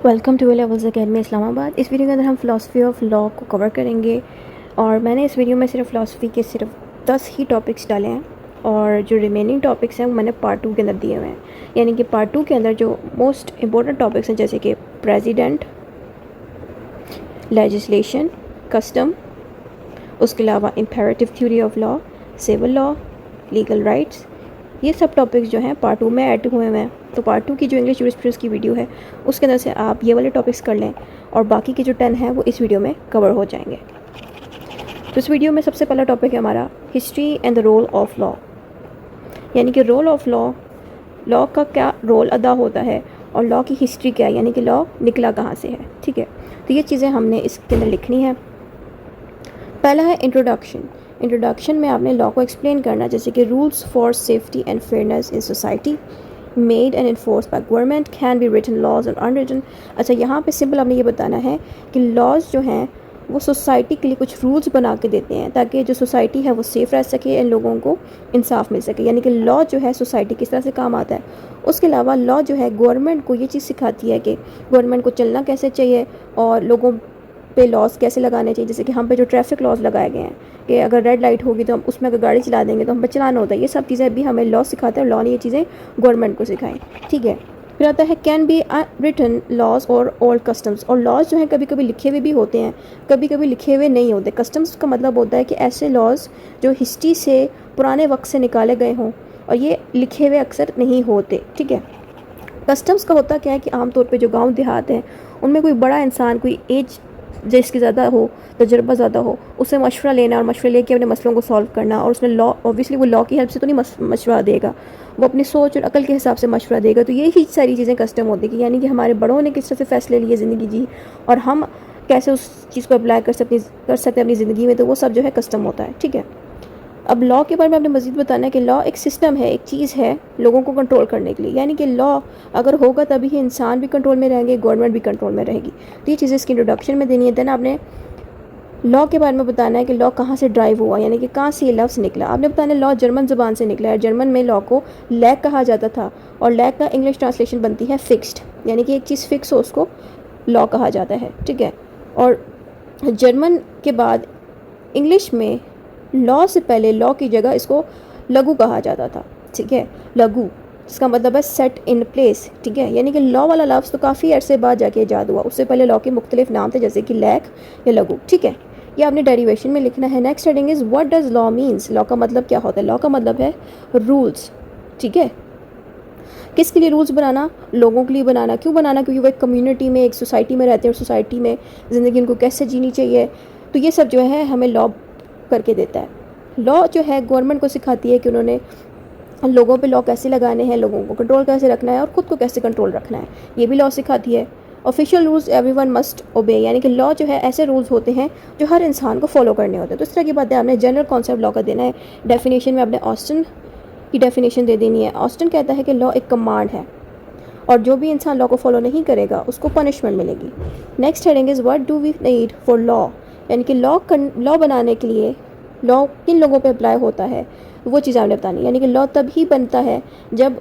Welcome two levels academy Islamabad. इस video के अंदर हम फ़िलासफ़ी ऑफ लॉ को कवर करेंगे और मैंने इस वीडियो में सिर्फ फ़िलासफ़ी के सिर्फ 10 ही टॉपिक्स डाले हैं और जो रिमेनिंग टॉपिक्स हैं वो मैंने पार्ट 2 के अंदर दिए हुए हैं। यानी कि पार्ट 2 के अंदर जो मोस्ट इंपॉर्टेंट टॉपिक्स हैं जैसे कि प्रेसिडेंट, लेजिस्लेशन, कस्टम, उसके अलावा imperative theory of law, civil law, legal rights, ये सब टॉपिक्स जो हैं पार्ट 2 में ऐड हुए हैं। तो पार्ट 2 की जो इंग्लिश जूरिस्प्रूडेंस की वीडियो है उसके अंदर से आप ये वाले टॉपिक्स कर लें और बाकी के जो 10 हैं वो इस वीडियो में कवर हो जाएंगे। तो इस वीडियो में सबसे पहला टॉपिक है हमारा history and the role of law, यानी कि रोल ऑफ लॉ का क्या रोल अदा होता है और लॉ की हिस्ट्री क्या है, यानी कि लॉ निकला कहाँ से है। ठीक है, तो ये चीज़ें हमने इसके अंदर लिखनी है। पहला है इंट्रोडक्शन में आपने लॉ को एक्सप्लेन करना, जैसे कि rules for safety and fairness in society made and enforce by government can be written laws और अनरिटन। अच्छा, यहाँ पे सिंपल आपने ये बताना है कि लॉज जो हैं वो सोसाइटी के लिए कुछ रूल्स बना के देते हैं ताकि जो सोसाइटी है वो सेफ़ रह सके एंड लोगों को इंसाफ मिल सके। यानी कि लॉ जो है सोसाइटी किस तरह से काम आता है। उसके अलावा लॉ जो है गवर्नमेंट को ये चीज़ सिखाती है कि गवर्नमेंट को चलना कैसे चाहिए और लोगों पे लॉज कैसे लगाने चाहिए। जैसे कि हम पे जो ट्रैफिक लॉज लगाए गए हैं कि अगर रेड लाइट होगी तो हम उसमें अगर गाड़ी चला देंगे तो हम पे चलाना होता है। ये सब चीज़ें भी हमें लॉ सिखाते हैं और लॉ ने ये चीज़ें गवर्नमेंट को सिखाएं। ठीक है, फिर आता है कैन बी रिटन लॉज और ओल्ड कस्टम्स। और लॉज जो हैं कभी कभी लिखे हुए भी होते हैं, कभी कभी लिखे हुए नहीं होते। कस्टम्स का मतलब होता है कि ऐसे लॉज जो हिस्ट्री से पुराने वक्त से निकाले गए हों और ये लिखे हुए अक्सर नहीं होते। ठीक है, कस्टम्स का होता क्या है कि आमतौर पे जो गांव देहात हैं उनमें कोई बड़ा इंसान, कोई एज जिसकी ज़्यादा हो, तजुर्बा ज़्यादा हो, उससे मशवरा लेना और मशवरा लेके अपने मसलों को सॉल्व करना। और उसने लॉ, ऑब्वियसली वो लॉ की हेल्प से तो नहीं मशवरा देगा, वो अपनी सोच और अकल के हिसाब से मशवरा देगा। तो यही सारी चीज़ें कस्टम होती है, यानी कि हमारे बड़ों ने किस तरह से फ़ैसले लिए ज़िंदगी जी और हम कैसे उस चीज़ को अप्लाई कर सकते हैं अपनी ज़िंदगी में। तो वो सब जो है कस्टम होता है। ठीक है, अब लॉ के बारे में आपने मज़ीद बताना है कि लॉ एक सिस्टम है, एक चीज़ है लोगों को कंट्रोल करने के लिए। यानी कि लॉ अगर होगा तभी ही इंसान भी कंट्रोल में रहेंगे, गवर्नमेंट भी कंट्रोल में रहेगी। तो ये चीज़ें इसकी इंट्रोडक्शन में देनी है। देन आपने लॉ के बारे में बताना है कि लॉ कहाँ से ड्राइव हुआ, यानी कि कहाँ से ये लफ्ज़ निकला। आपने बताना है लॉ जर्मन ज़बान से निकला है। जर्मन में लॉ को लैग कहा जाता था और लैग का इंग्लिश ट्रांसलेशन बनती है फिक्स्ड, यानी कि एक चीज़ फिक्स हो उसको लॉ कहा जाता है। ठीक है, और जर्मन के बाद इंग्लिश में लॉ से पहले लॉ की जगह इसको लघु कहा जाता था। ठीक है, लघु जिसका मतलब है सेट इन प्लेस। ठीक है, यानी कि लॉ वाला लफ्ज़ तो काफ़ी अरसे बाद जाके ईजाद हुआ, उससे पहले लॉ के मुख्तलिफ नाम थे जैसे कि लैग या लघु। ठीक है, ये आपने डेरिवेशन में लिखना है। Next heading is what does law means. Law का मतलब क्या होता है। लॉ का मतलब है रूल्स। ठीक है, किसके लिए रूल्स बनाना, लोगों के लिए बनाना। क्यों बनाना, क्योंकि वो एक कम्युनिटी में, एक सोसाइटी में रहते हैं और सोसाइटी में ज़िंदगी उनको कैसे जीनी चाहिए। तो ये सब जो है हमें लॉ करके देता है। लॉ जो है गवर्नमेंट को सिखाती है कि उन्होंने लोगों पे लॉ कैसे लगाने हैं, लोगों को कंट्रोल कैसे रखना है और ख़ुद को कैसे कंट्रोल रखना है, ये भी लॉ सिखाती है। ऑफिशियल रूल्स एवरीवन मस्ट ओबे, यानी कि लॉ जो है ऐसे रूल्स होते हैं जो हर इंसान को फॉलो करने होते हैं। तो इस तरह की बातें आपने जनरल कॉन्सेप्ट लॉ का देना है। डेफिनेशन में आपने ऑस्टिन की डेफिनेशन दे देनी है। ऑस्टिन कहता है कि लॉ एक कमांड है और जो भी इंसान लॉ को फॉलो नहीं करेगा उसको पनिशमेंट मिलेगी। Next heading is what do we need for law, यानी कि लॉ बनाने के लिए लॉ किन लोगों पे अप्लाई होता है वो चीज़ आपने बतानी। यानी कि लॉ तभी बनता है जब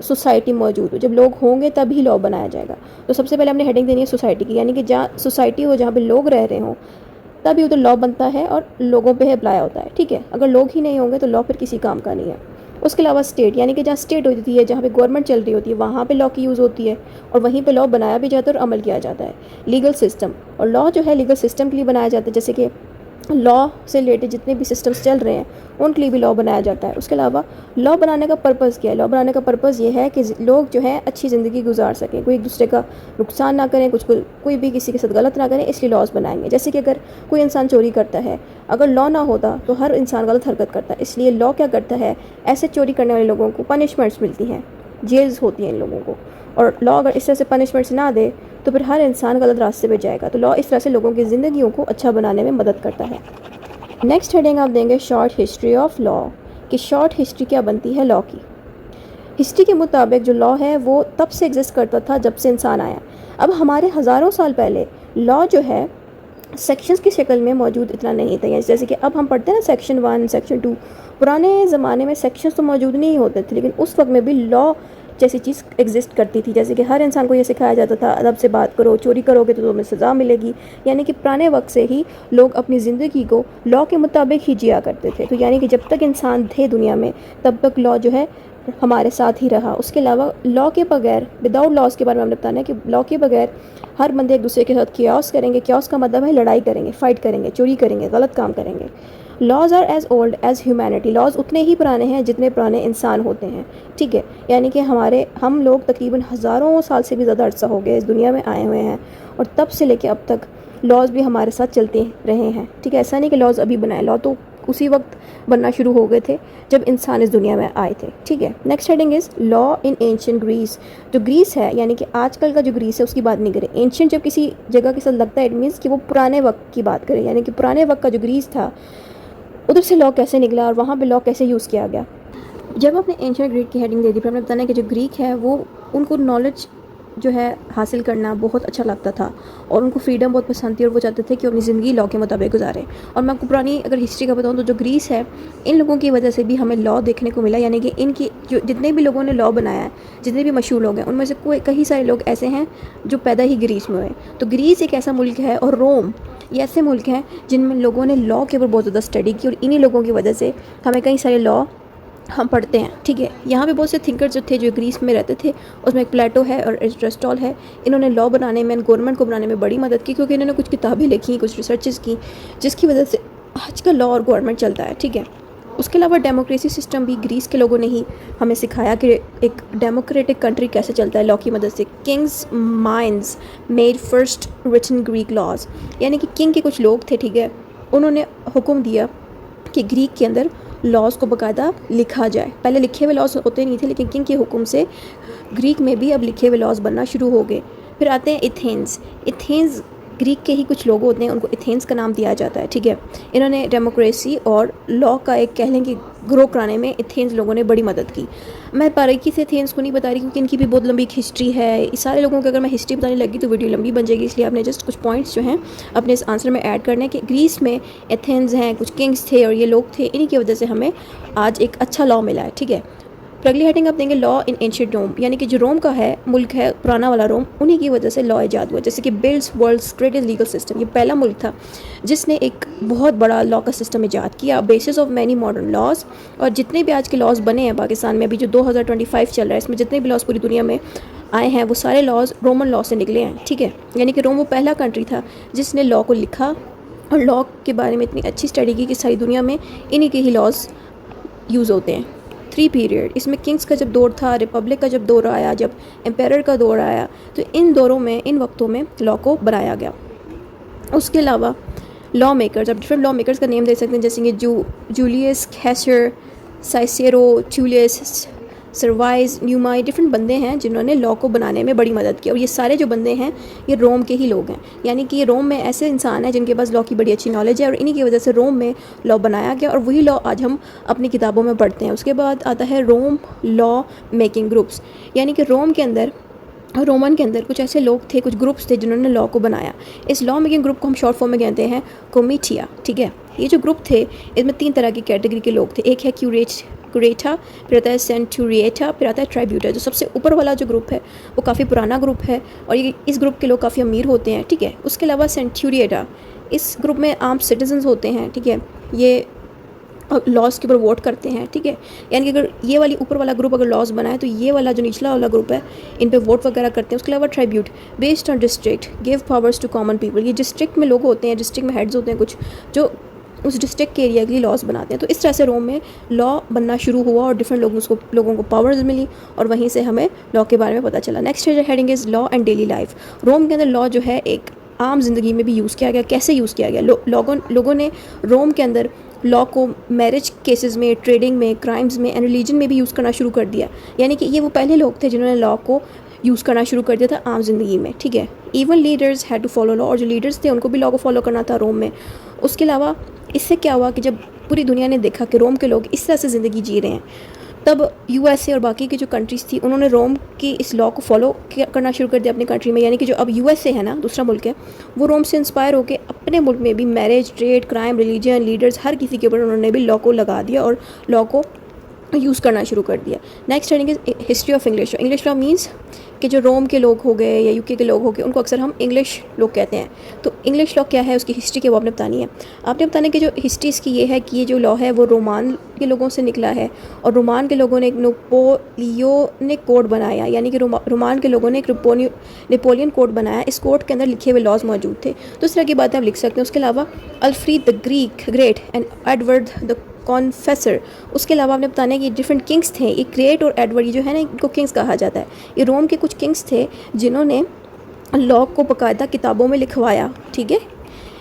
सोसाइटी मौजूद हो, जब लोग होंगे तभी लॉ बनाया जाएगा। तो सबसे पहले हमने हेडिंग देनी है सोसाइटी की, यानी कि जहाँ सोसाइटी हो, जहाँ पे लोग रह रहे हों तभी उधर लॉ बनता है और लोगों पे अप्लाई होता है। ठीक है, अगर लोग ही नहीं होंगे तो लॉ फिर किसी काम का नहीं है। उसके अलावा स्टेट, यानी कि जहाँ स्टेट होती है, जहाँ पे गवर्नमेंट चल रही होती है, वहाँ पे लॉ की यूज़ होती है और वहीं पे लॉ बनाया भी जाता है और अमल किया जाता है। लीगल सिस्टम, और लॉ जो है लीगल सिस्टम के लिए बनाया जाता है, जैसे कि लॉ से रिलेटेड जितने भी सिस्टम्स चल रहे हैं उनके लिए भी लॉ बनाया जाता है। उसके अलावा लॉ बनाने का पर्पज़ क्या है। लॉ बनाने का पर्पज़ ये है कि लोग जो है अच्छी ज़िंदगी गुजार सकें, कोई एक दूसरे का नुकसान ना करें, कोई भी किसी के साथ गलत ना करें, इसलिए लॉज बनाएंगे। जैसे कि अगर कोई इंसान चोरी करता है, अगर लॉ ना होता तो हर इंसान गलत हरकत करता है, इसलिए लॉ क्या करता है, ऐसे चोरी करने वाले लोगों को पनिशमेंट्स मिलती हैं, जेल्स होती हैं इन लोगों को। और लॉ अगर इस तरह से पनिशमेंट्स ना दे तो फिर हर इंसान गलत रास्ते पे जाएगा। तो लॉ इस तरह से लोगों की ज़िंदगियों को अच्छा बनाने में मदद करता है। नेक्स्ट हेडिंग आप देंगे शॉर्ट हिस्ट्री ऑफ लॉ, कि शॉर्ट हिस्ट्री क्या बनती है लॉ की। हिस्ट्री के मुताबिक जो लॉ है वो तब से एग्जिस्ट करता था जब से इंसान आया। अब हमारे हज़ारों साल पहले लॉ जो है सेक्शंस की शक्ल में मौजूद इतना नहीं था। जैसे कि अब हम पढ़ते हैं ना सेक्शन 1, सेक्शन 2, पुराने ज़माने में सेक्शंस तो मौजूद नहीं होते थे, लेकिन उस वक्त में भी लॉ जैसी चीज़ एग्जिस्ट करती थी, जैसे कि हर इंसान को ये सिखाया जाता था अदब से बात करो, चोरी करोगे तो तुम्हें सज़ा मिलेगी। यानी कि पुराने वक्त से ही लोग अपनी ज़िंदगी को लॉ के मुताबिक ही जिया करते थे। तो यानी कि जब तक इंसान थे दुनिया में तब तक लॉ जो है हमारे साथ ही रहा। उसके अलावा लॉ के बगैर, विदाउट लॉज के बारे में हमने बताना है कि लॉ के बगैर हर बंदे एक दूसरे के साथ क्यास करेंगे। क्यास का मतलब है लड़ाई करेंगे, फाइट करेंगे, चोरी करेंगे, गलत काम करेंगे। Laws are as old as humanity. Laws उतने ही पुराने हैं जितने पुराने इंसान होते हैं, ठीक है। यानी कि हम लोग तकरीबन हज़ारों साल से भी ज़्यादा अरसा हो गया इस दुनिया में आए हुए हैं, और तब से लेके अब तक लॉज भी हमारे साथ चलते रहे हैं, ठीक है। ऐसा नहीं कि लॉज अभी बनाए, लॉ तो उसी वक्त बनना शुरू हो गए थे जब इंसान इस दुनिया में आए थे, ठीक है। Next heading is law in ancient Greece. जो ग्रीस है यानी कि आजकल का जो ग्रीस है उसकी बात नहीं करें। एंशिएंट जब किसी जगह के साथ लगता है इट मीन्स कि वो पुराने वक्त की बात करें, यानी कि पुराने वक्त का जो ग्रीस था उधर से लॉ कैसे निकला और वहाँ पे लॉ कैसे यूज़ किया गया। जब आपने एंशिएंट ग्रीक की हेडिंग दे दी, फिर हमने बताना कि जो ग्रीक है वो उनको नॉलेज जो है हासिल करना बहुत अच्छा लगता था और उनको फ्रीडम बहुत पसंद थी और वो चाहते थे कि अपनी ज़िंदगी लॉ के मुताबिक गुजारें। और मैं आपको पुरानी अगर हिस्ट्री का बताऊँ तो जो ग्रीस है इन लोगों की वजह से भी हमें लॉ देखने को मिला। यानी कि इनकी जो जितने भी लोगों ने लॉ बनाया है, जितने भी मशहूर लोग हैं, उनमें से कई सारे लोग ऐसे हैं जो पैदा ही ग्रीस में हुए। तो ग्रीस एक ऐसा मुल्क है और रोम ये ऐसे मुल्क हैं जिनमें लोगों ने लॉ के ऊपर बहुत ज़्यादा स्टडी की और इन्हीं लोगों की वजह से हमें कई सारे लॉ हम पढ़ते हैं, ठीक है। यहाँ पे बहुत से थिंकर्स जो थे जो ग्रीस में रहते थे, उसमें एक प्लेटो है और एरिस्टोटल है। इन्होंने लॉ बनाने में, गवर्नमेंट को बनाने में बड़ी मदद की, क्योंकि इन्होंने कुछ किताबें लिखी, कुछ रिसर्चेस की, जिसकी वजह से आज का लॉ और गवर्नमेंट चलता है, ठीक है। उसके अलावा डेमोक्रेसी सिस्टम भी ग्रीस के लोगों ने ही हमें सिखाया कि एक डेमोक्रेटिक कंट्री कैसे चलता है लॉ की मदद से। Kings minds made first written Greek laws. यानी कि किंग के कुछ लोग थे, ठीक है, उन्होंने हुक्म दिया कि ग्रीक के अंदर लॉज़ को बाकायदा लिखा जाए। पहले लिखे हुए लॉज़ होते नहीं थे, लेकिन किंग के हुक्म से ग्रीक में भी अब लिखे हुए लॉज़ बनना शुरू हो गए। फिर आते हैं एथेंस। एथेंस ग्रीक के ही कुछ लोग होते हैं, उनको एथेंस का नाम दिया जाता है, ठीक है। इन्होंने डेमोक्रेसी और लॉ का एक कह लें कि ग्रो कराने में एथेंस लोगों ने बड़ी मदद की। मैं बारीकी से एथेंस को नहीं बता रही क्योंकि इनकी भी बहुत लंबी हिस्ट्री है। इस सारे लोगों की अगर मैं हिस्ट्री बताने लगी तो वीडियो लंबी बन जाएगी, इसलिए आपने जस्ट कुछ पॉइंट्स जो हैं अपने इस आंसर में ऐड करने कि ग्रीस में एथेंस हैं, कुछ किंग्स थे और ये लोग थे, इन्हीं की वजह से हमें आज एक अच्छा लॉ मिला है, ठीक है। फिर अगली हेडिंग आप देंगे लॉ इन एंशिएंट रोम। यानी कि जो रोम का है मुल्क है, पुराना वाला रोम, उन्हीं की वजह से लॉ ईजाद हुआ। जैसे कि builds world's greatest legal system, ये पहला मुल्क था जिसने एक बहुत बड़ा लॉ का सिस्टम ईजाद किया, basis of many modern laws. और जितने भी आज के लॉज बने हैं पाकिस्तान में, अभी जो 2025 चल रहा है, इसमें जितने भी लॉज पूरी दुनिया में आए हैं वो सारे लॉज रोमन लॉ से निकले हैं, ठीक है। यानी कि रोम वो पहला कंट्री था जिसने लॉ को लिखा और लॉ के बारे में इतनी अच्छी स्टडी की कि सारी दुनिया में इन्हीं के ही लॉज यूज़ होते हैं। 3 पीरियड, इसमें किंग्स का जब दौर था, रिपब्लिक का जब दौर आया, जब एम्पायर का दौर आया, तो इन दौरों में, इन वक्तों में लॉ को बनाया गया। उसके अलावा लॉ मेकर्स, अब डिफरेंट लॉ मेकर्स का नेम दे सकते हैं, जैसे कि जूलियस कैसर, साइसेरो, जूलियस सर्वाइस, न्यूमा, डिफरेंट बंदे हैं जिन्होंने लॉ को बनाने में बड़ी मदद की। और ये सारे जो बंदे हैं ये रोम के ही लोग हैं। यानी कि ये रोम में ऐसे इंसान हैं जिनके पास लॉ की बड़ी अच्छी नॉलेज है और इन्हीं की वजह से रोम में लॉ बनाया गया और वही लॉ आज हम अपनी किताबों में पढ़ते हैं। उसके बाद आता है रोम लॉ मेकिंग ग्रुप्स। यानी कि रोमन के अंदर कुछ ऐसे लोग थे, कुछ ग्रुप्स थे जिन्होंने लॉ को बनाया। इस लॉ मेकिंग ग्रुप को हम शॉर्ट फॉर्म में कहते हैं कोमिटिया, ठीक है। ये जो ग्रुप थे इसमें 3 तरह की कैटेगरी के लोग थे। एक है क्यूरेटा, फिर आता है सेंचुरिएटा, फिर आता है ट्राइब्यूटा। जो सबसे ऊपर वाला जो ग्रुप है वो काफ़ी पुराना ग्रुप है और ये इस ग्रुप के लोग काफ़ी अमीर होते हैं, ठीक है। उसके अलावा सेंचुरिएटा, इस ग्रुप में आम सिटीजन्स होते हैं, ठीक है। ये लॉज के ऊपर वोट करते हैं, ठीक है। यानी कि अगर ये वाली ऊपर वाला ग्रुप अगर लॉज बनाए तो ये वाला जो निचला वाला ग्रुप है इन पे वोट वगैरह करते हैं। उसके अलावा tribute, based on district, give powers to common people. ये डिस्ट्रिक्ट में लोग होते हैं, डिस्ट्रिक्ट में हेड्स होते हैं कुछ, जो उस डिस्ट्रिक्ट के एरिया के लिए लॉज बनाते हैं। तो इस तरह से रोम में लॉ बनना शुरू हुआ और डिफरेंट लोगों को पावर्स मिली और वहीं से हमें लॉ के बारे में पता चला। Next heading is law and daily life. Rome के अंदर लॉ जो है एक आम जिंदगी में भी यूज़ किया गया। कैसे यूज़ किया गया? लोगों ने रोम के अंदर लॉ को मैरिज केसेस में, ट्रेडिंग में, क्राइम्स में एंड रिलीजन में भी यूज़ करना शुरू कर दिया। यानी कि ये वो पहले लोग थे जिन्होंने लॉ को यूज़ करना शुरू कर दिया था आम जिंदगी में, ठीक है। Even leaders had to follow law, और जो लीडर्स थे उनको भी लॉ को फॉलो करना था रोम में। उसके अलावा इससे क्या हुआ कि जब पूरी दुनिया ने देखा कि रोम के लोग इस तरह से ज़िंदगी जी रहे हैं, तब यूएसए और बाकी की जो कंट्रीज़ थी उन्होंने रोम की इस लॉ को फॉलो करना शुरू कर दिया अपनी कंट्री में। यानी कि जो अब यूएसए है ना, दूसरा मुल्क है, वो रोम से इंस्पायर होकर अपने मुल्क में भी marriage, trade, crime, religion, leaders, हर किसी के ऊपर उन्होंने भी लॉ को लगा दिया और लॉ को यूज़ करना शुरू कर दिया। Next heading is history of English. English law means कि जो रोम के लोग हो गए या यूके के लोग हो गए उनको अक्सर हम इंग्लिश लोग कहते हैं। तो इंग्लिश लॉ क्या है, उसकी हिस्ट्री क्या वो आपने बतानी है। आपने बताना कि जो हिस्ट्री इसकी ये है कि ये जो लॉ है वो रोमान के लोगों से निकला है और रोमान के लोगों ने एक नेपोलियनिक कोड बनाया, यानी कि रोमान के लोगों ने एक नेपोलियन कोड बनाया। इस कोड के अंदर लिखे हुए लॉज मौजूद थे। तो इस तरह की बातें आप लिख सकते हैं। उसके अलावा Alfred the Great and Edward the Confessor. उसके अलावा आपने बताना है कि डिफरेंट किंग्स थे। ये ग्रेट और एडवर्ड ये जो है ना, इनको किंग्स कहा जाता है। ये रोम के कुछ किंग्स थे जिन्होंने लॉ को बाकायदा किताबों में लिखवाया, ठीक है।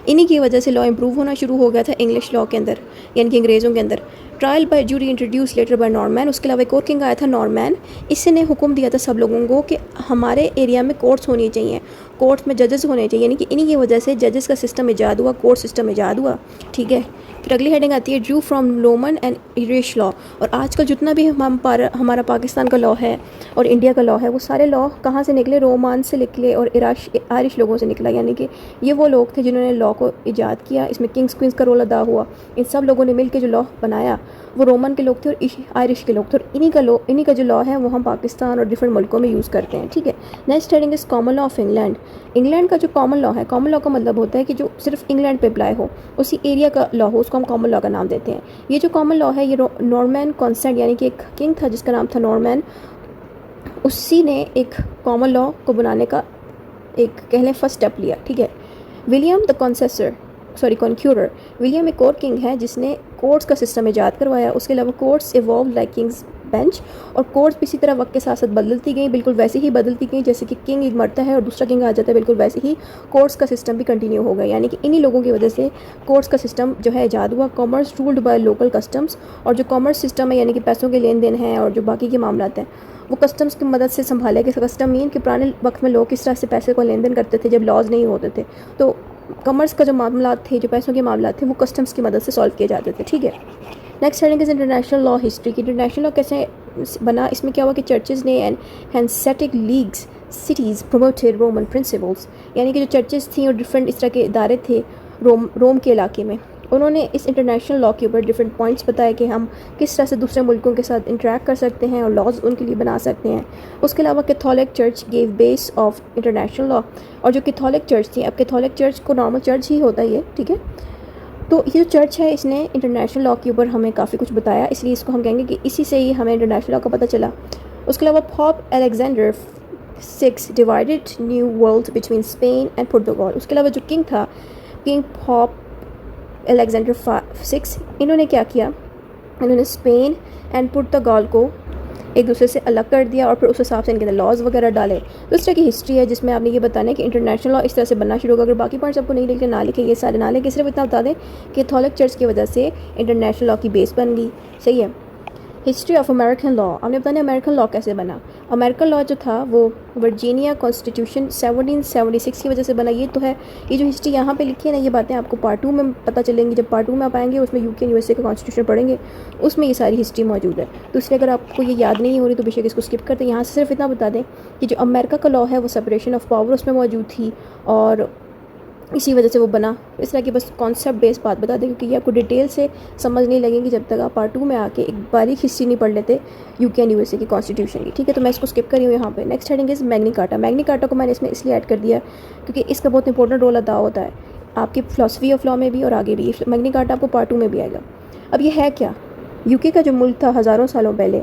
इन्हीं की वजह से लॉ इम्प्रूव होना शुरू हो गया था इंग्लिश लॉ के अंदर, यानी कि अंग्रेज़ों के अंदर। Trial by jury introduce later by Norman. उसके अलावा एक और किंग आया था नॉर्मैन। इसने हुक्म दिया था सब लोगों को कि हमारे एरिया में कोर्ट्स होनी चाहिए, कोर्ट्स में जजेस होने चाहिए, यानी कि इन्हीं की वजह से जजेस का सिस्टम ईजाद हुआ, कोर्ट सिस्टम ईजाद हुआ, ठीक है। फिर अगली हेडिंग आती है Drew from Roman and Irish law. और आज का जितना भी हमारा पाकिस्तान का लॉ है और इंडिया का लॉ है वो सारे लॉ कहाँ से निकले, रोमान से निकले और आयरिश लोगों से निकला, यानी कि ये वो लोग थे जिन्होंने लॉ को ईजाद किया। इसमें किंग्स क्वींस का रोल अदा हुआ। इन सब लोगों ने मिलकर जो लॉ बनाया वो रोमन के लोग थे और आयरिश के लोग थे। और इन्हीं का जो लॉ है वो हम पाकिस्तान और डिफरेंट मुल्कों में यूज़ करते हैं, ठीक है। Next heading is common law of England. England का जो कॉमन लॉ है, कॉमन लॉ का मतलब होता है कि जो सिर्फ इंग्लैंड पे अप्लाई हो, उसी एरिया का लॉ हो, उसको हम कॉमन लॉ का नाम देते हैं। ये जो कॉमन लॉ है ये नॉर्मैन कॉन्सेंट, यानी कि एक किंग था जिसका नाम था नॉर्मैन, उसी ने एक कॉमन लॉ को बनाने का एक कह लें फर्स्ट स्टेप लिया, ठीक है। William the conqueror. विलियम एक और किंग है जिसने कोर्ट्स का सिस्टम ईजाद करवाया। उसके अलावा courts evolve like Kings bench, और कोर्ट्स भी इसी तरह वक्त के साथ साथ बदलती गई, बिल्कुल वैसे ही बदलती गई जैसे कि किंग एक मरता है और दूसरा किंग आ जाता है, बिल्कुल वैसे ही कोर्ट्स का सिस्टम भी कंटिन्यू हो गया। यानी कि इन्हीं लोगों की वजह से कोर्ट्स का सिस्टम जो है ईजाद हुआ। Commerce ruled by local customs. और जो कॉमर्स सिस्टम है यानी कि पैसों के लेन देन हैं और जो बाकी के मामलात हैं वो कस्टम्स की मदद से संभाले गए। कस्टम मीन कि पुराने वक्त में लोग किस तरह से पैसे को लेन देन करते थे जब लॉज नहीं होते थे, तो कॉमर्स का जो मामला थे, जो पैसों के मामला थे, वो कस्टम्स की मदद से सॉल्व किए जाते थे, ठीक है। Next heading is international law history की। इंटरनेशनल लॉ कैसे बना, इसमें क्या हुआ कि चर्चेज़ ने and Hanseatic leagues cities promoted Roman principles, यानी कि जो चर्चेज़ थी और डिफरेंट इस तरह के इदारे थे रोम के इलाके में, उन्होंने इस इंटरनेशनल लॉ के ऊपर डिफरेंट पॉइंट्स बताए कि हम किस तरह से दूसरे मुल्कों के साथ इंटरेक्ट कर सकते हैं और लॉज उनके लिए बना सकते हैं। उसके अलावा Catholic church gave base of international law. और जो कैथोलिक चर्च थी, अब कैथोलिक चर्च को नॉर्मल चर्च ही होता है, ठीक है। तो ये जो चर्च है इसने इंटरनेशनल लॉ के ऊपर हमें काफ़ी कुछ बताया, इसलिए इसको हम कहेंगे कि इसी से ही हमें इंटरनेशनल लॉ का पता चला। उसके अलावा Pope Alexander 6 divided new world between Spain and Portugal. उसके अलावा जो किंग था, किंग पोप अलेक्जेंडर 6, इन्होंने क्या किया, इन्होंने स्पेन एंड पुर्तगाल को एक दूसरे से अलग कर दिया और फिर उस हिसाब से इनके अंदर लॉज वगैरह डाले। तो इस तरह की हिस्ट्री है जिसमें आपने ये बताना है कि इंटरनेशनल लॉ इस तरह से बनना शुरू होगा। अगर बाकी पॉइंट्स आपको नहीं लिखे ना लिखे, ये सारे ना लिखे, सिर्फ इतना बता दें कि कैथोलिक चर्च की वजह से इंटरनेशनल लॉ की बेस बन गई, सही है। हिस्ट्री ऑफ अमेरिकन लॉ, आपने बताना अमेरिकन लॉ कैसे बना। अमेरिकन लॉ जो था वो वर्जीनिया कॉन्स्टिट्यूशन 1776 की वजह से बना। ये तो है, ये जो हिस्ट्री यहाँ पे लिखी है ना, ये बातें आपको पार्ट 2 में पता चलेंगी। जब पार्ट 2 में आप आएंगे उसमें यूके यूएसए का कॉन्स्टिट्यूशन पढ़ेंगे, उसमें ये सारी हिस्ट्री मौजूद है। तो इसलिए अगर आपको ये याद नहीं हो रही तो बेशक इसको स्किप करते हैं। यहाँ से सिर्फ इतना बता दें कि जो अमेरिका का लॉ है वो सेपरेशन ऑफ पावर उसमें मौजूद थी और इसी वजह से वो बना। इस तरह की बस कॉन्सेप्ट बेस्ड बात बता दें, क्योंकि ये आपको डिटेल से समझ नहीं लगेगी जब तक आप पार्ट 2 में आके एक बारीक हिस्ट्री नहीं पढ़ लेते यूके एंड यूएसए की कॉन्स्टिट्यूशन की, ठीक है। तो मैं इसको स्किप करी हूँ यहाँ पे। Next heading is Magna carta. Magna carta को मैंने इसमें इसलिए ऐड कर दिया क्योंकि इसका बहुत इंपॉर्टेंट रोल अदा होता है आपकी फिलॉसफी ऑफ लॉ में भी और आगे भी। मैग्ना कार्टा आपको पार्ट 2 में भी आएगा। अब ये है क्या, यूके का जो मुल्क था हज़ारों सालों पहले,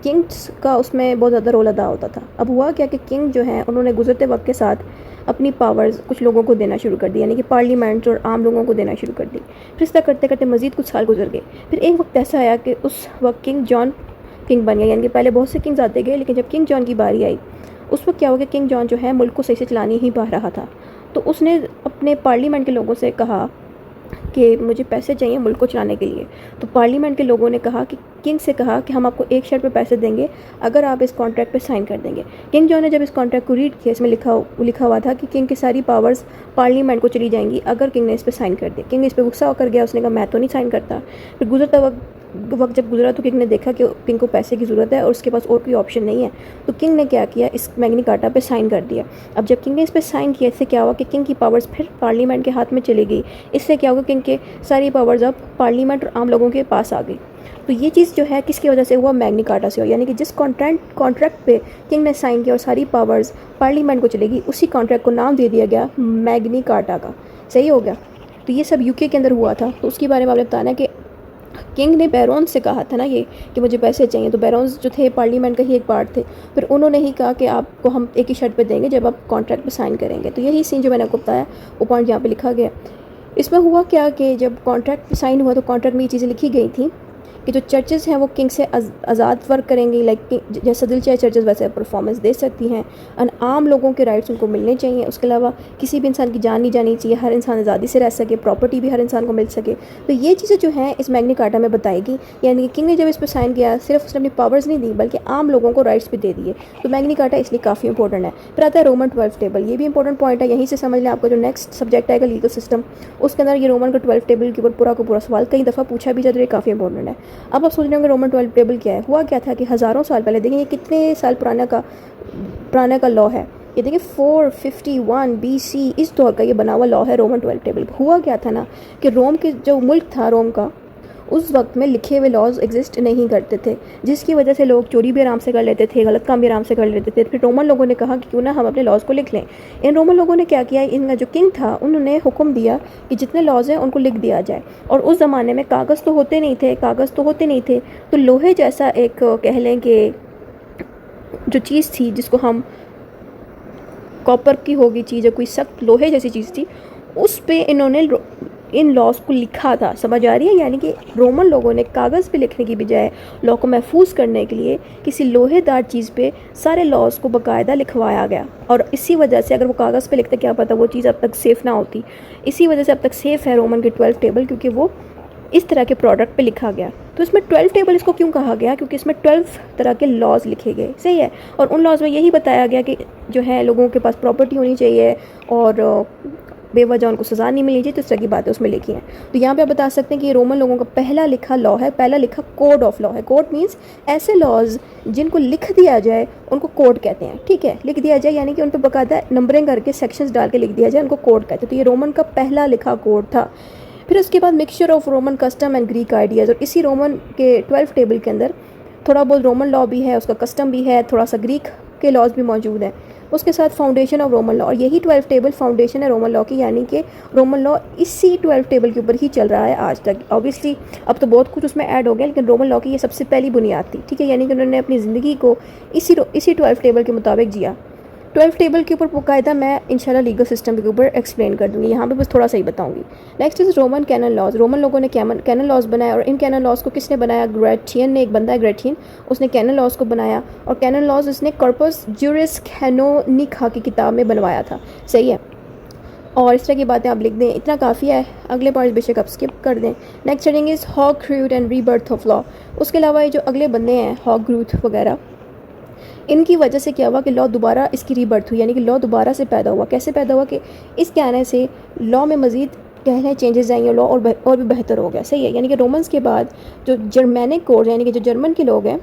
किंग्स का उसमें बहुत ज़्यादा रोल अदा होता था। अब हुआ क्या कि किंग जो हैं उन्होंने गुजरते वक्त के साथ अपनी पावर्स कुछ लोगों को देना शुरू कर दी, यानी कि पार्लियामेंट और आम लोगों को देना शुरू कर दी। फिर इस तरह करते करते मज़ीद कुछ साल गुजर गए। फिर एक वक्त ऐसा आया कि उस वक्त किंग जॉन किंग बन गया, यानी कि पहले बहुत से किंग्स आते गए, लेकिन जब किंग जॉन की बारी आई उस वक्त क्या हो गया, किंग जॉन जो है मुल्क को सही से चला नहीं पा रहा था। तो उसने अपने पार्लियामेंट के लोगों से कहा कि मुझे पैसे चाहिए मुल्क को चलाने के लिए। तो पार्लियामेंट के लोगों ने कहा कि किंग से कहा कि हम आपको एक शर्त पे पैसे देंगे अगर आप इस कॉन्ट्रैक्ट पे साइन कर देंगे। किंग जॉन ने जब इस कॉन्ट्रैक्ट को रीड किया, इसमें लिखा हुआ था कि किंग की सारी पावर्स पार्लियामेंट को चली जाएंगी अगर किंग ने इस पर साइन कर दिया। किंग इस पर गुस्सा होकर गया, उसने कहा मैं तो नहीं साइन करता। फिर गुजरता वक्त जब गुजरा तो किंग ने देखा कि किंग को पैसे की ज़रूरत है और उसके पास और कोई ऑप्शन नहीं है, तो किंग ने क्या किया, इस मैग्ना कार्टा पे साइन कर दिया। अब जब किंग ने इस पर साइन किया, इससे क्या हुआ कि किंग की पावर्स फिर पार्लियामेंट के हाथ में चली गई। इससे क्या होगा, किंग के सारी पावर्स अब पार्लियामेंट और आम लोगों के पास आ गई। तो ये चीज़ जो है किसकी वजह से हुआ, मैग्नी कार्टा से हुआ, यानी कि जिस कॉन्ट्रैक्ट पे किंग ने साइन किया और सारी पावर्स पार्लियामेंट को चलेगी, उसी कॉन्ट्रैक्ट को नाम दे दिया गया मैग्नी कार्टा का। सही हो गया। तो ये सब यूके के अंदर हुआ था। तो उसके बारे में आपने बताना है कि किंग ने बैरोन से कहा था ना ये कि मुझे पैसे चाहिए, तो बैरोन्स जो थे पार्लियामेंट का ही एक पार्ट थे। फिर उन्होंने ही कहा कि आपको हम एक ही शर्त पे देंगे जब आप कॉन्ट्रैक्ट पे साइन करेंगे। तो यही सीन जो मैंने आपको बताया वो पॉइंट यहाँ पे लिखा गया। इसमें हुआ क्या कि जब कॉन्ट्रैक्ट साइन हुआ तो कॉन्ट्रैक्ट में ये चीज़ें लिखी गई थी कि जो चर्चेज़ हैं वो किंग से आज़ाद वर्क करेंगी, लाइक जैसा दिल चाहे चर्चेज़ वैसे परफॉर्मेंस दे सकती हैं, और आम लोगों के राइट्स उनको मिलने चाहिए। उसके अलावा किसी भी इंसान की जान नहीं जानी चाहिए, हर इंसान आज़ादी से रह सके, प्रॉपर्टी भी हर इंसान को मिल सके। तो ये चीज़ें जो हैं इस मैग्नी कार्टा में बताएगी, यानी कि किंग ने जब इस पर साइन किया सिर्फ उसने अपनी पावर्स नहीं दी बल्कि आम लोगों को राइट्स भी दे दिए। तो मैग्नी कार्टा इसलिए काफ़ी इंपॉर्टेंट है। फिर आता है रोमन 12 टेबल, ये भी इंपॉर्टेंट पॉइंट है। यहीं से समझ लें आपका जो नेक्स्ट सब्जेक्ट आएगा लीगल सिस्टम, उसके अंदर ये रोमन का 12 टेबल के ऊपर पूरा का पूरा सवाल कई दफ़ा पूछा भी जाता है, काफ़ी इंपॉर्टेंट है। अब आप सोच रहे होंगे रोमन 12 टेबल क्या है। हुआ क्या था कि हज़ारों साल पहले, देखिए ये कितने साल पुराना का लॉ है, ये देखिए 451 BC इस दौर का ये बना हुआ लॉ है रोमन 12 टेबल। हुआ क्या था ना कि रोम के जो मुल्क था रोम का, उस वक्त में लिखे हुए लॉज एग्जिस्ट नहीं करते थे, जिसकी वजह से लोग चोरी भी आराम से कर लेते थे, गलत काम भी आराम से कर लेते थे। फिर रोमन लोगों ने कहा कि क्यों ना हम अपने लॉज को लिख लें। इन रोमन लोगों ने क्या किया, इनका जो किंग था उन्होंने हुक्म दिया कि जितने लॉज हैं उनको लिख दिया जाए। और उस ज़माने में कागज़ तो होते नहीं थे, तो लोहे जैसा एक कह लें कि जो चीज़ थी जिसको हम कॉपर की होगी चीज़ या कोई सख्त लोहे जैसी चीज़ थी, उस पे इन्होंने इन लॉज को लिखा था। समझ आ रही है, यानी कि रोमन लोगों ने कागज़ पे लिखने की बजाय लॉ को महफूज करने के लिए किसी लोहेदार चीज़ पे सारे लॉज को बाकायदा लिखवाया गया। और इसी वजह से अगर वो कागज़ पे लिखते क्या पता वो चीज़ अब तक सेफ़ ना होती। इसी वजह से अब तक सेफ़ है रोमन के 12 टेबल, क्योंकि वो इस तरह के प्रोडक्ट पे लिखा गया। तो इसमें 12 टेबल इसको क्यों कहा गया, क्योंकि इसमें 12 तरह के लॉज लिखे गए। सही है। और उन लॉज में यही बताया गया कि जो है लोगों के पास प्रॉपर्टी होनी चाहिए और बेवजह उनको सज़ा नहीं मिलनी चाहिए। तो इस तरह की बातें उसमें लिखी हैं। तो यहाँ पे आप बता सकते हैं कि ये रोमन लोगों का पहला लिखा लॉ है, पहला लिखा कोड ऑफ लॉ है। कोड मीन्स ऐसे लॉज जिनको लिख दिया जाए उनको कोड कहते हैं। ठीक है, लिख दिया जाए यानी कि उन पर बाकायदा नंबरिंग करके सेक्शंस डाल के लिख दिया जाए, उनको कोड कहते हैं। तो ये रोमन का पहला लिखा कोड था। फिर उसके बाद mixture of Roman custom and Greek ideas, और इसी रोमन के 12 टेबल के अंदर थोड़ा बहुत रोमन लॉ भी है, उसका कस्टम भी है, थोड़ा सा ग्रीक के लॉज भी मौजूद हैं। उसके साथ फाउंडेशन ऑफ रोमन लॉ, और यही 12 टेबल फाउंडेशन है रोमन लॉ की, यानी कि रोमन लॉ इसी 12 टेबल के ऊपर ही चल रहा है आज तक। ऑब्वियसली अब तो बहुत कुछ उसमें ऐड हो गया, लेकिन रोमन लॉ की ये सबसे पहली बुनियाद थी। ठीक है, यानी कि उन्होंने अपनी ज़िंदगी को इसी 12 टेबल के मुताबिक जिया। 12 टेबल के ऊपर बाकायदा मैं इंशाल्लाह लीगल सिस्टम के ऊपर एक्सप्लेन कर दूँगी, यहाँ पे बस थोड़ा सा ही बताऊँगी। Next is Roman canon laws. Roman लोगों ने कैनन लॉज बनाया, और इन कैनन लॉज को किसने बनाया, ग्रेटियन ने, एक बंदा है ग्रेटियन, उसने कैनन लॉज को बनाया। और कैनन लॉज उसने कॉर्पस ज्यूरिस कैनोनिका की किताब में बनवाया था। सही है। और इस तरह की बातें आप लिख दें, इतना काफ़ी है। अगले पॉइंट बेशक आप स्किप कर दें। नेक्स्ट हेडिंग इज़ हॉगरूट एंड रीबर्थ ऑफ लॉ। उसके अलावा ये जो अगले बंदे हैं हॉगरूट वगैरह, इनकी वजह से क्या हुआ कि लॉ दोबारा इसकी रीबर्थ हुई, यानी कि लॉ दोबारा से पैदा हुआ। कैसे पैदा हुआ कि इस कहने से लॉ में मज़ीद कहने चेंजेस आएंगे, लॉ और भी बेहतर हो गया। सही है। यानी कि रोमन्स के बाद जो जर्मैनिक कोड यानी कि जो जर्मन के लोग हैं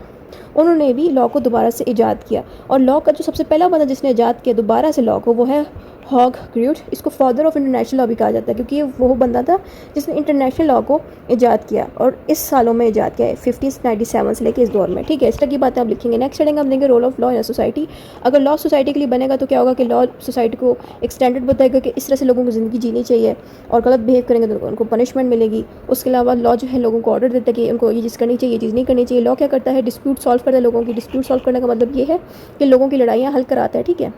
उन्होंने भी लॉ को दोबारा से ईजाद किया। और लॉ का जो सबसे पहला बंदा जिसने ईजाद किया दोबारा से लॉ को, वो है हॉगरूट। इसको फादर ऑफ इंटरनेशनल लॉ भी कहा जाता है, क्योंकि ये वो बंदा था जिसने इंटरनेशनल लॉ को ईजाद किया, और इस सालों में ईजाद किया है 1597 से लेकर इस दौर में। ठीक है, इस तरह की बातें आप लिखेंगे। नेक्स्ट हेडिंग आप देंगे role of law in society. अगर लॉ सोसाइटी के लिए बनेगा तो क्या होगा कि लॉ सोसाइटी को एक स्टैंडर्ड बताएगा कि इस तरह से लोगों को ज़िंदगी जीनी चाहिए, और गलत बिहेव करेंगे तो उनको पनिशमेंट मिलेगी। उसके अलावा लॉ जो है लोगों को ऑर्डर देता है कि उनको ये चीज़ करनी चाहिए, ये चीज़ नहीं करनी चाहिए। लॉ क्या करता है, डिस्प्यूट सॉल्व करता है लोगों की। डिस्प्यूट सॉल्व करने का मतलब ये है कि लोगों की लड़ाइयाँ हल कराता है। ठीक है।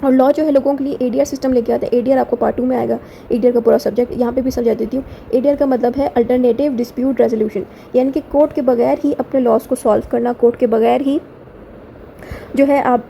और लॉ जो है लोगों के लिए एडीआर सिस्टम लेके आता है। एडीआर आपको पार्ट 2 में आएगा, एडीआर का पूरा सब्जेक्ट यहाँ पे भी समझा देती हूँ। एडीआर का मतलब है अल्टरनेटिव डिस्प्यूट रेजोल्यूशन, यानी कि कोर्ट के बगैर ही अपने लॉस को सॉल्व करना, कोर्ट के बगैर ही जो है आप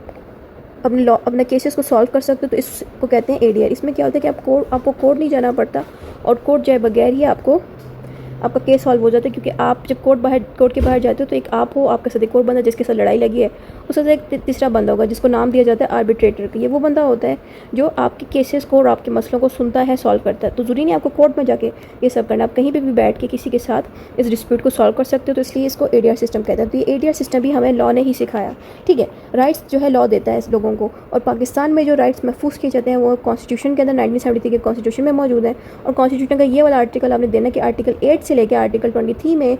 अपने केसेस को सॉल्व कर सकते हो। तो इसको कहते हैं एडीआर। इसमें क्या होता है कि आपको कोर्ट नहीं जाना पड़ता, और कोर्ट जाए बगैर ही आपका केस सॉल्व हो जाता है। क्योंकि आप जब कोर्ट के बाहर जाते हो तो एक आप हो, आपके साथ एक और बंदा जिसके साथ लड़ाई लगी है, उसके साथ एक तीसरा बंदा होगा जिसको नाम दिया जाता है आर्बिट्रेटर का। ये वो बंदा होता है जो आपके केसेस को और आपके मसलों को सुनता है, सॉल्व करता है। तो ज़रूरी नहीं आपको कोर्ट में जाके ये सब करना, आप कहीं पर भी बैठ के किसी के साथ इस डिस्प्यूट को सॉल्व कर सकते हो। तो इसलिए इसको एडीआर सिस्टम कहते हैं। तो ये एडीआर सिस्टम भी हमें लॉ ने ही सिखाया। ठीक है, राइट्स जो है लॉ देता है इस लोगों को, और पाकिस्तान में जो राइट्स महफूज किए जाते हैं वो कॉन्स्टिट्यूशन के अंदर 1973 के कॉन्स्टिट्यूशन में मौजूद है। और कॉन्स्टिट्यूशन का ये वाला आर्टिकल आपने देना कि आर्टिकल 8 से लेकर आर्टिकल 23 में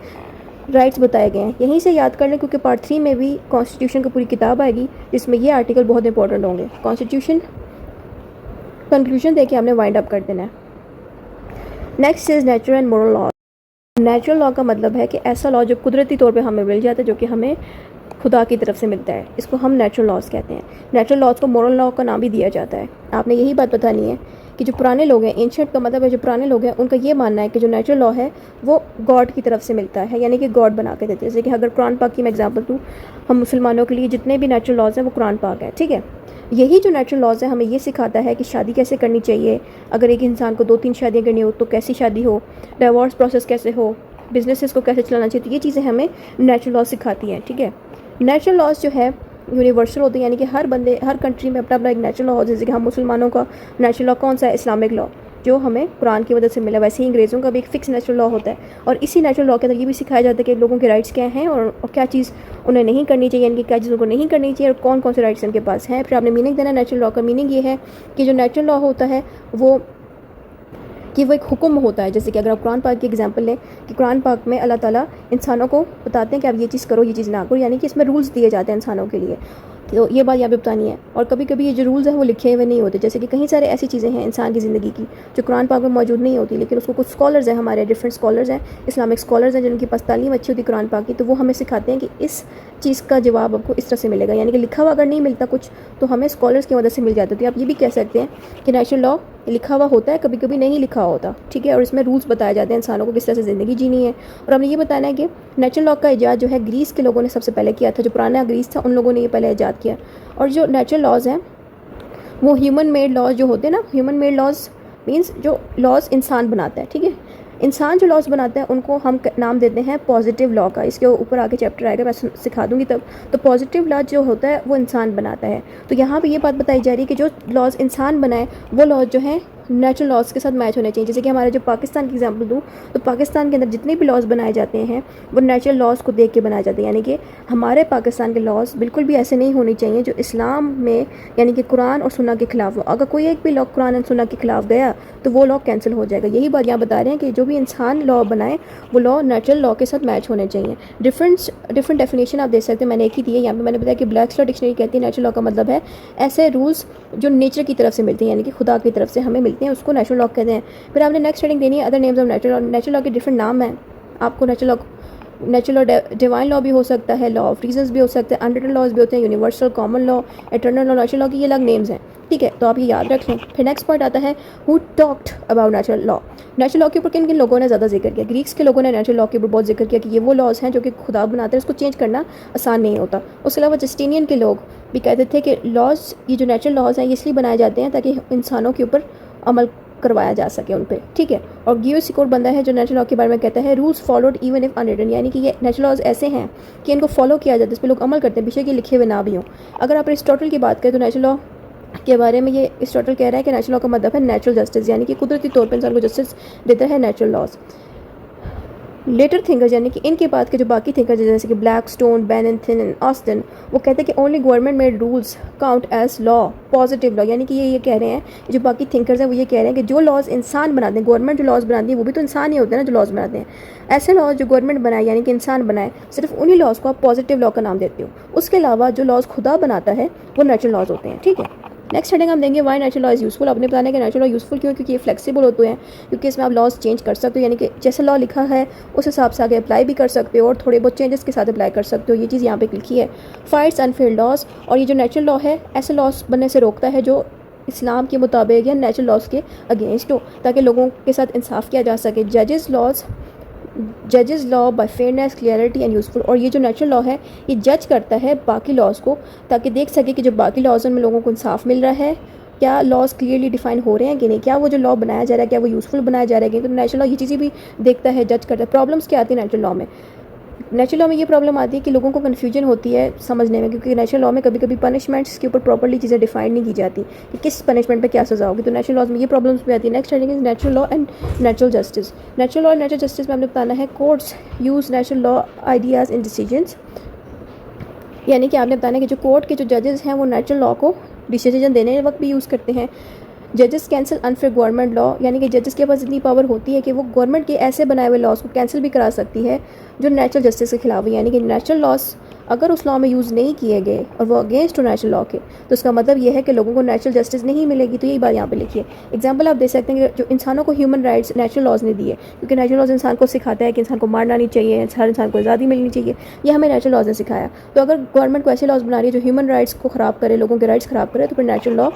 राइट्स बताए गए हैं। यहीं से याद कर लें क्योंकि पार्ट 3 में भी कॉन्स्टिट्यूशन की पूरी किताब आएगी जिसमें ये आर्टिकल बहुत इंपॉर्टेंट होंगे। कॉन्स्टिट्यूशन कंक्लूजन देके हमने वाइंड अप कर देना है। Next is natural and moral law. Natural law का मतलब है कि ऐसा लॉ जो कुदरती तौर पे हमें मिल जाता है, जो कि हमें खुदा की तरफ से मिलता है, इसको हम नेचुरल लॉज कहते हैं। नेचुरल लॉज को मोरल लॉ का नाम भी दिया जाता है। आपने यही बात बतानी है कि जो पुराने लोग हैं, एंशिएंट का मतलब है जो पुराने लोग हैं, उनका ये मानना है कि जो नेचुरल लॉ है वो गॉड की तरफ से मिलता है, यानी कि गॉड बना के देते हैं। जैसे कि अगर कुरान पाक की मैं एग्जांपल दूँ, हम मुसलमानों के लिए जितने भी नेचुरल लॉज हैं वो कुरान पाक है, ठीक है। यही जो नेचुरल लॉज है हमें ये सिखाता है कि शादी कैसे करनी चाहिए, अगर एक इंसान को 2-3 शादियाँ करनी हो तो कैसी शादी हो, डिवोर्स प्रोसेस कैसे हो, बिजनेसेस को कैसे चलाना चाहिए, तो ये चीज़ें हमें नेचुरल लॉ सिखाती हैं, ठीक है। नेचुरल लॉज जो है यूनिवर्सल होते हैं, यानी कि हर बंदे हर कंट्री में अपना अपना एक नेचुरल लॉ हो। जैसे कि हम मुसलमानों का नेचुरल लॉ कौन सा है, इस्लामिक लॉ, जो हमें कुरान की मदद से मिला। वैसे ही अंग्रेज़ों का भी एक फ़िक्स नेचुरल लॉ होता है, और इसी नेचुरल लॉ के अंदर ये भी सिखाया जाता है कि लोगों के राइट्स क्या हैं और क्या चीज़ उन्हें नहीं करनी चाहिए, यानी कि क्या चीज़ उनको नहीं करनी चाहिए और कौन कौन से राइट्स उनके पास हैं। फिर आपने मीनिंग देना नेचुरल लॉ का। मीनिंग ये है कि जो नेचुरल लॉ होता है वो एक हुक्म होता है। जैसे कि अगर आप कुरान पाक की एग्जांपल लें कि कुरान पाक में अल्लाह ताला इंसानों को बताते हैं कि आप ये चीज़ करो, ये चीज़ ना करो, यानी कि इसमें रूल्स दिए जाते हैं इंसानों के लिए। तो ये बात यहाँ पे बतानी है। और कभी कभी ये जो रूल्स हैं वो लिखे हुए नहीं होते। जैसे कि कई सारे ऐसी चीज़ें हैं इंसान की ज़िंदगी की जो कुरान पाक में मौजूद नहीं होती, लेकिन उसको कुछ स्कॉलर्स हैं, हमारे डिफरेंट स्कॉलर्स हैं, इस्लामिक स्कॉलर्स हैं, जिनके पास तालीम अच्छी होती कुरान पाक की, तो वो हमें सिखाते हैं कि इस चीज़ का जवाब आपको इस तरह से मिलेगा। यानी कि लिखा हुआ अगर नहीं मिलता कुछ तो हमें स्कॉलर्स की मदद से मिल जाता है। तो आप ये भी कह सकते हैं कि नेचुरल लॉ लिखा हुआ होता है, कभी कभी नहीं लिखा होता, ठीक है। और इसमें रूल्स बताए जाते हैं इंसानों को किस तरह से ज़िंदगी जीनी है। और हमने ये बताना है कि नेचुरल लॉ का इजाद जो है ग्रीस के लोगों ने सबसे पहले किया था। जो पुराना ग्रीस था उन लोगों ने ये पहले इजाद किया। और जो नेचुरल लॉज हैं वो ह्यूमन मेड लॉज जो होते हैं ना, ह्यूमन मेड लॉज मीन्स जो लॉज इंसान बनाता है, ठीक है। इंसान जो लॉज बनाता है उनको हम नाम देते हैं पॉजिटिव लॉ का। इसके ऊपर आगे चैप्टर आएगा, मैं सिखा दूंगी तब। तो पॉजिटिव लॉ जो होता है वो इंसान बनाता है। तो यहाँ पे ये बात बताई जा रही है कि जो लॉज इंसान बनाए वो लॉज जो है नेचुरल लॉज के साथ मैच होने चाहिए। जैसे कि हमारे जो पाकिस्तान की एग्जांपल दूँ तो पाकिस्तान के अंदर जितने भी लॉज बनाए जाते हैं वो नेचुरल लॉज को देख के बनाए जाते हैं। यानी कि हमारे पाकिस्तान के लॉज बिल्कुल भी ऐसे नहीं होने चाहिए जो इस्लाम में यानी कि कुरान और सुन्ना के खिलाफ हो। अगर कोई एक भी लॉ कुरान और सुन्ना के खिलाफ गया तो वो लॉ कैंसिल हो जाएगा। यही बात यहाँ बता रहे हैं कि जो भी इंसान लॉ बनाए वो लॉ नेचुरल लॉ के साथ मैच होने चाहिए। डिफरेंट डेफिनेशन आप देख सकते हैं, मैंने एक ही दी है। यहाँ पे मैंने बताया कि ब्लैक्स लॉ डिक्शनरी कहती है नेचुरल लॉ का मतलब है ऐसे रूल्स जो नेचर की तरफ से मिलते हैं, यानी कि खुदा की तरफ से हमें मिलते हैं, उसको नेचुरल लॉ कहते हैं। फिर आपने नेक्स्ट हेडिंग देनी है other names of natural law. Natural law के डिफरेंट नाम हैं। आपको नेचुरल लॉ डिवाइन लॉ भी हो सकता है, लॉ ऑफ रीजंस भी हो सकता है, अनरिटन लॉज भी होते हैं, universal, common law, eternal law. Natural law की ये अलग नेम्स हैं, ठीक है। तो आप ये याद रख लें। फिर नेक्स्ट पॉइंट आता है who talked about natural law. Natural law के ऊपर किन किन लोगों ने ज़्यादा जिक्र किया? ग्रीक्स के लोगों ने नेचुरल लॉ के ऊपर बहुत जिक्र किया कि ये वो लॉज हैं जो कि खुदा बनाते हैं, उसको चेंज करना आसान नहीं होता। उसके अलावा जस्टिनियन के लोग भी कहते थे कि लॉज, ये जो नेचुरल लॉज हैं ये इसलिए बनाए जाते हैं ताकि इंसानों के ऊपर अमल करवाया जा सके उन पे, ठीक है। और गियो सिकोर बंदा है जो नेचुरल लॉ के बारे में कहता है rules followed even if unwritten, यानी कि ये नेचुरल लॉज ऐसे हैं कि इनको फॉलो किया जाता है, इस पर लोग अमल करते हैं बेशक ये लिखे हुए ना भी हों। अगर आप अरिस्टोटल की बात करें तो नेचुरल लॉ के बारे में ये अरिस्टोटल कह रहा है कि नेचुरल लॉ का मतलब है नेचुरल जस्टिस, यानी कि कुदरती तौर पर इंसान को जस्टिस देता है नेचुरल लॉज। लेटर थिंकर्स यानी कि इनके बाद के जो बाकी थिंकर्स जैसे कि Blackstone, Bentham and Austin, वो कहते हैं कि only government made rules count as law, positive law. यानी कि ये कह रहे हैं, जो बाकी थिंकर्स हैं वो ये कह रहे हैं कि जो लॉज इंसान बनाते हैं, गवर्नमेंट जो लॉज बनाती है वो भी तो इंसान ही होते हैं ना जो लॉज बनाते हैं। ऐसे लॉज जो गवर्नमेंट बनाए यानी कि इंसान बनाए, सिर्फ उन्हीं लॉज को आप पॉजिटिव लॉ का नाम देते हो। उसके अलावा जो लॉज खुदा बनाता है वो नेचुरल लॉज होते हैं, ठीक है। नेक्स्ट हेडिंग हम देंगे why natural law is useful. आपने बताना है कि नेचुरल लॉ यूज़फुल क्यों, क्योंकि ये फ्लेक्सिबल होते हैं, क्योंकि इसमें आप लॉज चेंज कर सकते हो, यानी कि जैसे लॉ लिखा है उस हिसाब से आगे अप्लाई भी कर सकते हो और थोड़े बहुत चेंजेस के साथ अप्लाई कर सकते हो। ये चीज़ यहाँ पे लिखी है। फाइट्स अनफेयर लॉज, और ये जो नेचुरल लॉ है ऐसे लॉज बनने से रोकता है जो इस्लाम के मुताबिक या नेचुरल लॉज के अगेंस्ट हो, ताकि लोगों के साथ इंसाफ किया जा सके। जजेस law by fairness, clarity and useful, और ये जो नेचुरल लॉ है ये जज करता है बाकी लॉज को ताकि देख सके कि जो बाकी लॉज में लोगों को इंसाफ मिल रहा है, क्या लॉज क्लियरली डिफाइन हो रहे हैं कि नहीं, क्या वो जो लॉ बनाया जा रहा है क्या वो यूज़फुल बनाया जा रहा है कि। तो नेचुरल लॉ ये चीज़ें भी देखता है, जज करता है। प्रॉब्लम्स क्या आती है नेचुरल लॉ में? नेचुरल लॉ में ये प्रॉब्लम आती है कि लोगों को कन्फ्यूजन होती है समझने में, क्योंकि नेचुरल लॉ में कभी कभी पनिशमेंट्स के ऊपर प्रॉपर्ली चीज़ें डिफाइन नहीं की जाती कि किस पनिशमेंट पे क्या सज़ा होगी। तो नेचुरल लॉज में ये प्रॉब्लम्स भी आती है। Next heading is natural law and natural justice. Natural law और नेचुरल जस्टिस में हमने बताना है courts use natural law ideas इन डिसीजंस, यानी कि आपने बताना है कि जो कोर्ट के जो जजेस हैं वो नेचुरल लॉ को डिसीजन देने वक्त भी यूज़ करते हैं। जजेस कैंसिल अनफेयर गवर्नमेंट लॉ, यानी कि जजेस के पास इतनी पावर होती है कि वो गवर्नमेंट के ऐसे बनाए हुए लॉज को कैंसिल भी करा सकती है जो नेचुरल जस्टिस के खिलाफ है, यानी कि नेचुरल लॉज अगर उस लॉ में यूज़ नहीं किए गए और वो अगेंस्ट हो नेचुरल लॉ के, तो उसका मतलब ये है कि लोगों को नेचुरल जस्टिस नहीं मिलेगी। तो यही बात यहाँ पे लिखी है। एग्जांपल आप दे सकते हैं कि जो इंसानों को ह्यूमन राइट्स नेचुरल लॉज ने दिए, क्योंकि नेचुरल लॉज इंसान को सिखाता है कि इंसान को मारना नहीं चाहिए, हर इंसान को आज़ादी मिलनी चाहिए, ये हमें नेचुरल लॉज ने सिखाया। तो अगर गवर्नमेंट को ऐसे लॉज बना रही है जो ह्यूमन राइट्स को ख़राब करे, लोगों के राइट्स ख़राब करे, तो फिर नेचुरल लॉ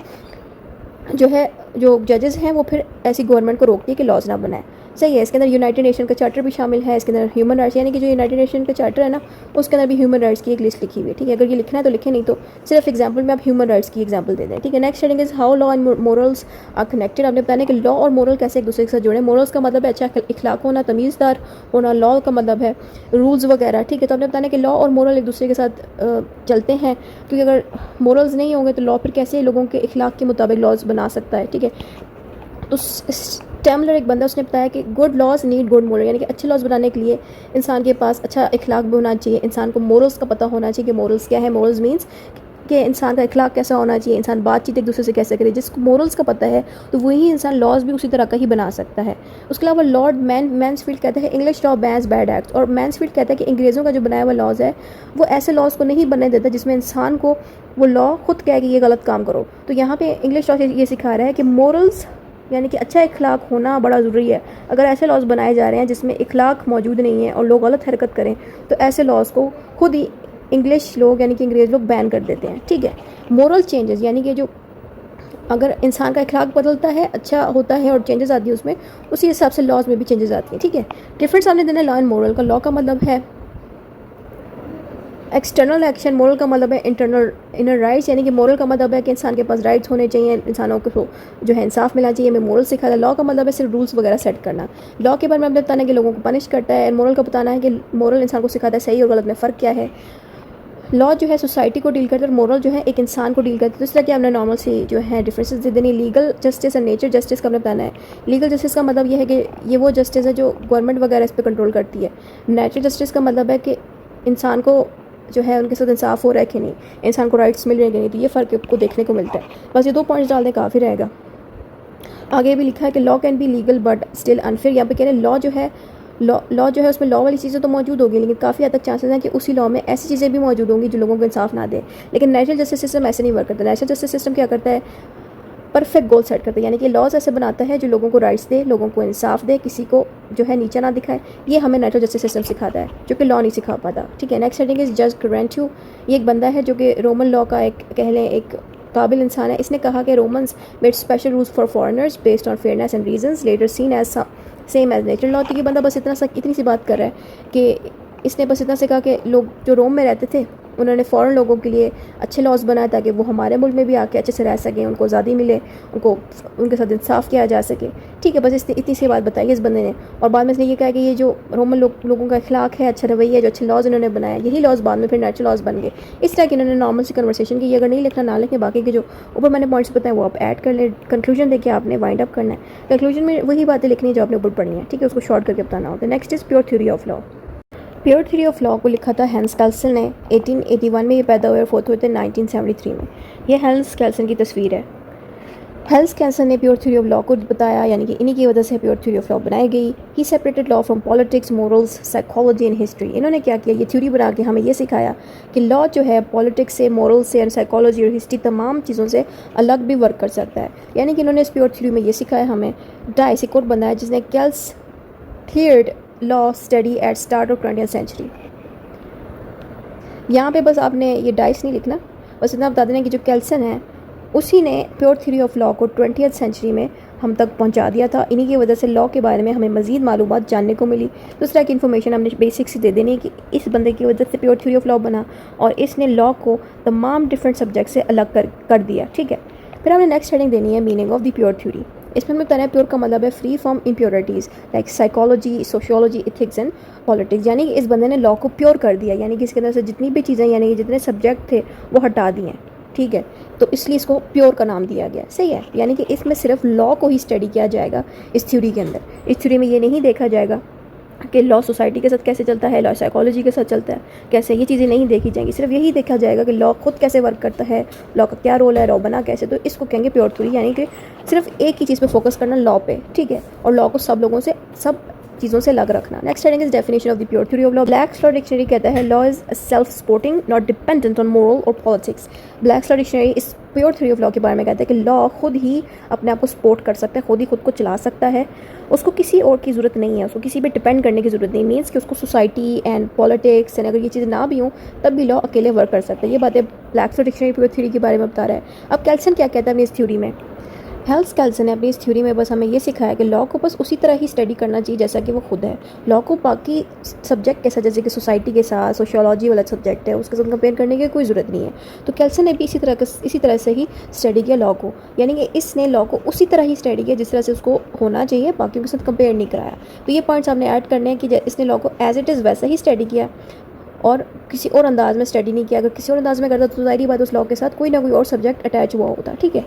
जो है, जो जजेस हैं वो फिर ऐसी गवर्नमेंट को रोकती है कि लॉज ना बनाए। सही है। इसके अंदर यूनाइटेड नेशन का चार्टर भी शामिल है, इसके अंदर ह्यूमन राइट्स, यानी कि जो यूनाइटेड नेशन का चार्टर है ना, उसके अंदर भी ह्यूमन राइट्स की एक लिस्ट लिखी हुई है। ठीक है, अगर ये लिखना है तो लिखे, नहीं तो सिर्फ एग्जांपल में आप ह्यूमन राइट्स की एग्जांपल दे दें। ठीक है। Next heading is how law and morals are connected. आपने बताया कि लॉ और मोरल कैसे एक दूसरे के साथ जुड़े। मोरल्स का मतलब है अच्छा इखलाक होना, तमीज़दार होना। लॉ का मतलब है रूल्स वगैरह। ठीक है। तो आपने बताया कि लॉ और मोरल एक दूसरे के साथ चलते हैं, क्योंकि अगर मोरल्स नहीं होंगे तो लॉ फिर कैसे लोगों के इखलाक के मुताबिक लॉज बना सकता है। ठीक है। तो स्टेमलर एक बंदा, उसने बताया कि good laws need good moral, यानी कि अच्छे लॉज बनाने के लिए इंसान के पास अच्छा इखलाक भी होना चाहिए, इंसान को मोरल्स का पता होना चाहिए कि मोरल्स क्या है। मोरल्स मीन्स कि इंसान का इखलाक कैसा होना चाहिए, इंसान बातचीत एक दूसरे से कैसे करे। जिसको मोरल्स का पता है तो वही इंसान लॉज भी उसी तरह का ही बना सकता है। उसके अलावा लॉर्ड मैंसफील्ड कहता है English law bans bad act, और मैंसफील्ड कहता है कि अंग्रेज़ों का जो बनाया हुआ लॉज है वो ऐसे लॉज को नहीं बनने देता जिसमें इंसान को वो लॉ खुद कहे कि ये गलत काम करो। तो यहाँ पे इंग्लिश लॉ ये सिखा रहा है कि मोरल्स यानी कि अच्छा इखलाक होना बड़ा ज़रूरी है। अगर ऐसे लॉज बनाए जा रहे हैं जिसमें इखलाक मौजूद नहीं है और लोग गलत हरकत करें, तो ऐसे लॉज को खुद ही इंग्लिश लोग यानी कि अंग्रेज़ लोग बैन कर देते हैं। ठीक है। मोरल चेंजेस, यानी कि जो अगर इंसान का इखलाक बदलता है, अच्छा होता है और चेंजेस आती है उसमें, उसी हिसाब से लॉज में भी चेंजेस आती हैं। ठीक है। डिफरेंस आपने देना लॉ एंड मोरल का। लॉ का मतलब है एक्सटर्नल एक्शन, मोरल का मतलब है इंटरनल इनर राइट्स, यानी कि मोरल का मतलब है कि इंसान के पास राइट्स होने चाहिए, इंसानों को जो है इंसाफ मिलना चाहिए। हमें मोरल सिखाता है। लॉ का मतलब है सिर्फ रूल्स वगैरह सेट करना। लॉ के बारे में आपने बताना है कि लोगों को पनिश करता है। मोरल का बताना है कि मोरल इंसान को सिखाता है सही और गलत में फ़र्क क्या है। लॉ जो है सोसाइटी को डील करता है और मोरल जो है एक इंसान को डील करता है। तो इस तरह के हमने नॉर्मल सी जो है डिफरेंसेस दे देनी। लीगल जस्टिस और नेचर जस्टिस का हमने बताना है। लीगल जस्टिस का मतलब ये है कि ये वो जस्टिस है जो गवर्नमेंट वगैरह इस पर कंट्रोल करती है। नेचुरल जस्टिस का मतलब है कि इंसान को जो है उनके साथ इंसाफ हो रहा है कि नहीं, इंसान को राइट्स मिल रहे हैं कि नहीं। तो ये फ़र्क आपको देखने को मिलता है। बस ये 2 पॉइंट्स डाल दें काफ़ी रहेगा। आगे भी लिखा है कि law can be legal but still unfair. यहाँ पे कह रहे हैं लॉ जो है उसमें लॉ वाली चीज़ें तो मौजूद होगी, लेकिन काफ़ी हद तक चांसेस हैं कि उसी लॉ में ऐसी चीज़ें भी मौजूद होंगी जो लोगों को इंसाफ ना दे। लेकिन नेचुरल जस्टिस सिस्टम ऐसे नहीं वर्क करता। नेचुरल जस्टिस सिस्टम क्या करता है, परफेक्ट गोल सेट करता है, यानी कि लॉज ऐसे बनाता है जो लोगों को राइट्स दे, लोगों को इंसाफ दे, किसी को जो है नीचा ना दिखाए। ये हमें नेचुरल जस्टिस सिस्टम सिखाता है जो कि लॉ नहीं सिखा पाता। ठीक है। नेक्स्ट हेडिंग इज जज ग्रेंट्यू। ये एक बंदा है जो कि रोमन लॉ का एक कह लें एक काबिल इंसान है। इसने कहा कि Romans made special rules for foreigners based on fairness and reasons later seen as same as natural law. तो ये बंदा बस इतनी सी बात कर रहा है कि इसने बस इतना से कहा कि लोग जो रोम में रहते थे उन्होंने फ़ॉरेन लोगों के लिए अच्छे लॉज बनाए ताकि वो हमारे मुल्क में भी आके अच्छे से रह सकें, उनको आज़ादी मिले, उनको उनके साथ इंसाफ किया जा सके। ठीक है। बस इसने इतनी सी बात बताई इस बंदे ने। और बाद में इसने ये कहा कि ये जो रोमन लोगों का अखलाक है, अच्छा रवैया है, जो अच्छे लॉज इन्होंने बनाया, यही लॉज बाद में फिर नेचुरल लॉज बन गए। इस तरह की इन्होंने नॉर्मल सी कन्वर्सेशन की। अगर नहीं लिखना ना लिखें, बाकी के जो ऊपर मैंने पॉइंट्स बताए वो आप ऐड कर लें। कंक्लूजन देखिए आपने वाइंड अप करना है। कंक्लूजन में वही बातें लिखनी है जो आपने ऊपर पढ़नी है। ठीक है। उसको शॉर्ट करके बताना होता है। Next is pure theory of law. Pure theory of law को लिखा था हैंस कैल्सन ने 1881 में। ये पैदा हुए और फोर्थ हुए थे 1973 में। ये हैंस कैल्सन की तस्वीर है। हैंस कैल्सन ने प्योर थ्योरी ऑफ लॉ को बताया, यानी कि इन्हीं की वजह से प्योर थ्योरी ऑफ लॉ बनाई गई। ही separated law from politics, morals, psychology and history. इन्होंने क्या किया, ये थ्योरी बना के हमें ये सिखाया कि लॉ जो है पॉलिटिक्स से, मोरल्स से एंड साइकोलॉजी और हिस्ट्री तमाम चीज़ों से अलग भी वर्क कर सकता है। यानी कि इन्होंने इस प्योर थ्योरी में ये सिखाया हमें। डाइस एक कोट बनाया जिसने Kelsen cleared law study at start of 20th century. यहाँ पे बस आपने ये डाइस नहीं लिखना, बस इतना बता देना कि जो कैल्सन है उसी ने प्योर थ्योरी ऑफ लॉ को 20th सेंचुरी में हम तक पहुँचा दिया था। इन्हीं की वजह से लॉ के बारे में हमें मज़ीद मालूमात जानने को मिली। तो इस तरह की इन्फॉर्मेशन हमने बेसिक से दे देनी कि इस बंदे की वजह से प्योर थ्योरी ऑफ लॉ बना और इसने लॉ को तमाम डिफरेंट सब्जेक्ट से अलग कर दिया। ठीक है। फिर हमने नेक्स्ट हेडिंग देनी है meaning of the pure theory. इसमें हमें बताना है प्योर का मतलब है free from impurities like psychology, sociology, ethics and politics. यानी कि इस बंदे ने लॉ को प्योर कर दिया, यानी कि इसके अंदर से जितनी भी चीज़ें यानी कि जितने सब्जेक्ट थे वो हटा दिए हैं। ठीक है। तो इसलिए इसको प्योर का नाम दिया गया। सही है। यानी कि इसमें सिर्फ लॉ को ही स्टडी किया जाएगा इस थ्योरी के अंदर। इस थ्योरी में ये नहीं देखा जाएगा कि लॉ सोसाइटी के साथ कैसे चलता है, लॉ साइकोलॉजी के साथ चलता है कैसे, ये चीज़ें नहीं देखी जाएंगी। सिर्फ यही देखा जाएगा कि लॉ खुद कैसे वर्क करता है, लॉ का क्या रोल है, लॉ बना कैसे। तो इसको कहेंगे प्योर थ्योरी, यानी कि सिर्फ एक ही चीज़ पे फोकस करना, लॉ पे, ठीक है, और लॉ को सब लोगों से, सब चीज़ों से अलग रखना। Next heading is definition of the pure theory of law. Blacks law dictionary कहता है law is self supporting not dependent on moral और पॉलिटिक्स। ब्लैक्स लॉ डिक्शनरी इस प्योर थ्योरी ऑफ लॉ के बारे में कहता है कि लॉ खुद ही अपने आप को सपोर्ट कर सकता है, खुद ही खुद को चला सकता है, उसको किसी और की ज़रूरत नहीं है, उसको किसी पे डिपेंड करने की ज़रूरत नहीं। मीन्स कि उसको सोसाइटी एंड पॉलिटिक्स एंड अगर ये चीज़ें ना भी हों तब भी लॉ अकेले वर्क कर सकता है। ये बातें blacks law dictionary pure theory के बारे में बता रहा है। अब कैल्सन क्या कहता है अपनी इस थ्योरी में? हेल्स कैल्सन ने अपनी इस थ्योरी में बस हमें ये सिखाया कि लॉ को बस उसी तरह ही स्टडी करना चाहिए जैसा कि वो खुद है। लॉ को बाकी सब्जेक्ट के साथ, जैसे कि सोसाइटी के साथ, सोशियोलॉजी वाला सब्जेक्ट है, उसके साथ कंपेयर करने की कोई ज़रूरत नहीं है। तो कैल्सन ने भी इसी तरह से ही स्टडी किया लॉ को, यानी कि इसने लॉ को उसी तरह ही स्टडी किया जिस तरह से उसको होना चाहिए, बाकियों के साथ कंपेयर नहीं कराया। तो ये पॉइंट्स आपने ऐड करने हैं कि इसने लॉ को एज इट इज़ वैसा ही स्टडी किया और किसी और अंदाज में स्टडी नहीं किया। अगर किसी और अंदाज में करता तो ज़ाहिर बात उस लॉ के साथ कोई ना कोई और सब्जेक्ट अटैच हुआ होता, ठीक है।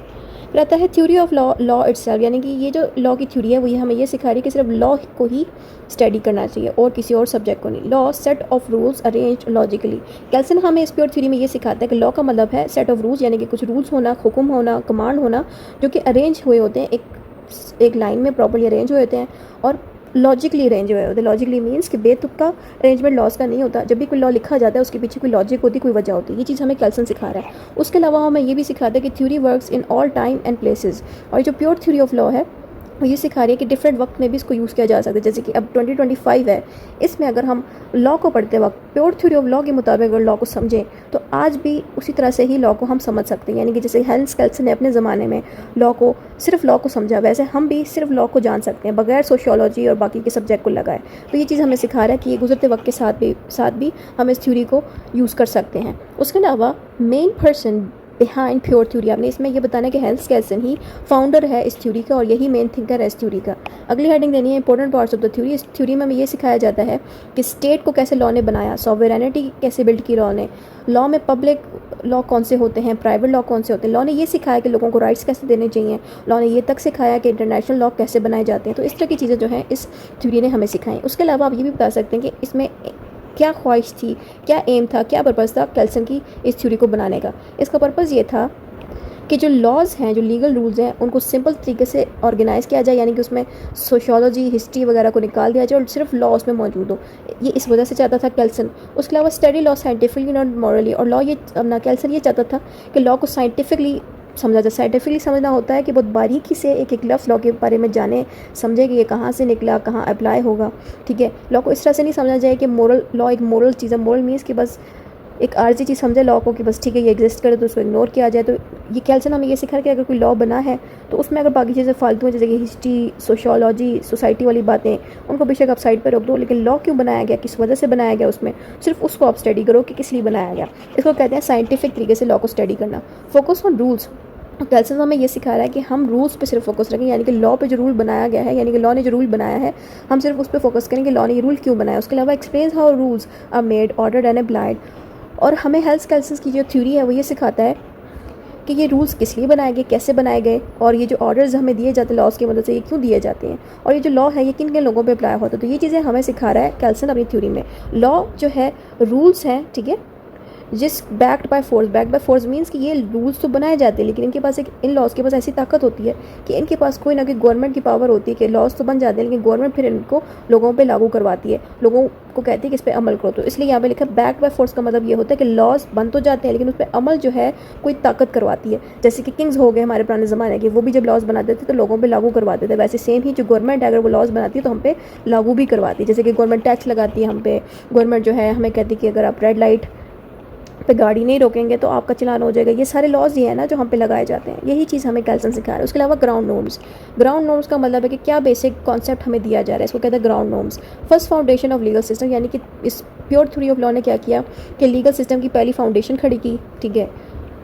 रहता है थ्योरी ऑफ लॉ इटसेल्फ, यानी कि ये जो लॉ की थ्योरी है वो ये हमें ये सिखा रही है कि सिर्फ लॉ को ही स्टडी करना चाहिए और किसी और सब्जेक्ट को नहीं। Law set of rules arrange logically. Kelsen हमें इस प्योर थ्योरी में ये सिखाता है कि लॉ का मतलब है सेट ऑफ रूल्स, यानी कि कुछ रूल्स होना, हुक्म होना, कमांड होना जो कि अरेंज हुए होते हैं, एक लाइन में प्रॉपर्ली अरेंज हुए होते हैं और लॉजिकली अरेंज हुए होते हैं। लॉजिकली मीन्स कि बेतुका अरेंजमेंट लॉज का नहीं होता। जब भी कोई लॉ लिखा जाता है उसके पीछे कोई लॉजिक होती, कोई वजह होती है। ये चीज़ हमें कैल्सन सिखा रहा है। उसके अलावा हमें ये भी सिखाता है कि theory works in all time and places. और जो प्योर थ्योरी ऑफ लॉ है वो ये सिखा रही है कि डिफरेंट वक्त में भी इसको यूज़ किया जा सकता है। जैसे कि अब 2025 है, इसमें अगर हम लॉ को पढ़ते वक्त प्योर थ्योरी ऑफ लॉ के मुताबिक अगर लॉ को समझें तो आज भी उसी तरह से ही लॉ को हम समझ सकते हैं। यानी कि जैसे हेल्स कैल्सन ने अपने ज़माने में सिर्फ लॉ को समझा, वैसे हम भी सिर्फ लॉ को जान सकते हैं बगैर सोशियोलॉजी और बाकी के सब्जेक्ट को लगाए। तो ये चीज़ हमें सिखा रहा है कि ये गुजरते वक्त के साथ भी हम इस थ्योरी को यूज़ कर सकते हैं। उसके अलावा main person behind pure theory, आपने इसमें ये बताना है कि हेल्स कैल्सन ही फाउंडर है इस थ्योरी का और यही मेन थिंकर है इस थ्योरी का। अगली हेडिंग देनी है important parts of the theory. इस थ्योरी में हमें ये सिखाया जाता है कि स्टेट को कैसे लॉ ने बनाया, सॉवरेनिटी कैसे बिल्ड की लॉ ने, लॉ में पब्लिक लॉ कौन से होते हैं, प्राइवेट लॉ कौन से होते हैं। लॉ ने ये सिखाया कि लोगों को राइट्स कैसे देने चाहिए। लॉ ने ये तक सिखाया कि इंटरनेशनल लॉ कैसे बनाए जाते हैं। तो इस तरह की चीज़ें जो हैं इस थ्योरी ने हमें सिखाई। उसके अलावा आप ये भी बता सकते हैं कि इसमें क्या ख्वाहिश थी, क्या एम था, क्या पर्पज़ था कैल्सन की इस थ्योरी को बनाने का। इसका पर्पज़ ये था कि जो लॉज हैं, जो लीगल रूल्स हैं, उनको सिंपल तरीके से ऑर्गेनाइज़ किया जाए, यानी कि उसमें सोशियोलॉजी, हिस्ट्री वगैरह को निकाल दिया जाए और सिर्फ लॉ उसमें मौजूद हो। ये इस वजह से चाहता था कैल्सन। उसके अलावा study law scientifically not morally. और लॉ ये अपना कैल्सन ये चाहता था कि लॉ को साइंटिफिकली समझा जाए। साइंटिफिकली समझना होता है कि बहुत बारीकी से एक एक लफ्ज़ लॉ के बारे में जाने, समझे कि ये कहाँ से निकला, कहाँ अप्लाई होगा, ठीक है। लॉ को इस तरह से नहीं समझा जाए कि मोरल लॉ एक मोरल चीज़ है। मोरल मीन्स कि बस एक आर्जी चीज़ समझे लॉ को कि बस ठीक है ये एग्जिस्ट करे तो उसको इग्नोर किया जाए। तो ये कैल्सन हमें ये सिखा कि अगर कोई लॉ बना है तो उसमें अगर बाकी चीज़ें फालतू हैं, जैसे कि हिस्ट्री, सोशियोलॉजी, सोसाइटी वाली बातें, उनको बेशक आप साइड पर रख दो, लेकिन लॉ क्यों बनाया गया, किस वजह से बनाया गया, उसमें सिर्फ उसको आप स्टडी करो कि किस लिए बनाया गया। इसको कहते हैं साइंटिफिक तरीके से लॉ को स्टडी करना। Focus on rules. कैल्सन हमें ये सिखा रहा है कि हम रूल्स पे सिर्फ फोकस रखें, यानी कि लॉ पे जो रूल बनाया गया है, यानी कि लॉ ने जो रूल बनाया है हम सिर्फ उस पर फोकस करें कि लॉ ने ये रूल क्यों बनाया। उसके अलावा explains how rules are made, ordered and applied. और हमें हेल्स कैल्सन की जो थ्योरी है वो ये सिखाता है कि ये रूल्स किस लिए बनाए गए, कैसे बनाए गए, और ये जो ऑर्डर्स हमें दिए जाते हैं लॉज की मदद से, ये क्यों दिए जाते हैं, और ये जो लॉ है ये किन किन लोगों पे अप्लाई होता है। तो ये चीज़ें हमें सिखा रहा है कैल्सन अपनी थ्योरी में। लॉ जो है रूल्स हैं, ठीक है, जिस बैक्ड बाय फोर्स मीन्स कि ये रूल्स तो बनाए जाते हैं लेकिन इनके पास इन लॉज के पास ऐसी ताकत होती है कि इनके पास कोई ना कोई गवर्नमेंट की पावर होती है कि लॉज तो बन जाते हैं लेकिन गवर्नमेंट फिर इनको लोगों पे लागू करवाती है, लोगों को कहती है कि इस पर अमल करो। तो इसलिए यहाँ पे लिखा है बैक्ड बाय फोर्स का मतलब ये होता है कि लॉज बन तो जाते हैं लेकिन उस पर अमल जो है कोई ताकत करवाती है। जैसे कि किंग्स हो गए हमारे पुराने ज़माने के, वो भी जब लॉज बनाते थे तो लोगों पर लागू करवाते थे। वैसे सेम ही जो गवर्नमेंट है अगर वो लॉज बनाती है तो हम पे लागू भी करवाती है। जैसे कि गवर्नमेंट टैक्स लगाती है हम पे, गवर्नमेंट जो है हमें कहती है कि अगर आप रेड लाइट पे गाड़ी नहीं रोकेंगे तो आपका चलान हो जाएगा। ये सारे लॉज ही है ना जो हम पे लगाए जाते हैं। यही चीज़ हमें कैल्सन सिखा रहा है। उसके अलावा ग्राउंड नॉर्म्स का मतलब है कि क्या बेसिक कॉन्सेप्ट हमें दिया जा रहा है, इसको कहते हैं ground norms. First foundation of legal system, यानी कि इस प्योर थ्योरी ऑफ लॉ ने क्या किया कि लीगल सिस्टम की पहली फाउंडेशन खड़ी की, ठीक है।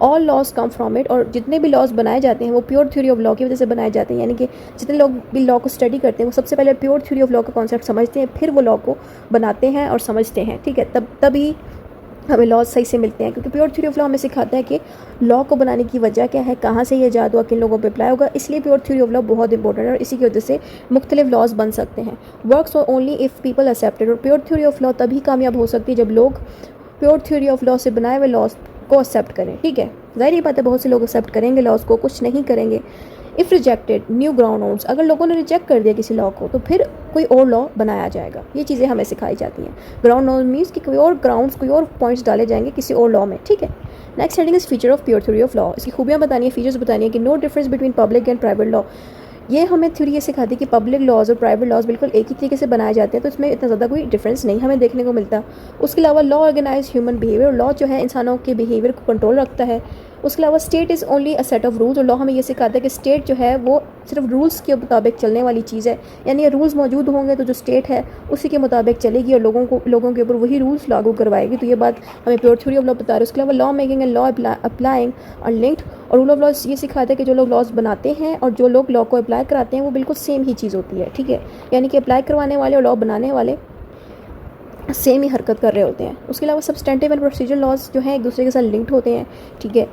All laws come from it, और जितने भी लॉज बनाए जाते हैं वो प्योर थ्योरी ऑफ लॉ की वजह से बनाए जाते हैं। यानी कि जितने लोग भी लॉ को स्टडी करते हैं वो सबसे पहले प्योर थ्योरी ऑफ लॉ का कॉन्सेप्ट समझते हैं, फिर वो लॉ को बनाते हैं और समझते हैं, ठीक है। तभी हमें लॉज सही से मिलते हैं, क्योंकि प्योर थ्योरी ऑफ लॉ हमें सिखाता है कि लॉ को बनाने की वजह क्या है, कहाँ से ये ईजाद हुआ, किन लोगों पे अप्लाई होगा। इसलिए प्योर थ्योरी ऑफ लॉ बहुत इंपॉर्टेंट है और इसी की वजह से मुख्तलिफ लॉज बन सकते हैं। Works only if people accepted. और प्योर थ्योरी ऑफ लॉ तभी कामयाब हो सकती है जब लोग प्योर थ्योरी ऑफ लॉ से बनाए हुए लॉज को एक्सेप्ट करें। ठीक है, ज़ाहिर बात है बहुत से लोग एक्सेप्ट करेंगे लॉज को, कुछ नहीं करेंगे। If rejected new ground notes, अगर लोगों ने रिजेक्ट कर दिया किसी लॉ को तो फिर कोई और लॉ बनाया जाएगा। ये चीज़ें हमें सिखाई जाती हैं। ग्राउंड नोट मीन्स कि कोई और ग्राउंड्स, कोई और पॉइंट्स डाले जाएंगे किसी और लॉ में। ठीक है, next heading is feature of pure theory of law. इसकी खूबियाँ बतानी है, फीचर्स बतानी है कि no difference between public and private law. ये हमें थ्योरी ये सिखाती है कि पब्लिक लॉज और प्राइवेट लॉज बिल्कुल एक ही तरीके से बनाए जाते हैं, तो इसमें इतना ज़्यादा कोई डिफरेंस नहीं हमें देखने को मिलता। उसके अलावा law organize human behaviour, law जो है इंसानों के बिहेवियर को कंट्रोल रखता है। उसके अलावा state is only a set of rules, और लॉ हमें ये सिखाता है कि स्टेट जो है वो सिर्फ रूल्स के मुताबिक चलने वाली चीज़ है। यानी ये रूल्स मौजूद होंगे तो जो स्टेट है उसी के मुताबिक चलेगी और लोगों के ऊपर वही रूल्स लागू करवाएगी। तो ये बात हमें प्योर थ्योरी ऑफ लॉ बता रही है। उसके अलावा law making and law applying और लिंक्ड, और रूल ऑफ लॉ ये सिखाता है कि जो लोग लॉज बनाते हैं और जो लोग लॉ को अप्लाई कराते हैं वो बिल्कुल सेम ही चीज़ होती है। ठीक है, यानी कि अप्लाई करवाने वाले और लॉ बनाने वाले सेम ही हरकत कर रहे होते हैं। उसके अलावा सब्सटेंटिव एंड प्रोसीजरल लॉज जो हैं एक दूसरे के साथ लिंक्ड होते हैं। ठीक है,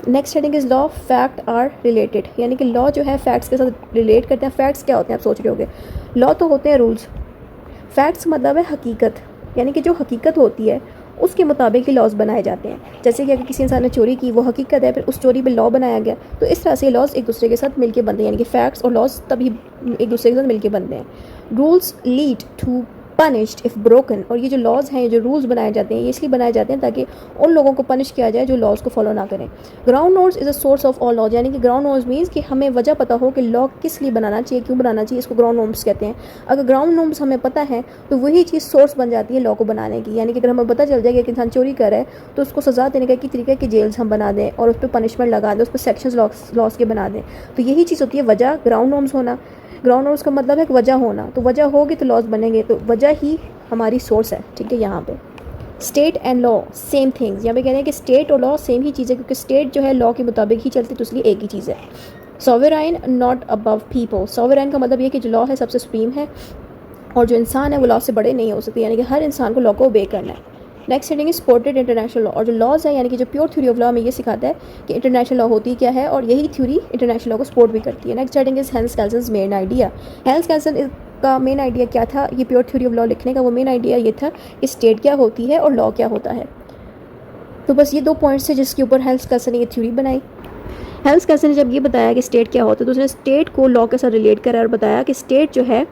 next heading is law fact are related, यानी कि लॉ जो है फैक्ट्स के साथ रिलेट करते हैं। फैक्ट्स क्या होते हैं आप सोच रहे होगे, लॉ तो होते हैं रूल्स, फैक्ट्स मतलब है हकीकत, यानी कि जो हकीकत होती है उसके मुताबिक ही लॉज बनाए जाते हैं। जैसे कि अगर किसी इंसान ने चोरी की, वो हकीकत है, फिर उस चोरी पे लॉ बनाया गया, तो इस तरह से लॉज एक दूसरे के साथ मिलके बनते हैं, यानी कि फैक्ट्स और लॉज तभी एक दूसरे के साथ मिलके बनते हैं। Rules lead to punished if broken, और ये जो लॉज हैं, ये जो रूल्स बनाए जाते हैं, ये इसलिए बनाए जाते हैं ताकि उन लोगों को पनिश किया जाए जो लॉज को फॉलो ना करें। Ground notes is a source of all laws, यानी कि ग्राउंड नोट्स मीन्स कि हमें वजह पता हो कि लॉ किस लिए बनाना चाहिए, क्यों बनाना चाहिए, इसको ग्राउंड नोट्स कहते हैं। अगर ग्राउंड नोट्स हमें पता है तो वही चीज़ सोर्स बन जाती है लॉ को बनाने की। यानी कि अगर हमें पता चल जाए कि एक इंसान चोरी कर रहा है तो उसको सज़ा देने का एक तरीका है कि जेल्स हम बना दें और उस पर पनिशमेंट लगा दें, उस पर सेक्शंस लॉस के बना दें। तो यही चीज़ होती है वजह, ग्राउंड नोट्स होना। ग्राउंड नोट्स का मतलब है कि वजह होना, तो वजह होगी तो लॉज बनेंगे, तो वजह ही हमारी सोर्स है। ठीक है, यहाँ पे state and law same things, यहाँ पे कह रहे हैं कि स्टेट और लॉ सेम ही चीज़ है, क्योंकि स्टेट जो है लॉ के मुताबिक ही चलती, तो इसलिए एक ही चीज़ है। Sovereign not above people, sovereign का मतलब ये कि जो लॉ है सबसे सुप्रीम है और जो इंसान है वो लॉ से बड़े नहीं हो सकते, यानी कि हर इंसान को लॉ को ओबे करना है। Next heading is supported international law, और जो लॉज है यानी कि जो प्योर थ्योरी ऑफ लॉ में ये सिखाता है कि इंटरनेशनल लॉ होती क्या है, और यही थ्योरी इंटरनेशनल लॉ को सपोर्ट भी करती है। Next heading is Hans Kelsen's main idea. Hans Kelsen का मेन आइडिया क्या था, ये प्योर थ्योरी ऑफ लॉ लिखने का वो मेन आइडिया ये था कि स्टेट क्या होती है और लॉ क्या होता है। तो बस ये 2 पॉइंट्स है जिसके ऊपर हेंस कैल्सन ने ये थ्योरी बनाई। हेंस कैल्सन ने जब ये बताया कि स्टेट क्या होता है तो उसने स्टेट को लॉ के साथ रिलेट करा और बताया कि स्टेट जो है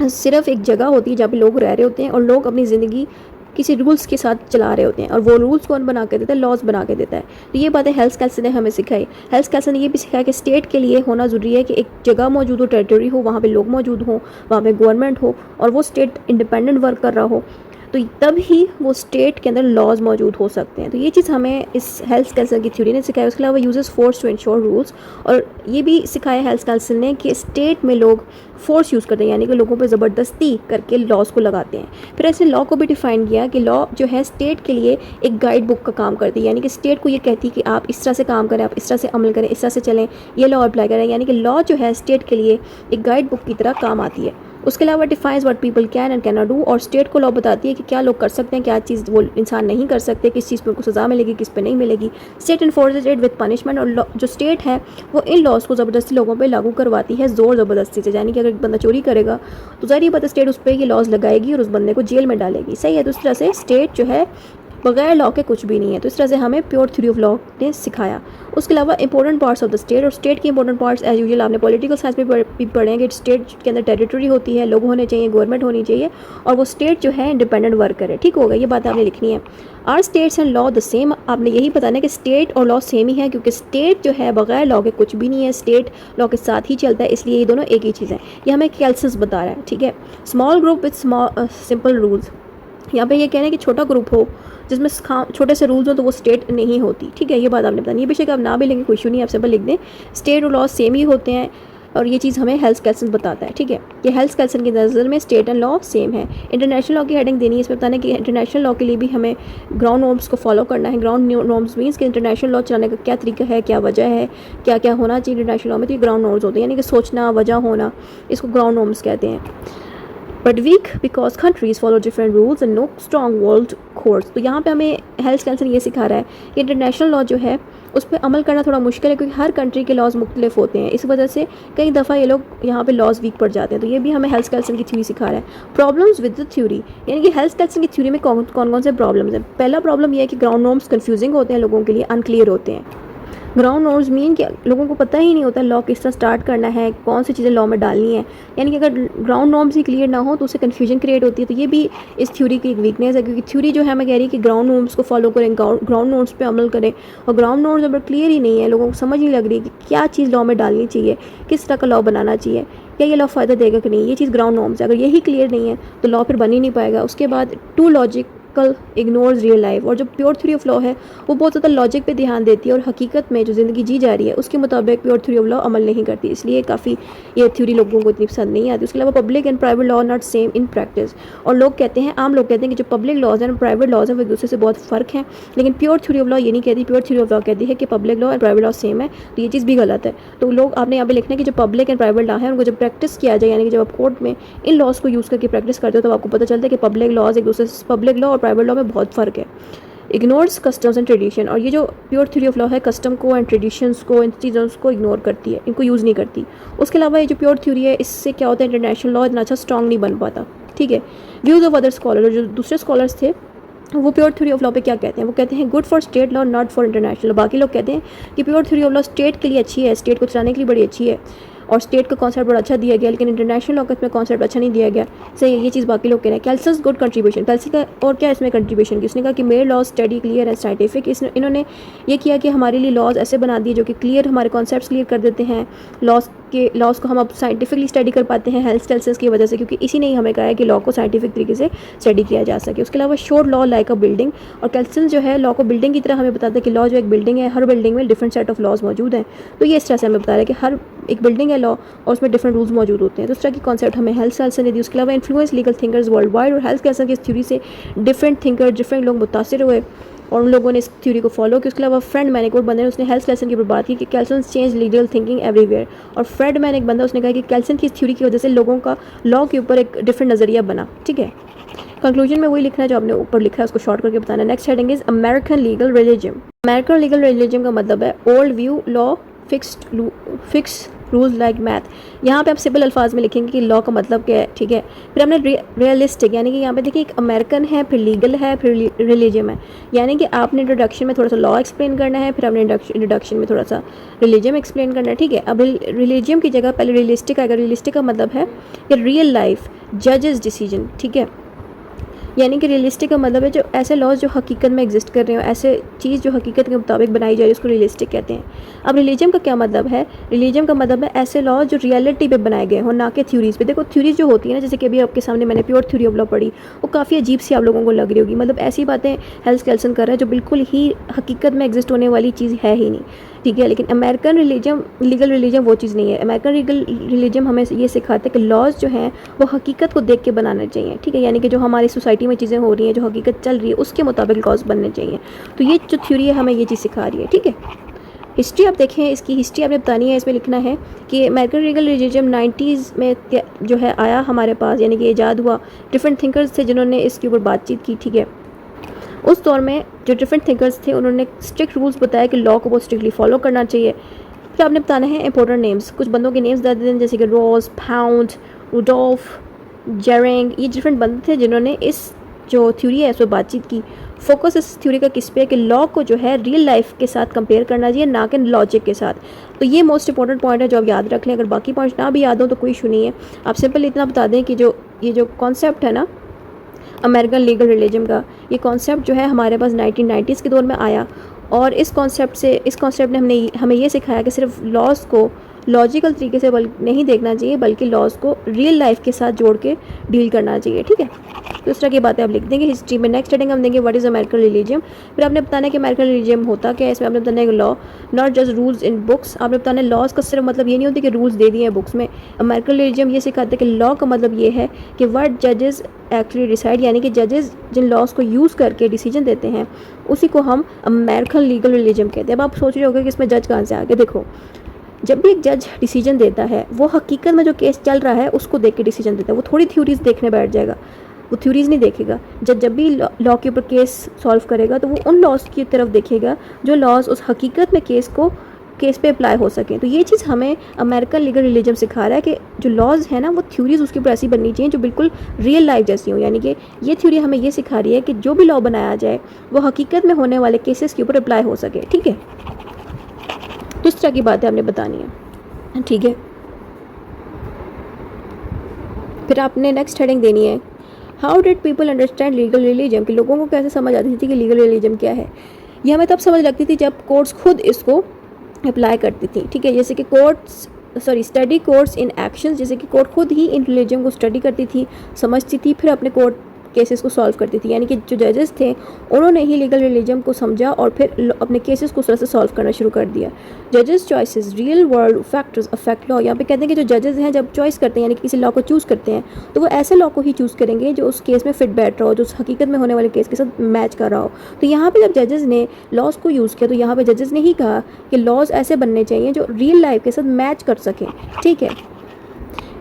सिर्फ एक जगह होती है जहाँ पे लोग रह रहे होते हैं और लोग अपनी ज़िंदगी किसी रूल्स के साथ चला रहे होते हैं, और वो रूल्स कौन बना के देता है, लॉज बना के देता है। तो ये बातें हेल्स कैल्सन ने हमें सिखाई। हेल्स कैल्सन ने ये भी सिखाया कि स्टेट के लिए होना ज़रूरी है कि एक जगह मौजूद हो, टेरिटरी हो, वहाँ पे लोग मौजूद हों, वहाँ पे गवर्नमेंट हो और वो स्टेट इंडिपेंडेंट वर्क कर रहा हो, तो तब ही वो स्टेट के अंदर लॉज मौजूद हो सकते हैं। तो ये चीज़ हमें इस हेल्स कैल्सन की थ्योरी ने सिखाया। उसके अलावा uses force to ensure rules, और ये भी सिखाया हेल्स कैल्सन ने कि स्टेट में लोग फोर्स यूज़ करते हैं, यानी कि लोगों पे ज़बरदस्ती करके लॉज को लगाते हैं। फिर ऐसे लॉ को भी डिफ़ाइन किया कि लॉ जो है स्टेट के लिए एक गाइड बुक का काम करती है, यानी कि स्टेट को ये कहती है कि आप इस तरह से काम करें, आप इस तरह से अमल करें, इस तरह से चलें, ये लॉ अप्लाई करें। यानी कि लॉ जो है स्टेट के लिए एक गाइड बुक की तरह काम आती है। उसके अलावा defines what people can and can not do, और स्टेट को लॉ बताती है कि क्या लोग कर सकते हैं, क्या चीज़ वो इंसान नहीं कर सकते, किस चीज़ पर उनको सज़ा मिलेगी, किस पे नहीं मिलेगी। स्टेट इन्फोर्सेस इट विद पनिशमेंट, और जो स्टेट है वो इन लॉज को ज़बरदस्ती लोगों पे लागू करवाती है, ज़ोर ज़बरदस्ती से। यानी कि अगर एक बंदा चोरी करेगा तो ज़ाहिर बात है स्टेट उस पर ये लॉज लगाएगी और उस बंदे को जेल में डालेगी। सही है, तो इस तरह से स्टेट जो है बगैर लॉ के कुछ भी नहीं है। तो इस तरह से हमें प्योर थ्योरी ऑफ लॉ ने सिखाया। उसके अलावा important parts of the state, और स्टेट के इंपॉर्टेंट पार्ट्स एज यूजुअल आपने पॉलिटिकल साइंस में भी पढ़ेंगे। स्टेट के अंदर टेरिटरी होती है, लोग होने चाहिए, गवर्नमेंट होनी चाहिए, और वो स्टेट जो है इंडिपेंडेंट वर्क करे। ठीक होगा, ये बात आपने लिखनी है। Are states and law the same, आपने यही बताना है कि स्टेट और लॉ सेम ही है, क्योंकि स्टेट जो है बगैर लॉ के कुछ भी नहीं है, स्टेट लॉ के साथ ही चलता है, इसलिए ये दोनों एक ही चीज़ है। ये हमें कैल्सस बता रहा है। ठीक है, small group with simple rules, यहाँ पे ये कहना है कि छोटा ग्रुप हो जिसमें छोटे से रूल्स हो तो वो स्टेट नहीं होती। ठीक है, ये बात आपने बतानी है। बेशक आप ना भी लेंगे कोई इशू नहीं, आप सिंपल लिख दें स्टेट और लॉ सेम ही होते हैं, और ये चीज़ हमें हेल्स कैल्सन बताता है। ठीक है, ये हेल्स कैल्सन की नज़र में स्टेट एंड लॉ सेम है। इंटरनेशनल लॉ की हेडिंग देनी है, इसमें बताना है कि इंटरनेशनल लॉ के लिए भी हमें ग्राउंड नॉर्म्स को फॉलो करना है। ग्राउंड नॉर्म्स मीन्स कि इंटरनेशनल लॉ चलाने का क्या तरीका है, क्या वजह है, क्या क्या होना चाहिए इंटरनेशनल लॉ में, तो ये ग्राउंड नॉर्म्स होते हैं, यानी कि सोचना, वजह होना, इसको ग्राउंड नॉर्म्स कहते हैं। But weak because countries follow different rules and no strong world courts. तो यहाँ पे हमें हेल्थ कैंसल ये सिखा रहा है कि इंटरनेशनल लॉ जो है उस पर अमल करना थोड़ा मुश्किल है, क्योंकि हर कंट्री के लॉज मुख्तलिफ होते हैं। इस वजह से कई दफ़ा ये लोग यहाँ पे लॉज वीक पड़ जाते हैं। तो ये भी हमें हेल्थ कैंसल की थ्योरी सिखा रहा है। प्रॉब्लम्स विद द थ्योरी, यानी कि हेल्थ कैंसल की थ्योरी में कौन कौन से प्रॉब्लम्स हैं। पहला प्रॉब्लम ये है कि ग्राउंड नॉर्म्स कन्फ्यूजिंग होते हैं, लोगों के लिए अनक्लियर होते हैं। ग्राउंड नॉर्म्स मीन कि लोगों को पता ही नहीं होता लॉ किस तरह स्टार्ट करना है, कौन सी चीज़ें लॉ में डालनी है। यानी कि अगर ग्राउंड नॉर्म्स ही क्लियर ना हो तो उससे कन्फ्यूजन क्रिएट होती है। तो ये भी इस थ्योरी की एक वीकनेस है, क्योंकि थ्योरी जो है मैं कह रही है कि ग्राउंड नॉर्म्स को फॉलो करें, ग्राउंड नॉर्म्स पे अमल करें। और ग्राउंड नॉर्म्स अगर क्लियर ही नहीं है, लोगों को समझ नहीं लग रही कि क्या चीज़ लॉ में डालनी चाहिए, किस तरह का लॉ बनाना चाहिए, क्या ये लॉ फ़ायदा देगा कि नहीं, ये चीज़ ग्राउंड नॉर्म्स है। अगर यही क्लियर नहीं है तो लॉ फिर बन ही नहीं पाएगा। उसके बाद too logic ignores real life, और जो प्योर थ्योरी ऑफ लॉ है वो बहुत ज़्यादा लॉजिक पे ध्यान देती है और हकीकत में जो ज़िंदगी जी जा रही है उसके मुताबिक प्योर थ्योरी ऑफ लॉ अमल नहीं करती। इसलिए काफ़ी ये थ्योरी लोगों को इतनी पसंद नहीं आती। उसके अलावा public and private law not same in practice, और लोग कहते हैं, आम लोग कहते हैं कि जो पब्लिक लॉज हैं प्राइवेट लॉज हैं वो एक दूसरे से बहुत फ़र्क है। लेकिन प्योर थ्योरी ऑफ लॉ ये नहीं कहती। प्योर थ्योरी ऑफ लॉ कहती है कि public law and private law same है। तो ये चीज़ भी गलत है। तो लोग आपने यहाँ पे लिखना है कि जो पब्लिक एंड प्राइवेट लॉ है उनको जब प्रैक्टिस किया जाए, यानी कि जब आप कोर्ट में इन लॉज को यूज़ करके प्रैक्टिस करते हो तो आपको पता चलता है कि पब्लिक लॉज एक दूसरे, पब्लिक लॉ और प्राइवेट लॉ में बहुत फ़र्क है। इग्नोर्स कस्टम्स एंड ट्रेडिशन, और ये जो प्योर थ्योरी ऑफ लॉ है कस्टम को एंड ट्रेडिशंस को, इन चीज़ों को इग्नोर करती है, इनको यूज़ नहीं करती। उसके अलावा ये जो प्योर थ्योरी है इससे क्या होता है, इंटरनेशनल लॉ इतना अच्छा स्ट्रॉन्ग नहीं बन पाता। ठीक है। व्यूज़ ऑफ अदर स्कॉलर, जो दूसरे स्कॉलर्स थे वो प्योर थ्योरी ऑफ लॉ पे क्या कहते हैं, वो कहते हैं good for state law not for international. बाकी लोग कहते हैं कि pure theory of law state के लिए अच्छी है, स्टेट को चलाने के लिए बड़ी अच्छी है और स्टेट का कॉन्सेप्ट बड़ा अच्छा दिया गया, लेकिन इंटरनेशनल लॉ का इसमें कॉन्सेप्ट अच्छा नहीं दिया गया। सही है, ये चीज़ बाकी लोग कह रहे हैं। कैल्सन्स गुड कंट्रीब्यूशन, कैल्सन का और क्या इसमें कंट्रीब्यूशन की, उसने कहा कि made laws study clear and scientific. इन्होंने ये किया कि हमारे लिए लॉज ऐसे बना दिए जो कि क्लियर, हमारे कॉन्सेप्ट्स क्लियर कर देते हैं। लॉज को हम अब साइंटिफिकली स्टडी कर पाते हैं हेल्थ कैल्सन्स की वजह से, क्योंकि इसी ने हमें कहा है कि लॉ को साइंटिफिक तरीके से स्टडी किया जा सके। उसके अलावा शोर लॉ लाइक अ बिल्डिंग, और कैल्सन जो है लॉ को बिल्डिंग की तरह हमें बताता है कि लॉ जो एक बिल्डिंग है, हर बिल्डिंग में डिफरेंट सेट ऑफ लॉज मौजूद हैं। तो ये इस तरह से हमें बता रहा है कि हर एक बिल्डिंग है लॉ और उसमें डिफरेंट रूल्स मौजूद होते हैं। तो इस तरह की कॉन्सेप्ट हमें हेल्थ कैल्सन ने दी। उसके अलावा influence legal thinkers world wide, और हेल्थ कैल्सन की इस थ्योरी से डिफरेंट थिंकर, डिफरेंट लोग मुतासिर हुए और उन लोगों ने इस थ्योरी को फॉलो किया। उसके अलावा फ्रेड मैन एक और बंदे ने, उसने हेल्थ कैल्सन की बात की कि Kelsen change legal thinking everywhere. और फ्रेड मैन एक बंदा, उसने कहा कि कैल्सन की इस थ्योरी की वजह से लोगों का लॉ के ऊपर एक डिफरेंट नज़रिया बना। ठीक है। कंक्लूजन में वही लिखना है जो आपने ऊपर लिखा है, उसको शॉर्ट करके बताना। Next heading is American legal religion. American legal religion का मतलब है old view law fix rules like math. यहाँ पे आप सिंपल अल्फाज में लिखेंगे कि लॉ का मतलब क्या है। ठीक है। फिर हमने रियलिस्टिक, यानी कि यहाँ पे देखिए एक अमेरिकन है, फिर लीगल है, फिर रिलीजन है। यानी कि आपने इंट्रोडक्शन में थोड़ा सा लॉ एक्सप्लेन करना है, फिर आपने इंट्रोडक्शन में थोड़ा सा रिलीजन एक्सप्लेन करना है। ठीक है। अब रिलीजन की जगह पहले रियलिस्टिक आएगा। रियलिस्टिक का मतलब है कि रियल लाइफ जजेस डिसीजन। ठीक है। यानी कि रियलिस्टिक का मतलब है जो ऐसे लॉज जो हकीकत में एग्जिस्ट कर रहे हो, ऐसे चीज़ जो हकीकत के मुताबिक बनाई जा रही है, उसको रियलिस्टिक कहते हैं। अब रिलीजन का क्या मतलब है, रिलीजन का मतलब है ऐसे लॉ जो रियलिटी पे बनाए गए हो, ना कि थ्योरीज पे। देखो थ्योरीज जो होती है ना, जैसे कि अभी आपके सामने मैंने प्योर थ्योरी ऑफ लॉ पढ़ी, वो काफ़ी अजीब सी आप लोगों को लग रही होगी। मतलब ऐसी बातें हेल्थ कैल्सन कर रहा है जो बिल्कुल ही हकीकत में एग्जिस्ट होने वाली चीज़ है ही नहीं। ठीक है। लेकिन अमेरिकन लीगल रिलीजन वो चीज़ नहीं है। अमेरिकन लीगल रिलीजन हमें ये सिखाते हैं कि लॉज जो हैं वो हकीकत को देख के बनाना चाहिए। ठीक है। यानी कि जो हमारी सोसाइटी में चीज़ें हो रही हैं, जो हकीकत चल रही है, उसके मुताबिक लॉज बनने चाहिए। तो ये जो थ्योरी है हमें ये चीज़ सिखा रही है। ठीक है। हिस्ट्री आप देखें, इसकी हिस्ट्री आपने बतानी है। इसमें लिखना है कि अमेरिकन लीगल रिलीजन 90s में जो है आया हमारे पास, यानी कि ईजाद हुआ। डिफरेंट थिंकर्स थे जिन्होंने इसके ऊपर बातचीत की। ठीक है। उस दौर में जो डिफरेंट थिंकर्स थे उन्होंने स्ट्रिक्ट रूल्स बताया कि लॉ को बहुत स्ट्रिक्टली फॉलो करना चाहिए। फिर आपने बताना है इंपॉर्टेंट नेम्स, कुछ बंदों के नेम्स दे दें, जैसे कि रॉस, पाउंड, रुडोल्फ, जेरेंग। ये डिफरेंट बंदे थे जिन्होंने इस जो थ्योरी है इस पर बातचीत की। फोकस इस थ्योरी का किस पे है कि लॉ को जो है रियल लाइफ के साथ कंपेयर करना चाहिए, ना कि लॉजिक के साथ। तो ये मोस्ट इंपॉर्टेंट पॉइंट है जो आप याद रख लें। अगर बाकी पॉइंट्स ना भी याद हो तो कोई इशू नहीं है। आप सिंपल इतना बता दें कि ये जो कॉन्सेप्ट है ना अमेरिकन लीगल रिलीजन का, ये कॉन्सेप्ट जो है हमारे पास 1990s के दौर में आया। और इस कॉन्सेप्ट ने हमें ये सिखाया कि सिर्फ लॉज को लॉजिकल तरीके से नहीं देखना चाहिए, बल्कि लॉज को रियल लाइफ के साथ जोड़ के डील करना चाहिए। ठीक है। तो इस तरह की बातें आप लिख देंगे हिस्ट्री में। नेक्स्ट हेडिंग हम देंगे व्हाट इज़ अमेरिकन रिलीजन। फिर आपने बताना है कि अमेरिकन रिलीजन होता क्या है। इसमें आपने बताना है law not just rules in books. आपने बताना है लॉज का सिर्फ मतलब ये नहीं होती कि रूल्स दे दिए हैं बुक्स में। अमेरिकन रिलीजन ये सिखाते हैं कि लॉ का मतलब ये है कि व्हाट जजेस एक्चुअली डिसाइड, यानी कि जजेस जिन लॉज को यूज़ करके डिसीजन देते हैं उसी को हम अमेरिकन लीगल रिलीजन कहते हैं। अब आप सोच रहे होंगे कि इसमें जज कहाँ से आ गए। देखो जब भी एक जज डिसीजन देता है वो हकीकत में जो केस चल रहा है उसको देख के डिसीजन देता है, वो थोड़ी थ्योरीज देखने बैठ जाएगा, वो थ्योरीज नहीं देखेगा। जब भी लॉ के ऊपर केस सॉल्व करेगा तो वो उन लॉज की तरफ देखेगा जो लॉज उस हकीकत में केस पे अप्लाई हो सकें। तो ये चीज़ हमें अमेरिकन लीगल रिलीजन सिखा रहा है कि जो लॉज है ना वो थ्योरीज उसके ऊपर ऐसी बननी चाहिए जो बिल्कुल रियल लाइफ जैसी हो। यानी कि ये थ्योरी हमें ये सिखा रही है कि जो भी लॉ बनाया जाए वो हकीकत में होने वाले केसेस के ऊपर अप्लाई हो सके। ठीक है, तो इस तरह की बातें हमने बतानी है। ठीक है, फिर आपने नेक्स्ट हेडिंग देनी है, how did people understand legal religion, कि लोगों को कैसे समझ आती थी कि लीगल रिलीजन क्या है। ये हमें तब समझ लगती थी जब कोर्ट्स खुद इसको अप्लाई करती थी। ठीक है, जैसे कि स्टडी कोर्ट्स इन एक्शंस, जैसे कि कोर्ट खुद ही इन रिलीजन को स्टडी करती थी, समझती थी, फिर अपने कोर्ट केसेस को सॉल्व करती थी। यानी कि जो जजेस थे उन्होंने ही लीगल रिलीजन को समझा और फिर अपने केसेस को उस तरह से सॉल्व करना शुरू कर दिया। जजेस choices real world factors affect law, यहाँ पे कहते हैं कि जो जजेस हैं जब चॉइस करते हैं यानी कि किसी लॉ को चूज़ करते हैं तो वो ऐसे लॉ को ही चूज़ करेंगे जो उस केस में फिट बैठ रहा हो, जो उस हकीकत में होने वाले केस के साथ मैच कर रहा हो। तो यहाँ पे जब जजेस ने लॉज को यूज़ किया तो यहाँ पे जजेस ने ही कहा कि लॉज ऐसे बनने चाहिए जो रियल लाइफ के साथ मैच कर सकें। ठीक है,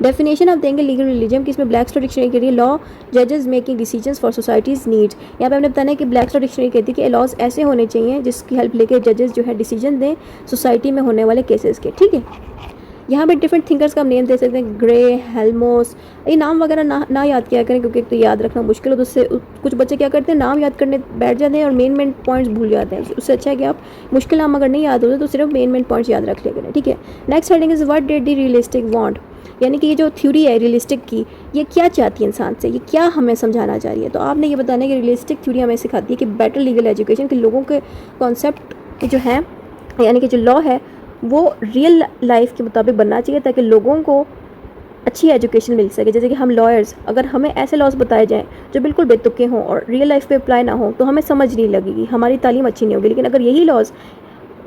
डेफिनेशन आप देंगे लीगल रिलीजन की, इसमें ब्लैकस्टोन डिक्शनरी कह रही है लॉ जजेस making decisions for societies needs. यहाँ पे हमने बताना है कि ब्लैकस्टोन डिक्शनरी कहती है कि लॉज ऐसे होने चाहिए जिसकी हेल्प लेके जजेस जो है डिसीजन दें सोसाइटी में होने वाले केसेस के। ठीक है, यहाँ पे डिफरेंट थिंकर्स का हम नेम दे सकते हैं, ग्रे, हेल्मोस, ये नाम वगैरह ना याद किया करें क्योंकि एक तो याद रखना मुश्किल हो, तो उससे कुछ बच्चे क्या करते हैं नाम याद करने बैठ जाते हैं और मेन पॉइंट्स भूल जाते हैं। उससे अच्छा है कि आप मुश्किल नाम अगर नहीं याद होते तो सिर्फ मेन पॉइंट्स याद रख लिया करें। ठीक है, next heading is what did the realistic want, यानी कि ये जो थ्योरी है रियलिस्टिक की ये क्या चाहती है इंसान से, ये क्या हमें समझाना चाह रही है। तो आपने ये बताना है कि रियलिस्टिक थ्योरी हमें सिखाती है कि बेटर लीगल एजुकेशन, के लोगों के कॉन्सेप्ट जो हैं यानी कि जो लॉ है वो रियल लाइफ के मुताबिक बनना चाहिए ताकि लोगों को अच्छी एजुकेशन मिल सके। जैसे कि हम लॉयर्स, अगर हमें ऐसे लॉज बताए जाएँ जो बिल्कुल बेतुके हों और रियल लाइफ पे अप्लाई ना हो तो हमें समझ नहीं लगेगी, हमारी तालीम अच्छी नहीं होगी। लेकिन अगर यही लॉज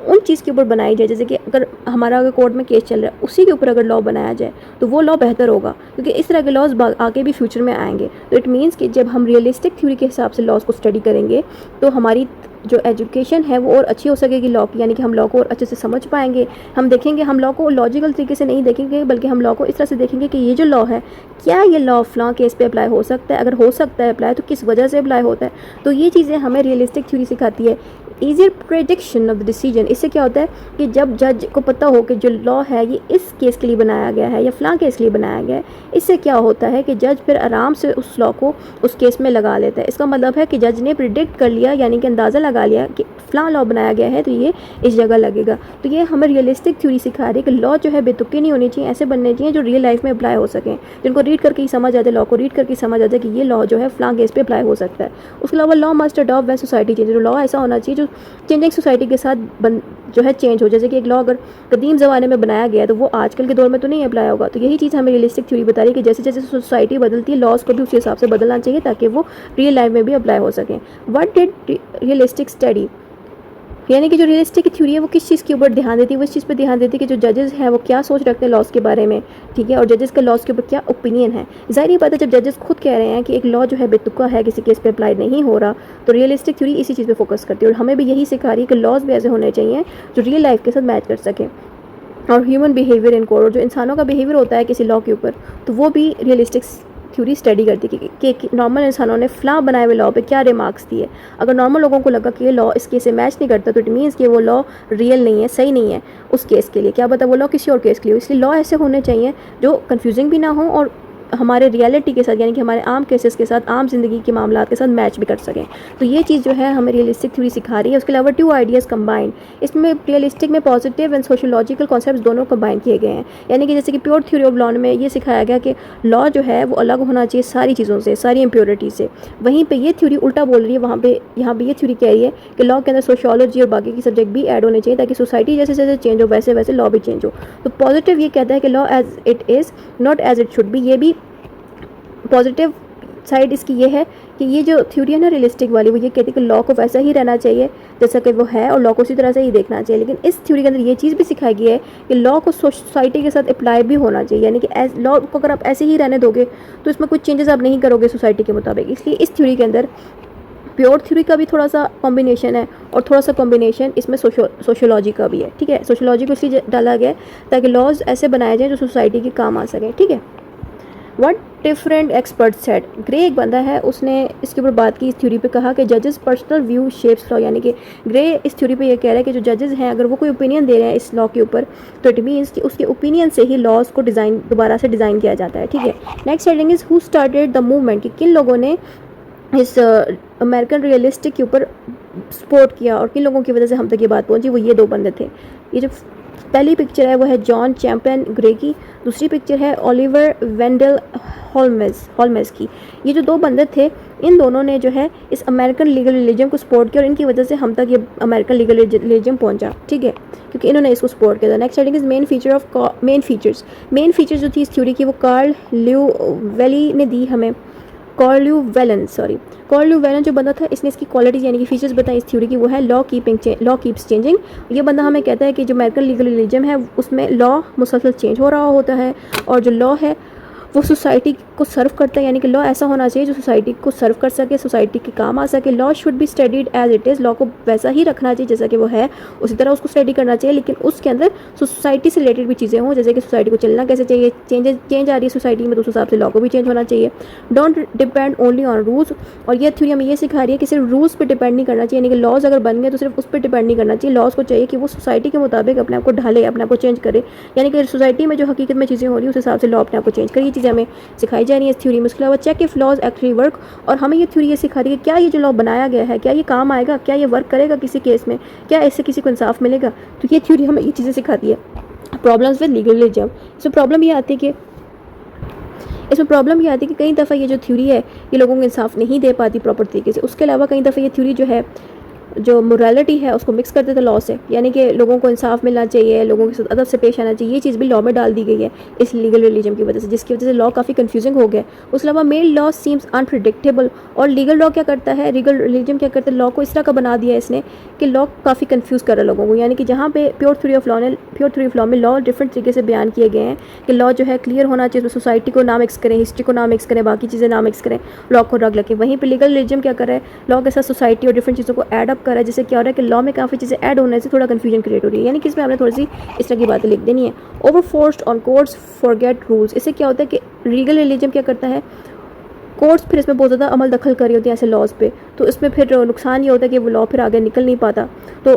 उन चीज़ के ऊपर बनाई जाए, जैसे कि अगर कोर्ट में केस चल रहा है उसी के ऊपर अगर लॉ बनाया जाए तो वो लॉ बेहतर होगा, क्योंकि इस तरह के लॉज आगे भी फ्यूचर में आएंगे। तो इट मीन्स कि जब हम रियलिस्टिक थ्योरी के हिसाब से लॉज को स्टडी करेंगे तो हमारी जो एजुकेशन है वो और अच्छी हो सकेगी लॉ की, यानी कि हम लॉ को और अच्छे से समझ पाएंगे। हम देखेंगे, हम लॉ को लॉजिकल तरीके से नहीं देखेंगे बल्कि हम लॉ को इस तरह से देखेंगे कि ये जो लॉ है क्या ये लॉ फ्लॉ केस पे अप्लाई हो सकता है, अगर हो सकता है अप्लाई तो किस वजह से अप्लाई होता है। तो ये चीज़ें हमें रियलिस्टिक थ्योरी सिखाती है। Easier prediction of the decision, इससे क्या होता है कि जब जज को पता हो कि जो लॉ है ये इस केस के लिए बनाया गया है या फ़लाँ केस के लिए बनाया गया है, इससे क्या होता है कि जज फिर आराम से उस लॉ को उस केस में लगा लेता है। इसका मतलब है कि जज ने प्रिडिक्ट कर लिया, यानी कि अंदाज़ा लगा लिया कि फ़लाँ लॉ बनाया गया है तो ये इस जगह लगेगा। तो ये हमें रियलिस्टिक थ्योरी सिखा रही है कि लॉ जो है बेतुके नहीं होनी चाहिए, ऐसे बनने चाहिए जो रियल लाइफ में अप्लाई हो सकें, जिनको रीड करके ही समझ आ जाए, लॉ को रीड करके समझ आ जाए कि ये लॉ जो है फ़लाँ केस पे अप्लाई हो सकता है। उसके अलावा law must adopt when society change, law ऐसा होना चाहिए जो चेंजिंग सोसाइटी के साथ जो है चेंज हो। जैसे कि एक लॉ अगर कदीम ज़माने में बनाया गया है तो वो आजकल के दौर में तो नहीं अप्लाई होगा। तो यही चीज़ हमें रियलिस्टिक थ्योरी बता रही है कि जैसे जैसे सोसाइटी बदलती है लॉज को भी उसी हिसाब से बदलना चाहिए ताकि वो रियल लाइफ में भी अप्लाई हो सकें। व्हाट डिड रियलिस्टिक स्टडी, यानी कि जो रियलिस्टिक थ्योरी है वो किस चीज़ के ऊपर ध्यान देती है, वो इस चीज़ पर ध्यान देती है कि जो जजेस हैं वो क्या सोच रखते हैं लॉज के बारे में। ठीक है, और जजेस का लॉज के ऊपर क्या ओपिनियन है। ज़ाहिर बात है जब जजेस खुद कह रहे हैं कि एक लॉ जो है बेतुका है, किसी केस पे अप्लाई नहीं हो रहा, तो रियलिस्टिक थ्योरी इसी चीज़ पे फोकस करती है। और हमें भी यही सिखा रही है कि लॉज भी ऐसे होने चाहिए जो रियल लाइफ के साथ मैच कर सकें। और ह्यूमन बिहेवियर इन कोर्ट, जो इंसानों का बिहेवियर होता है किसी लॉ के ऊपर, तो वो भी रियलिस्टिक थ्योरी स्टडी करती है कि नॉर्मल इंसानों ने फ़लाँ बनाए हुए लॉ पे क्या रिमार्क्स दिए। अगर नॉर्मल लोगों को लगा कि ये लॉ इस केस से मैच नहीं करता तो इट मीन्स कि वो लॉ रियल नहीं है, सही नहीं है उस केस के लिए, क्या पता वो लॉ किसी और केस के लिए हो। इसलिए लॉ ऐसे होने चाहिए जो कन्फ्यूजिंग भी ना हो और हमारे रियलिटी के साथ, यानी कि हमारे आम केसेस के साथ, आम जिंदगी के मामलात के साथ मैच भी कर सकें। तो ये चीज़ जो है हमें रियलिस्टिक थ्योरी सिखा रही है। उसके अलावा टू आइडियाज़ कंबाइंड, इसमें रियलिस्टिक में पॉजिटिव एंड सोशियोलॉजिकल कॉन्सेप्ट्स दोनों कंबाइन किए गए हैं। यानी कि जैसे कि प्योर थ्योरी ऑफ लॉ में ये सिखाया गया कि लॉ जो है वो अलग होना चाहिए सारी चीज़ों से, सारी इम्प्योरिटी से। वहीं पर ये थ्योरी उल्टा बोल रही है, यहाँ पर ये थ्योरी कह रही है कि लॉ के अंदर सोशियोलॉजी और बाकी के सब्जेक्ट भी ऐड होने चाहिए ताकि सोसाइटी जैसे जैसे चेंज हो वैसे वैसे लॉ भी चेंज हो। तो पॉजिटिव ये कहता है कि law as it is not as it should be, ये भी पॉजिटिव साइड इसकी ये है कि ये जो थ्योरी है ना रियलिस्टिक वाली, वो ये कहती है कि लॉ को वैसा ही रहना चाहिए जैसा कि वो है और लॉ को उसी तरह से ही देखना चाहिए। लेकिन इस थ्योरी के अंदर ये चीज़ भी सिखाई गई है कि लॉ को सोसाइटी के साथ अप्लाई भी होना चाहिए, यानी कि लॉ को अगर आप ऐसे ही रहने दोगे तो इसमें कुछ चेंजेस आप नहीं करोगे सोसाइटी के मुताबिक। इसलिए इस थ्योरी के अंदर प्योर थ्योरी का भी थोड़ा सा कॉम्बिनेशन है और थोड़ा सा कॉम्बिनेशन इसमें सोशियोलॉजी का भी है, ठीक है। सोशियोलॉजी को इसलिए डाला गया है ताकि लॉज ऐसे बनाए जाएँ जो सोसाइटी के काम आ सकें, ठीक है। What different experts said, grey एक बंदा है, उसने इसके ऊपर बात की, इस थ्योरी पे कहा कि जजेस पर्सनल व्यू शेप्स लॉ, यानी कि ग्रे इस थ्योरी पे ये कह रहा है कि जो जजेस हैं अगर वो कोई ओपिनियन दे रहे हैं इस लॉ के ऊपर तो इट मीन्स कि उसके ओपिनियन से ही लॉज को दोबारा से डिज़ाइन किया जाता है, ठीक है। Next heading is who started the movement, कि किन लोगों ने इस अमेरिकन रियलिस्टिक के ऊपर सपोर्ट किया और किन लोगों की वजह से हम तक ये बात पहुंची, वो ये 2 बंदे थे। ये जो पहली पिक्चर है वो है जॉन चैंपियन ग्रे की, दूसरी पिक्चर है ओलिवर वेंडल हॉलमेज की। ये जो 2 बंदे थे इन दोनों ने जो है इस अमेरिकन लीगल रिलीजन को सपोर्ट किया और इनकी वजह से हम तक ये अमेरिकन लीगल रिलीजन पहुंचा, ठीक है, क्योंकि इन्होंने इसको सपोर्ट किया था। Next heading is main features जो थी इस थ्योरी की वो कार्ल ल्यूवेली ने दी हमें। कार्ल ल्यूवेलन जो बंदा था इसने इसकी क्वालिटीज़ यानी कि फीचर्स बताई इस थ्योरी की, वो है लॉ कीप्स चेंजिंग। ये बंदा हमें कहता है कि जो अमेरिकन लीगल रिलीजन है उसमें लॉ मुसलसल चेंज हो रहा होता है और जो लॉ है वो सोसाइटी को सर्व करता है, यानी कि लॉ ऐसा होना चाहिए जो सोसाइटी को सर्व कर सके, सोसाइटी के काम आ सके। Law should be studied as it is, law को वैसा ही रखना चाहिए जैसा कि वो है, उसी तरह उसको स्टडी करना चाहिए, लेकिन उसके अंदर सोसाइटी से रिलेटेड भी चीज़ें हों, जैसे कि सोसाइटी को चलना कैसे चाहिए, चेंज आ रही है सोसाइटी में तो उस हिसाब से लॉ को भी चेंज होना चाहिए। Don't depend only on rules, और ये थ्योरी हमें ये सिखा रही है कि सिर्फ रूल्स पर डिपेंड नहीं करना चाहिए, यानी कि लॉज अगर बन गए तो सिर्फ उस पर डिपेंड नहीं करना चाहिए। लॉज को चाहिए कि वो सोसाइटी के मुताबिक अपने आप को ढाले, अपने आप को चेंज करे, यानी कि सोसाइटी में जो हकीकत में चीज़ें हो रही है उस हिसाब से लॉ अपने आप को चेंज करे। ये चीज़ें हमें सिखाई जा रही है इस थ्योरी में। उसके अलावा check if laws actually work, और हमें ये थ्योरी ये सिखा रही है कि क्या ये जो लॉ बनाया गया है क्या ये काम आएगा, क्या ये वर्क करेगा किसी केस में, क्या इससे किसी को इंसाफ मिलेगा। तो ये थ्योरी हमें ये चीज़ें सिखाती है। प्रॉब्लम्स विद लीगल रिलीजन, इसमें प्रॉब्लम ये आती है कि कई दफ़ा ये जो थ्योरी है ये लोगों को इंसाफ नहीं दे पाती प्रॉपर तरीके से। उसके अलावा कई दफ़ा ये थ्योरी जो है जो मोरालिटी है उसको मिक्स कर देते लॉ से, यानी कि लोगों को इंसाफ मिलना चाहिए, लोगों के साथ अदब से पेश आना चाहिए, ये चीज़ भी लॉ में डाल दी गई है इस लीगल रिलीजन की वजह से, जिसकी वजह से लॉ काफ़ी कंफ्यूजिंग हो गया। उसके अलावा मेल लॉ सीम्स अनप्रिडिक्टेबल, और लीगल लॉ क्या करता है, लीगल रिलीजन क्या करता है, लॉ को इस तरह का बना दिया है इसने कि लॉ काफ़ी कन्फ्यूज़ कर रहा है लोगों को, यानी कि जहाँ पे प्योर थ्योरी ऑफ लॉ में लॉ डिफरेंट तरीके से बयान किए गए हैं कि लॉ जो है क्लियर होना चाहिए, उसमें सोसाइटी को ना मिक्स करें, हिस्ट्री को ना मिक्स करें, बाकी चीज़ें ना मिक्स करें, लॉ को रख लगे। वहीं पर लीगल रिलीजन क्या कर रहा है, लॉ के साथ सोसाइटी और डिफरेंट चीज़ों को एड अप कर रहा है, जिससे क्या हो रहा है कि लॉ में काफ़ी चीज़ें ऐड होने से थोड़ा कन्फ्यूजन क्रिएट हो रही है, यानी कि इसमें हमने थोड़ी सी इस तरह की बातें लिख देनी है। Over forced on courts forget rules, इससे क्या होता है कि लीगल रिलीजन क्या करता है, कोर्ट्स फिर इसमें बहुत ज़्यादा अमल दखल कर रही होती हैं ऐसे लॉज पे, तो इसमें फिर नुकसान ये होता है कि वो लॉ फिर आगे निकल नहीं पाता। तो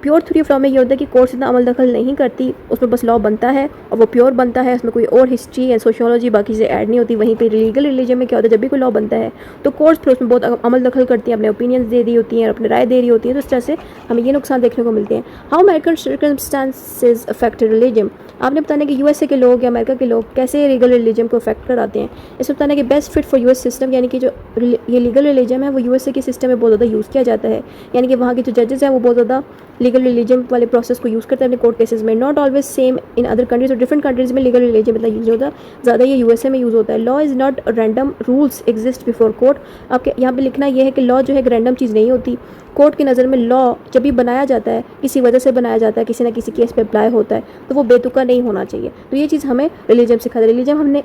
प्योर थ्योरी ऑफ लॉ में ये होता है कि कोर्ट्स इतना अमल दखल नहीं करती, उसमें बस लॉ बनता है और वो प्योर बनता है, उसमें कोई और हिस्ट्री या सोशियोलॉजी बाकी चीज़ें ऐड नहीं होती। वहीं पे लीगल रिलीजन में क्या होता है, जब भी कोई लॉ बनता है तो कोर्ट्स फिर उसमें बहुत अमल दखल करती हैं, अपने ओपिनियंस दे रही होती हैं, अपनी राय दे रही होती हैं, तो इस तरह से हमें ये नुकसान देखने को मिलते हैं। How American circumstances affected religion, आपने बताना कि यूएसए के लोग या अमेरिका के लोग कैसे लीगल रिलीजन को अफेक्ट कराते हैं। इसमें बताना कि best fit for US system, यानी कि जो ये लीगल रिलीजन है वो यूएसए के सिस्टम में बहुत ज़्यादा यूज़ किया जाता है, यानी कि वहाँ के जो जजेस हैं वो बहुत ज़्यादा लीगल रिलीजन वाले प्रोसेस को यूज़ करते हैं अपने कोर्ट केसेस में। Not always same in other countries, और डिफरेंट कंट्रीज़ में लीगल रिलीजन मतलब यूज़ होता है, ज़्यादा ये यूएसए में यूज़ होता है। Law is not random, rules exist before court, आपके यहाँ पे लिखना यह है कि लॉ जो है एक रैंडम चीज़ नहीं होती। कोर्ट की नज़र में लॉ जब भी बनाया जाता है किसी वजह से बनाया जाता है, किसी ना किसी केस पे अप्लाई होता है, तो वो बेतुका नहीं होना चाहिए। तो ये चीज़ हमें रिलीजन सिखा रहा है।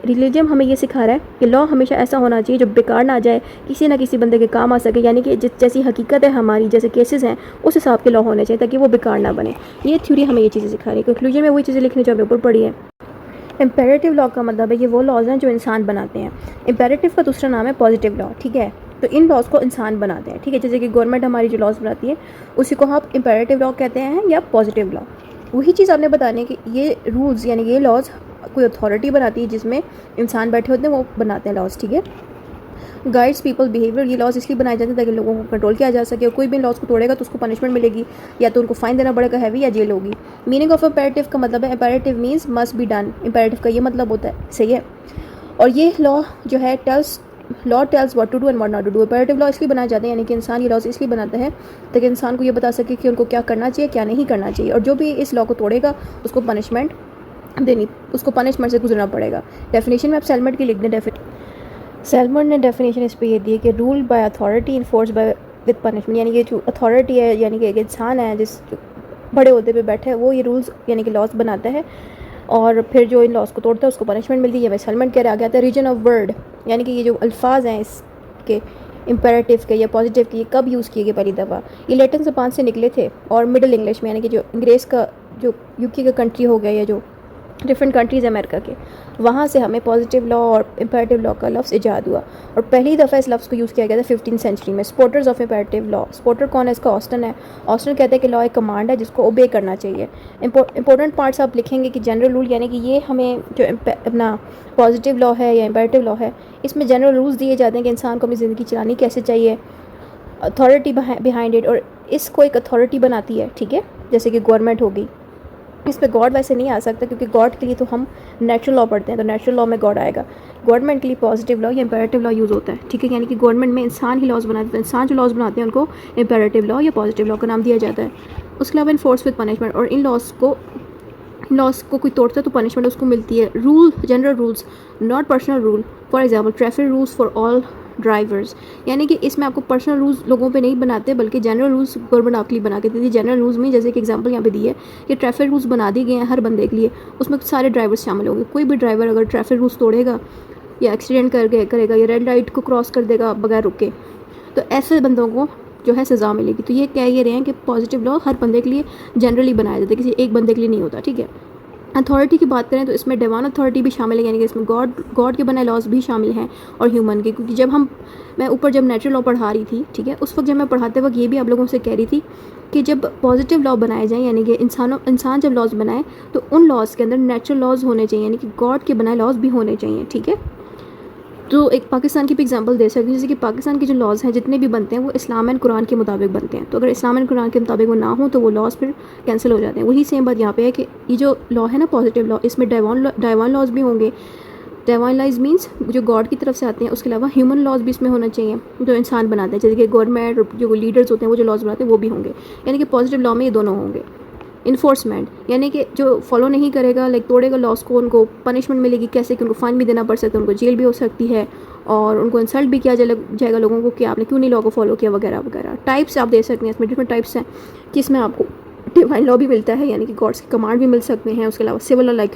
रिलीजन हमें ये सिखा रहा है कि लॉ हमेशा ऐसा होना चाहिए जो बेकार ना जाए, किसी ना किसी बंदे के काम आ सके, यानी कि जैसी हकीकत है हमारी, जैसे केसेस हैं उस हिसाब के लॉ होने चाहिए ताकि वो बेकार ना बने। ये थ्योरी हमें ये चीज़ें सिखा रही है। कंक्लूजन में वही चीज़ें लिखनी जो हमें ऊपर पड़ी है। इम्पेरेटिव लॉ का मतलब है ये वो लॉज हैं जो इंसान बनाते हैं। इम्पेरेटिव का दूसरा नाम है पॉजिटिव लॉ, ठीक है। तो इन लॉज को इंसान बनाते हैं, ठीक है। जैसे कि गवर्नमेंट हमारी जो लॉज बनाती है उसी को हम इम्पेरेटिव लॉ कहते हैं या पॉजिटिव लॉ। वही चीज़ आपने बतानी है कि ये रूल्स यानी ये लॉज कोई अथॉरिटी बनाती है जिसमें इंसान बैठे होते हैं, वो बनाते हैं लॉज, ठीक है। गाइड्स पीपल बिहेवियर, ये लॉज इसलिए बनाए जाते हैं ताकि लोगों को कंट्रोल किया जा सके, और कोई भी लॉज को तोड़ेगा तो उसको पनिशमेंट मिलेगी, या तो उनको फाइन देना पड़ेगा हैवी, या जेल होगी। मीनिंग ऑफ इम्पेरेटिव का मतलब है imperative means must be done, imperative का ये मतलब होता है, सही है। और ये लॉ जो है law tells what to do and what not to do. Imperative law इसलिए बनाए जाते हैं, यानी कि इंसान ये लॉज इसलिए बनाता है ताकि इंसान को ये बता सके कि उनको क्या करना चाहिए क्या नहीं करना चाहिए, और जो भी इस लॉ को तोड़ेगा उसको पनिशमेंट देनी, उसको पनिशमेंट से गुजरना पड़ेगा। डेफिनेशन में आप सेलमन की लिख दें। सेलमन ने डेफिनेशन इस पर ये दी है कि rule by authority enforce by with punishment, यानी कि जो अथॉरिटी है यानी कि एक इंसान है जिस बड़े ओहदे पे बैठे है, वो ये रूल्स यानी कि लॉज बनाता है, और फिर जो इन लॉज को तोड़ता है उसको पनिशमेंट मिलती है। वह सेलमन कह रहा गया था रीजन ऑफ वर्ड, यानी कि ये जो अल्फाज हैं इसके इम्पेरेटिव के या पॉजिटिव के ये कब यूज़ किए गए पहली दफ़ा? ये लैटिन ज़बान से निकले थे और मिडिल इंग्लिश में, यानी कि जो अंग्रेज़ का जो यूके का कंट्री हो गया या जो डिफरेंट कंट्रीज़ अमेरिका के, वहाँ से हमें पॉजिटिव लॉ और इम्पेरेटिव लॉ का लफ्ज़ ईजाद हुआ। और पहली दफ़ा इस लफ्ज़ को यूज़ किया गया था 15th सेंचुरी में। Supporters of imperative law, supporter कौन है? इसका ऑस्टन है। ऑस्टन कहते हैं कि लॉ एक कमांड है जिसको ओबे करना चाहिए। इंपॉर्टेंट पार्ट्स आप लिखेंगे कि जनरल रूल, यानी कि ये हमें जो अपना पॉजिटिव लॉ है या इम्पेरेटिव लॉ है, इसमें जनरल रूल्स दिए जाते हैं कि इंसान को अपनी ज़िंदगी चलानी कैसे चाहिए, अथॉरिटी बिहाइंड इट, और इसको एक अथॉरिटी बनाती है, ठीक है, जैसे कि गवर्नमेंट होगी। इस पर गॉड वैसे नहीं आ सकता क्योंकि गॉड के लिए तो हम नेचुरल लॉ पढ़ते हैं, तो नेचुरल लॉ में गॉड आएगा। गवर्नमेंट के लिए पॉजिटिव लॉ या इम्पेरेटिव लॉ यूज़ होता है, ठीक है, यानी कि गवर्नमेंट में इंसान ही लॉज बनाते हैं, इंसान जो लॉज बनाते हैं उनको इम्पेरेटिव लॉ या पॉजिटिव लॉ का नाम दिया जाता है। उसके अलावा इन्फोर्स विद पनिशमेंट, और इन लॉस को कोई तोड़ता है तो पनिशमेंट उसको मिलती है। Rule, general rules, not personal rule. For example traffic rules for all drivers, यानी कि इसमें आपको पर्सनल रूल्स लोगों पे नहीं बनाते बल्कि जनरल रूल्स गवर्नमेंट आपके लिए बना के देती है। जनरल रूल्स में जैसे कि एग्जांपल यहाँ पे दी है कि ट्रैफिक रूल्स बना दिए गए हैं हर बंदे के लिए, उसमें सारे ड्राइवर्स शामिल होंगे। कोई भी ड्राइवर अगर ट्रैफिक रूल्स तोड़ेगा या एक्सीडेंट करेगा या रेड लाइट को क्रॉस कर देगा बगैर रुके, तो ऐसे बंदों को जो है सज़ा मिलेगी। तो ये कह ये रहे हैं कि पॉजिटिव लॉ हर बंदे के लिए जनरली बनाया जाता है, किसी एक बंदे के लिए नहीं होता, ठीक है। अथॉरिटी की बात करें तो इसमें डिवाइन अथॉरिटी भी शामिल है, यानी कि इसमें गॉड के बनाए लॉज भी शामिल हैं और ह्यूमन के, क्योंकि मैं ऊपर जब नेचुरल लॉ पढ़ा रही थी, ठीक है, उस वक्त जब मैं पढ़ाते वक्त ये भी आप लोगों से कह रही थी कि जब पॉजिटिव लॉ बनाए जाएँ, यानी कि इंसान जब लॉज बनाए तो उन लॉज के अंदर नेचुरल लॉज होने चाहिए, यानी कि गॉड के बनाए लॉज भी होने चाहिए, ठीक है। तो एक पाकिस्तान की भी एग्जांपल दे सकती हूँ, जैसे कि पाकिस्तान के जो लॉज़ हैं जितने भी बनते हैं वो इस्लाम एंड कुरान के मुताबिक बनते हैं। तो अगर इस्लाम एंड कुरान के मुताबिक वो ना हो तो वो लॉज़ फिर कैंसिल हो जाते हैं। वही सेम बात यहाँ पे है कि ये जो लॉ है ना पॉजिटिव लॉ, इसमें डाइवान लॉज भी होंगे। डिवाइन लॉज मीन्स जो गॉड की तरफ से आते हैं, उसके अलावा ह्यूमन लॉज भी इसमें होना चाहिए जो इंसान बनाते हैं, जैसे कि गवर्नमेंट जो लीडर्स होते हैं वो जो लॉज बनाते हैं वो भी होंगे, यानी कि पॉजिटिव लॉ में ये दोनों होंगे। इन्फोर्समेंट, यानी कि जो फॉलो नहीं करेगा, लाइक तोड़ेगा लॉस को, उनको पनिशमेंट मिलेगी, कैसे कि उनको फ़ाइन भी देना पड़ सकता है, उनको जेल भी हो सकती है और उनको इंसल्ट भी किया जाएगा लोगों को कि आपने क्यों नहीं लॉ को फॉलो किया वगैरह वगैरह। टाइप्स आप दे सकते हैं, इसमें डिफरेंट टाइप्स हैं कि इसमें आपको डिवाइन लॉ भी मिलता है, यानी कि गॉड्स की कमांड भी मिल सकते हैं। उसके अलावा civil law, like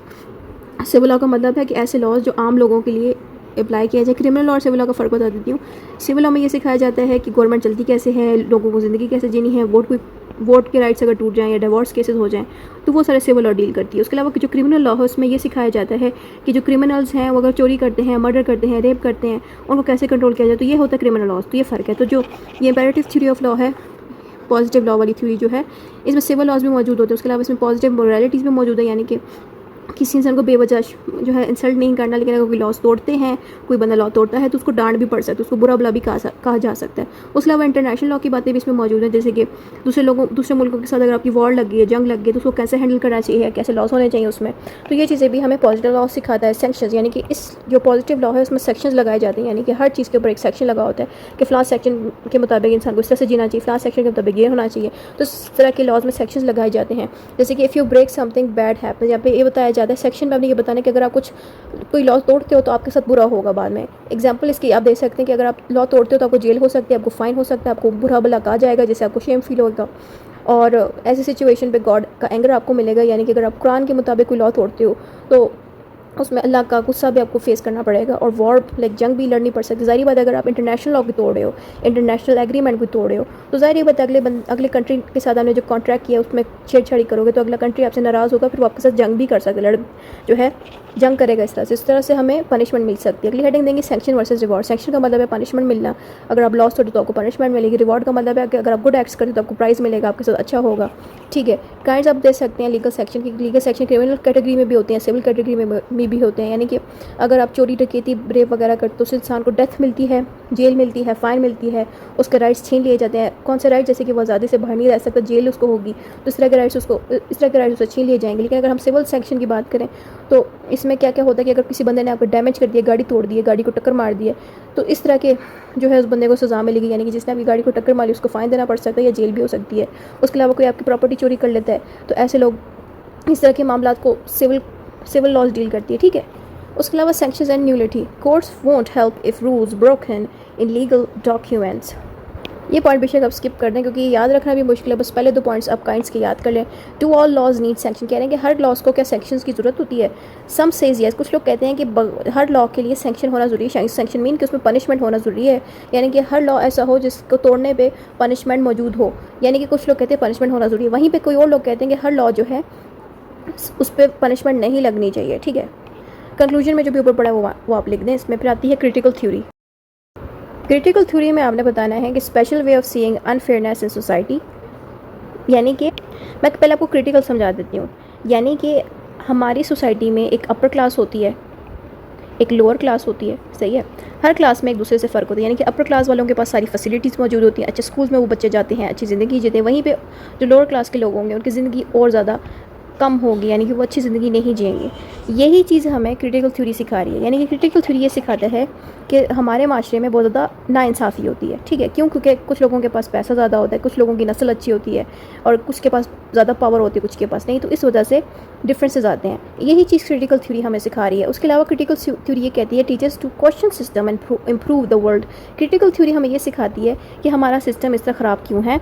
civil law का मतलब है कि ऐसे लॉज जो आम लोगों के लिए अप्लाई किया जाए। क्रिमिनल लॉ और सिविल लॉ का फ़र्क बता देती हूँ। सिविल लॉ में ये सिखाया जाता है कि गवर्नमेंट चलती कैसे है, लोगों को ज़िंदगी कैसे जीनी है, वोट के राइट्स अगर टूट जाएँ या डिवोर्स केसेस हो जाएँ तो वो सारे सिविल लॉ डील करती है। उसके अलावा जो क्रिमिनल लॉ है उसमें ये सिखाया जाता है कि जो क्रिमिनल्स हैं वो अगर चोरी करते हैं, मर्डर करते हैं, रेप करते हैं, उनको कैसे कंट्रोल किया जाए, तो ये होता है क्रिमिनल लॉज। तो ये फ़र्क है। तो जो ये इम्पेरेटिव थ्योरी ऑफ लॉ है, पॉजिटिव लॉ वाली थ्योरी जो है, इसमें सिविल लॉज भी मौजूद होते हैं। उसके अलावा इसमें पॉजिटिव मोरालिटीज़ भी मौजूद है, यानी कि किसी इंसान को बेवजह जो है इंसल्ट नहीं करना, लेकिन अगर कोई लॉज तोड़ते हैं, कोई बंदा लॉ तोड़ता है तो उसको डांट भी पड़ सकती है, उसको बुरा भला भी कहा जा सकता है। उसके अलावा इंटरनेशनल लॉ की बातें भी इसमें मौजूद हैं, जैसे कि दूसरे मुल्कों के साथ अगर आपकी वॉर लग गई है, जंग लग गई, तो उसको कैसे हैंडल करना चाहिए, कैसे लॉस होने चाहिए उसमें। तो ये चीज़ें भी हमें पॉजिटिव लॉ सिखाता है। सेक्शंस, यानी कि इस जो पॉजिटिव लॉ है उसमें सेक्शंस लगाए जाते हैं, यानी कि हर चीज़ के ऊपर एक सेक्शन लगा होता है कि फ़लाँ सेक्शन के मुताबिक इंसान को इस तरह से जीना चाहिए, फ़लाँ सेक्शन के मुताबिक ये होना चाहिए। तो इस तरह के लॉज में सेक्शंस लगाए जाते हैं। जैसे कि if you break something bad happen, यहाँ पे ये बताया जाता है सेक्शन में आपने ये बताना कि अगर आप कोई लॉ तोड़ते हो तो आपके साथ बुरा होगा बाद में। एग्जांपल इसकी आप दे सकते हैं कि अगर आप लॉ तोड़ते हो तो आपको जेल हो सकती है, आपको फ़ाइन हो सकता है, आपको बुरा भला कहा जाएगा, जिससे आपको शेम फील होगा और ऐसी सिचुएशन पे गॉड का एंगर आपको मिलेगा। यानी कि अगर आप कुरान के मुताबिक कोई लॉ तोड़ते हो तो उसमें अल्लाह का गुस्सा भी आपको फेस करना पड़ेगा और वॉर लाइक जंग भी लड़नी पड़ सकती है। ज़ाहिर बात है अगर आप इंटरनेशनल लॉ भी तोड़ रहे हो, इंटरनेशनल एग्रीमेंट भी तोड़ रहे हो, तो ज़ाहिर बात है अगले कंट्री के साथ आपने जो कॉन्ट्रैक्ट किया उसमें छेड़छाड़ी करोगे तो अगला कंट्री आपसे नाराज़ होगा, फिर वो आपके साथ जंग भी कर सकता है, जो है जंग करेगा। इस तरह से हमें पनिशमेंट मिल सकती है। अगली हेडिंग देंगे सेक्शन वर्सेस रिवॉर्ड। सेक्शन का मतलब है पनिशमेंट मिलना, अगर आप लॉस तोड़ो तो आपको पनिशमेंट मिलेगी। रिवॉर्ड का मतलब है कि अगर आप गुड एक्ट्स करते हो तो आपको प्राइज़ मिलेगा, आपके साथ अच्छा होगा, ठीक है। काइंड्स आप दे सकते हैं लीगल सेक्शन की। लीगल सेक्शन क्रिमिनल कैटेगरी में भी होते हैं, सिविल कैटेगरी में भी होते हैं। यानी कि अगर आप चोरी डकैती रेप वगैरह करते हो तो उस इंसान को डेथ मिलती है, जेल मिलती है, फ़ाइन मिलती है, उसके राइट्स छीन लिए जाते हैं। कौन से राइट, जैसे कि वो आज़ादी से बाहर नहीं रह सकता, जेल उसको होगी, तो इस तरह के राइट्स उससे छीन लिए जाएंगे। लेकिन अगर हम सिविल सेक्शन की बात करें तो इसमें क्या क्या होता है कि अगर किसी बंदे ने आपको डैमेज कर दिया, गाड़ी तोड़ दी है, गाड़ी को टक्कर मार दी है, तो इस तरह के जो है उस बंदे को सज़ा मिलेगी। यानी कि जिसने आपकी गाड़ी को टक्कर मारी उसको फ़ाइन देना पड़ सकता है या जेल भी हो सकती है। उसके अलावा कोई आपकी प्रॉपर्टी चोरी कर लेता है तो ऐसे लोग इस तरह के मामला को सिविल लॉज डील करती है, ठीक है। उसके अलावा sanctions and nullity. Courts won't help if rules broken in legal documents. ये पॉइंट बेशक आप स्किप कर दें क्योंकि ये याद रखना भी मुश्किल है, बस पहले 2 पॉइंट्स आप काइंड्स के याद कर लें। To all laws need sanction, कह रहे हैं कि हर लॉज को क्या सेंक्शंस की ज़रूरत होती है। सम सेज यस, कुछ लोग कहते हैं कि हर लॉ के लिए सेंक्शन होना ज़रूरी है। सेंक्शन मीन कि उसमें पनिशमेंट होना ज़रूरी है, यानी कि हर लॉ ऐसा हो जिसको तोड़ने पर पनिशमेंट मौजूद हो, यानी कि कुछ लोग कहते हैं पनिशमेंट होना ज़रूरी है। वहीं पर कोई और लोग कहते हैं कि हर लॉ जो है उस पर पनिशमेंट नहीं लगनी चाहिए। ठीक है, कंक्लूजन में जो भी ऊपर पड़ा है वो आप लिख दें। इसमें फिर आती है क्रिटिकल थ्योरी। क्रिटिकल थ्योरी में आपने बताना है कि special way of seeing unfairness in society, यानी कि मैं पहले आपको क्रिटिकल समझा देती हूँ। यानी कि हमारी सोसाइटी में एक अपर क्लास होती है, एक लोअर क्लास होती है, सही है। हर क्लास में एक दूसरे से फ़र्क होता है, यानी कि अपर क्लास वालों के पास सारी फैसिलिटीज़ मौजूद होती हैं, अच्छे स्कूल्स में वो बच्चे जाते हैं, अच्छी ज़िंदगी जीते हैं। वहीं पे जो लोअर क्लास के लोग होंगे उनकी ज़िंदगी और ज़्यादा कम होगी, यानी कि वो अच्छी ज़िंदगी नहीं जिएंगे। यही चीज़ हमें क्रिटिकल थ्योरी सिखा रही है, यानी कि क्रिटिकल थ्योरी ये सिखाता है कि हमारे माशरे में बहुत ज़्यादा नाइंसाफ़ी होती है। ठीक है, क्यों? क्योंकि कुछ लोगों के पास पैसा ज़्यादा होता है, कुछ लोगों की नस्ल अच्छी होती है और कुछ के पास ज़्यादा पावर होती है, कुछ के पास नहीं, तो इस वजह से डिफरेंसेस आते हैं। यही चीज़ क्रिटिकल थ्योरी हमें सिखा रही है। उसके अलावा क्रिटिकल थ्योरी ये कहती है teachers to question system and improve the world. Critical theory हमें ये सिखाती है कि हमारा सिस्टम इस तरह ख़राब क्यों है,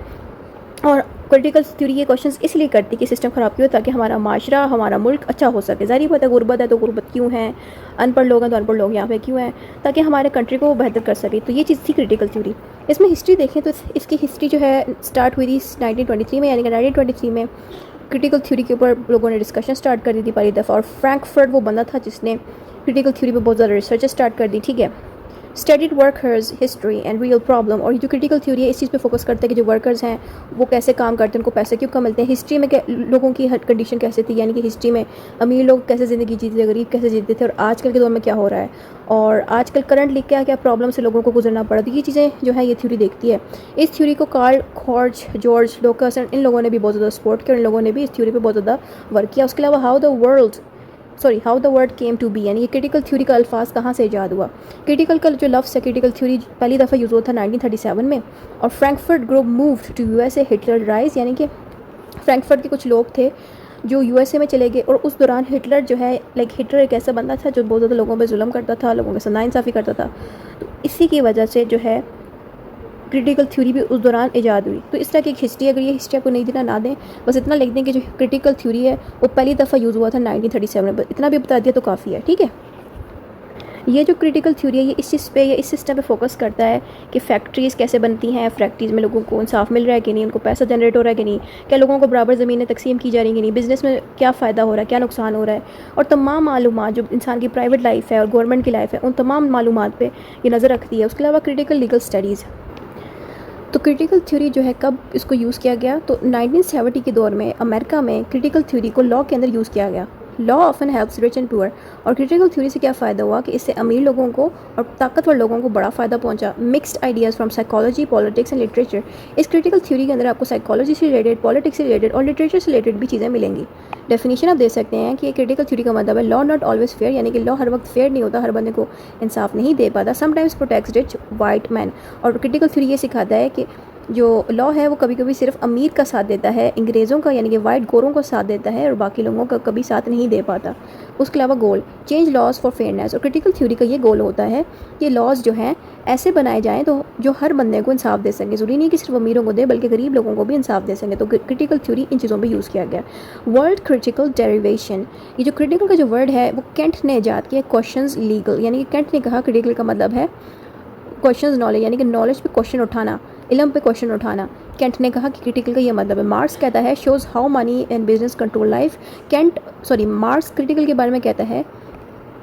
और क्रिटिकल थ्योरी ये क्वेश्चंस इसलिए करती है कि सिस्टम ख़राब क्यों है, ताकि हमारा माशरा, हमारा मुल्क अच्छा हो सके। ज़ाहिर बात है, गुर्बत है तो गुर्बत क्यों है, अनपढ़ लोग हैं तो अनपढ़ लोग यहाँ पे क्यों हैं, ताकि हमारे कंट्री को वो बेहतर कर सके। तो ये चीज़ थी क्रिटिकल थ्योरी। इसमें हिस्ट्री देखें तो इसकी हिस्ट्री जो है स्टार्ट हुई थी 1923 में, यानी कि 1923 में क्रिटिकल थ्योरी के ऊपर लोगों ने डिस्कशन स्टार्ट कर दी थी पहली दफ़ा, और फ्रैंकफर्ट वो बंदा था जिसने क्रिटिकल थ्योरी पर बहुत ज़्यादा रिसर्च स्टार्ट कर दी। ठीक है, studied workers history and real problem, और जो क्रिटिकल थ्योरी है इस चीज़ पे फोकस करता है कि जो वर्कर्स हैं वो कैसे काम करते हैं, उनको पैसे क्यों कम मिलते हैं, हिस्ट्री में लोगों की कंडीशन कैसे थी, यानी कि हिस्ट्री में अमीर लोग कैसे ज़िंदगी जीते थे, गरीब कैसे जीते थे, और आजकल के दौर में क्या हो रहा है, और आजकल करंटली क्या क्या प्रॉब्लम से लोगों को गुजरना पड़ा। तो ये चीज़ें जो है ये थ्योरी देखती है। इस थ्योरी को कार्ल हॉर्च, जॉर्ज लोकस इन लोगों ने भी बहुत ज़्यादा सपोर्ट किया, इन लोगों ने भी इस थ्योरी पर बहुत ज़्यादा वर्क किया। उसके अलावा how the word came to be, यानी ये क्रिटिकल थ्योरी का अल्फाज कहाँ से ईजाद हुआ। क्रिटिकल का जो लफ्ज़ है क्रिटिकल थ्योरी पहली दफ़ा यूज़ हुआ था 1937 में, और Frankfurt group moved to USA Hitler rise, यानी कि फ्रैंकफर्ट के कुछ लोग थे जो यूएसए में चले गए, और उस दौरान हिटलर जो है हिटलर एक ऐसा बंदा था जो बहुत ज़्यादा लोगों पर जुल्म करता था, लोगों के साथ नाइंसाफ़ी करता था। तो इसी की वजह से जो है क्रिटिकल थ्योरी भी उस दौरान ईजाद हुई। तो इस तरह की एक हिस्ट्री, अगर ये हिस्ट्री आपको नहीं देना ना दें, बस इतना लिख दें कि जो क्रिटिकल थ्योरी है वो पहली दफ़ा यूज़ हुआ था 1937 में, इतना भी बता दिया तो काफ़ी है। ठीक है, ये जो क्रिटिकल थ्योरी है ये इस चीज़ पे या इस सिस्टम पे फोकस करता है कि फैक्ट्रीज़ कैसे बनती हैं, फैक्ट्रीज़ में लोगों को इंसाफ मिल रहा है कि नहीं, उनको पैसा जनरेट हो रहा है कि नहीं, क्या लोगों को बराबर ज़मीनें तकसीम की जा रही हैं कि नहीं, बिज़नेस में क्या फ़ायदा हो रहा है, क्या नुकसान हो रहा है, और तमाम मालूमात जो इंसान की प्राइवेट लाइफ है और गवर्नमेंट की लाइफ है उन तमाम मालूमात पर ये नज़र रखती है। उसके अलावा क्रिटिकल लीगल स्टडीज़। तो क्रिटिकल थ्योरी जो है कब इसको यूज़ किया गया, तो 1970 के दौर में अमेरिका में क्रिटिकल थ्योरी को लॉ के अंदर यूज़ किया गया। Law often helps rich and poor, और क्रिटिकल थ्योरी से क्या फ़ायदा हुआ कि इससे अमीर लोगों को और ताकतवर लोगों को बड़ा फ़ायदा पहुंचा। Mixed ideas from psychology, politics and literature. इस क्रिटिकल थ्योरी के अंदर आपको साइकोलॉजी से रिलेटेड, पॉलिटिक्स से रिलेटेड और लिटरेचर से रिलेटेड भी चीज़ें मिलेंगी। डेफिनेशन आप दे सकते हैं कि क्रिटिकल थ्योरी का मतलब है लॉ नॉट ऑलवेज फेयर, यानी कि लॉ हर वक्त फेयर नहीं होता, हर बंदे को इंसाफ नहीं दे पाता। Sometimes protects rich white man, और क्रिटिकल थ्योरी ये सिखाता है कि जो लॉ है वो कभी कभी सिर्फ अमीर का साथ देता है, अंग्रेज़ों का यानी कि वाइट गोरों का साथ देता है, और बाकी लोगों का कभी साथ नहीं दे पाता। उसके अलावा goal change laws for fairness, और क्रिटिकल थ्योरी का ये गोल होता है कि लॉज जो हैं ऐसे बनाए जाएं तो जो हर बंदे को इंसाफ दे सकें, ज़रूरी नहीं कि सिर्फ अमीरों को दे बल्कि गरीब लोगों को भी इंसाफ दे सकें। तो क्रिटिकल थ्योरी इन चीज़ों पर यूज़ किया गया। वर्ड क्रिटिकल डेरिवेशन, ये जो क्रिटिकल का जो वर्ड है वो केंट ने ईजाद किया, क्वेश्चंस लीगल, यानी कि केंट ने कहा क्रिटिकल का मतलब है क्वेश्चंस नॉलेज, यानी कि नॉलेज पे क्वेश्चन उठाना, इल्म पे क्वेश्चन उठाना। केंट ने कहा कि क्रिटिकल का ये मतलब है। मार्क्स कहता है shows how many and business control life. Marks critical के बारे में कहता है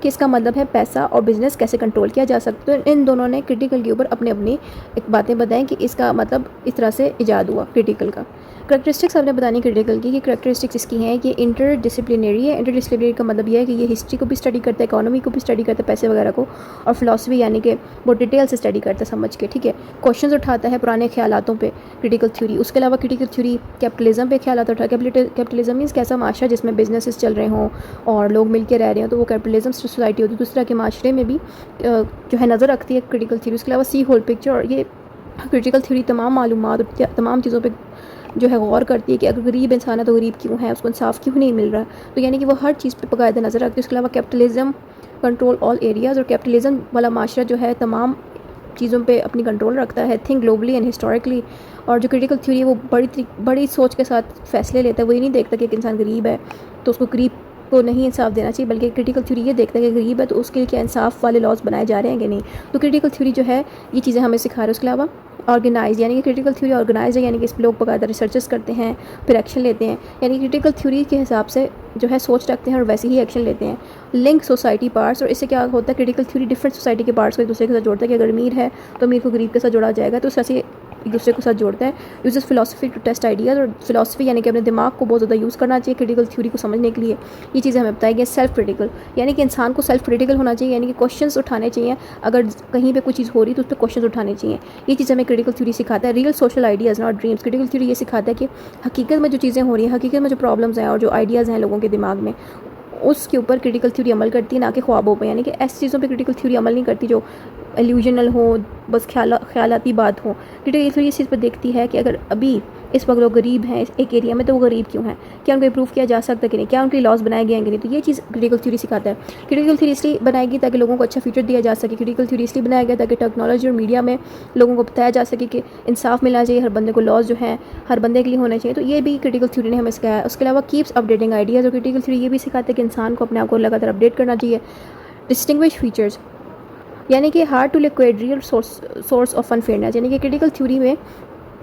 कि इसका मतलब है पैसा और बिज़नेस कैसे कंट्रोल किया जा सकता है। तो इन दोनों ने क्रिटिकल के ऊपर अपनी अपनी एक बातें बताएं कि इसका मतलब इस तरह से ईजाद हुआ क्रिटिकल का। करैक्टरिस्टिक्स आपने बतानी क्रिटिकल की, कि करैक्टरिस्टिक्स इसकी हैं कि इंटर डिसिप्लिनरी है। इंटर डिसिप्लिनरी का मतलब यह है कि ये हिस्ट्री को भी स्टडी करता है, इकोनॉमी को भी स्टडी करता है, पैसे वगैरह को, और फिलॉसफी यानी कि बहुत डिटेल से स्टडी करता है समझ के। ठीक है, क्वेश्चंस उठाता है पुराने ख्यालातों पे क्रिटिकल थ्योरी। उसके अलावा क्रिटिकल थ्योरी कैपिटलिज्म पे ख्याल उठा। कैपिटलिज्म मीन्स कैसा माशरा जिसमें बिजनेसेस चल रहे हों और लोग मिल के रह रहे हों, तो वो कैपिटलिज्म सोसाइटी होती है। दूसरा के माशरे में भी जो है नज़र रखती है क्रिटिकल थ्योरी। उसके अलावा सी होल पिक्चर, और ये क्रिटिकल थ्योरी तमाम मालूमात और तमाम चीज़ों पे जो है गौर करती है कि अगर गरीब इंसान है तो गरीब क्यों है, उसको इंसाफ क्यों नहीं मिल रहा, तो यानी कि वो हर चीज़ पे बाकायदा नज़र रखती है। उसके अलावा कैपिटलिज्म कंट्रोल ऑल एरियाज़, और कैपिटलिज्म वाला माशरा जो है तमाम चीज़ों पे अपनी कंट्रोल रखता है, थिंक ग्लोबली एंड हिस्टोरिकली। और जो क्रिटिकल थ्योरी है वो बड़ी सोच के साथ फैसले लेता है। वो ये नहीं देखता कि एक इंसान गरीब है तो उसको गरीब को नहीं इंसाफ देना चाहिए, बल्कि क्रिटिकल थ्योरी ये देखता है कि गरीब है तो उसके लिए क्या इंसाफ वाले लॉज बनाए जा रहे हैं कि नहीं। तो क्रिटिकल थ्योरी जो है ये चीज़ें हमें सिखा रहे हैं। उसके अलावा ऑर्गेनाइज, यानी कि क्रिटिकल थ्योरी ऑर्गेनाइज है, यानी कि इस पर लोग बाकायदा रिसर्चेस करते हैं फिर एक्शन लेते हैं, यानी क्रिटिकल थ्योरी के हिसाब से जो है सोच रखते हैं और वैसे ही एक्शन लेते हैं। लिंक सोसाइटी पार्ट्स, और इससे क्या होता है क्रिटिकल थ्योरी डिफरेंट सोसाइटी के पार्ट्स को एक दूसरे के साथ जोड़ता है कि अगर अमीर है तो अमीर को गरीब के साथ जोड़ा जाएगा, तो उस तरह से एक दूसरे के साथ जोड़ता है। Uses philosophy to test ideas, और फिलोसफी यानी कि अपने दिमाग को बहुत ज़्यादा यूज़ करना चाहिए क्रिटिकल थ्योरी को समझने के लिए। ये चीज़ें हमें बताई गई। सेल्फ क्रिटिकल, यानी कि इंसान को सेल्फ क्रिटिकल होना चाहिए, यानी कि क्वेश्चंस उठाने चाहिए। अगर कहीं पे कोई चीज़ हो रही तो उस पर क्वेश्चंस उठाने चाहिए। ये चीज़ हमें क्रिटिकल थ्योरी सिखाता है। Real social ideas not dreams, critical theory ये सिखाता है कि हकीकत में जो चीज़ें हो रही हैं, हकीकत में जो प्रॉब्लम्स हैं और जो आइडियाज़ हैं लोगों के दिमाग में, उसके ऊपर क्रिटिकल थ्योरी अमल करती है, ना कि ख्वाबों पे। यानी कि ऐसी चीज़ों पे क्रिटिकल थ्योरी अमल नहीं करती जो एल्यूजनल हो, बस ख्यालाती बात हो। क्रिटिकल थ्योरी इस चीज़ पर देखती है कि अगर अभी इस वक्त लोग गरीब हैं एक एरिया में तो वो गरीब क्यों हैं, क्या उनको इम्प्रूव किया जा सकता है कि नहीं, क्या उनके लॉस बनाए गए हैं कि नहीं। तो ये चीज़ क्रिटिकल थ्योरी सिखाता है। क्रिटिकल थ्योरी इसलिए बनाएगी ताकि लोगों को अच्छा फ्यूचर दिया जा सके। क्रिटिकल थ्योरी इसलिए बनाया गया ताकि टेक्नोलॉजी और मीडिया में लोगों को बताया जा सके कि इंसाफ मिलना चाहिए, हर बंदे को लॉस जो हैं हर बंदे के लिए होने चाहिए। तो ये भी क्रिटिकल थ्योरी ने हमें सिखाया है। उसके अलावा कीप्स अपडेटिंग आइडियाज़, और क्रिटिकल थ्योरी ये भी सिखाता है कि इंसान को अपने आप को लगातार अपडेट करना चाहिए। डिस्टिंग्विश फीचर्स, यानी कि hard to liquid real source of unfairness, यानी कि क्रिटिकल थ्योरी में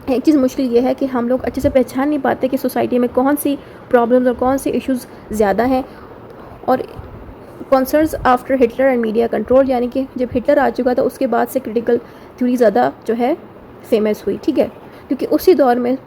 एक चीज़ मुश्किल ये है कि हम लोग अच्छे से पहचान नहीं पाते कि सोसाइटी में कौन सी प्रॉब्लम्स और कौन से इश्यूज़ ज़्यादा हैं। और concerns after Hitler and media control, यानी कि जब हिटलर आ चुका था उसके बाद से क्रिटिकल थ्योरी ज़्यादा जो है फेमस हुई, ठीक है, क्योंकि उसी दौर में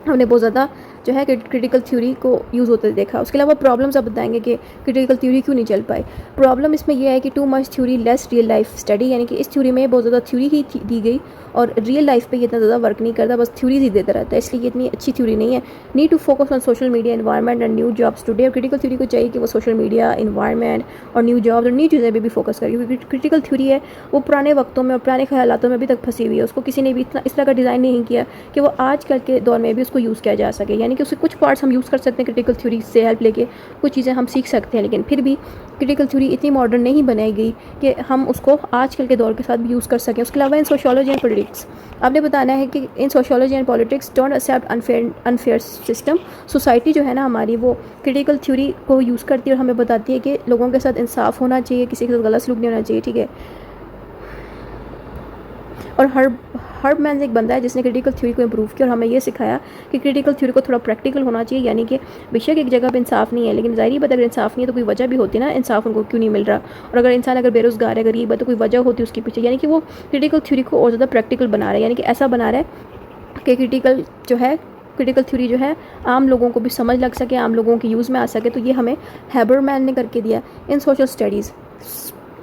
हमने बहुत ज़्यादा जो है क्रिटिकल थ्योरी को यूज़ होते देखा। उसके अलावा प्रॉब्लम्स आप बताएंगे कि क्रिटिकल थ्योरी क्यों नहीं चल पाई। प्रॉब्लम इसमें यह है कि too much theory less real life study, यानी कि इस थ्योरी में बहुत ज़्यादा थ्योरी ही दी गई और रियल लाइफ पे ये इतना ज़्यादा वर्क नहीं करता, बस थ्योरीज ही देता रहता है, इसलिए ये इतनी अच्छी थ्योरी नहीं है। Need to focus on social media environment and new jobs today, और क्रिटिकल थ्योरी को चाहिए कि वो सोशल मीडिया एनवायरनमेंट और न्यू जॉब्स और न्यू चीज़ें पर भी फोकस करे, क्योंकि क्रिटिकल थ्योरी है वो पुराने वक्तों में और पुराने ख्यालातों में भी तक फंसी हुई है। उसको किसी ने भी इतना इस तरह का डिज़ाइन नहीं किया कि वो आजकल के दौर में भी उसको यूज़ किया जा सके, यानी कि उसके कुछ पार्ट्स यूज़ कर सकते हैं क्रिटिकल थ्योरी से हेल्प लेके, कुछ चीज़ें हम सीख सकते हैं, लेकिन फिर भी क्रिटिकल थ्योरी इतनी मॉडर्न नहीं बनाई गई कि हम उसको आजकल के दौर के साथ भी यूज़ कर सकें। उसके अलावा इन सोशियोलॉजी एंड पॉलिटिक्स, आपने बताना है कि in sociology and politics don't accept unfair system. Society जो है ना हमारी, वो क्रिटिकल थ्योरी को यूज़ करती है और हमें बताती है कि लोगों के साथ इंसाफ होना चाहिए, किसी के साथ गलत सलूक नहीं होना चाहिए, ठीक है। और हर्बमैन एक बंदा है जिसने क्रिटिकल थ्योरी को इम्प्रूव किया और हमें ये सिखाया कि क्रिटिकल थ्योरी को थोड़ा प्रैक्टिकल होना चाहिए, यानी कि बेशक एक जगह पे इंसाफ नहीं है, लेकिन ज़ाहिर बात अगर इंसाफ नहीं है तो कोई वजह भी होती है ना, इंसाफ उनको क्यों नहीं मिल रहा। और अगर इंसान अगर बेरोज़गार है, गरीब है, तो कोई वजह होती है उसके पीछे, यानी कि वो क्रिटिकल थ्योरी को और ज़्यादा प्रैक्टिकल बना रहा है, यानी कि ऐसा बना रहा है कि क्रिटिकल थ्योरी जो है आम लोगों को भी समझ लग सके, आम लोगों के यूज़ में आ सके। तो ये हमें हैबरमैन ने करके दिया। In social studies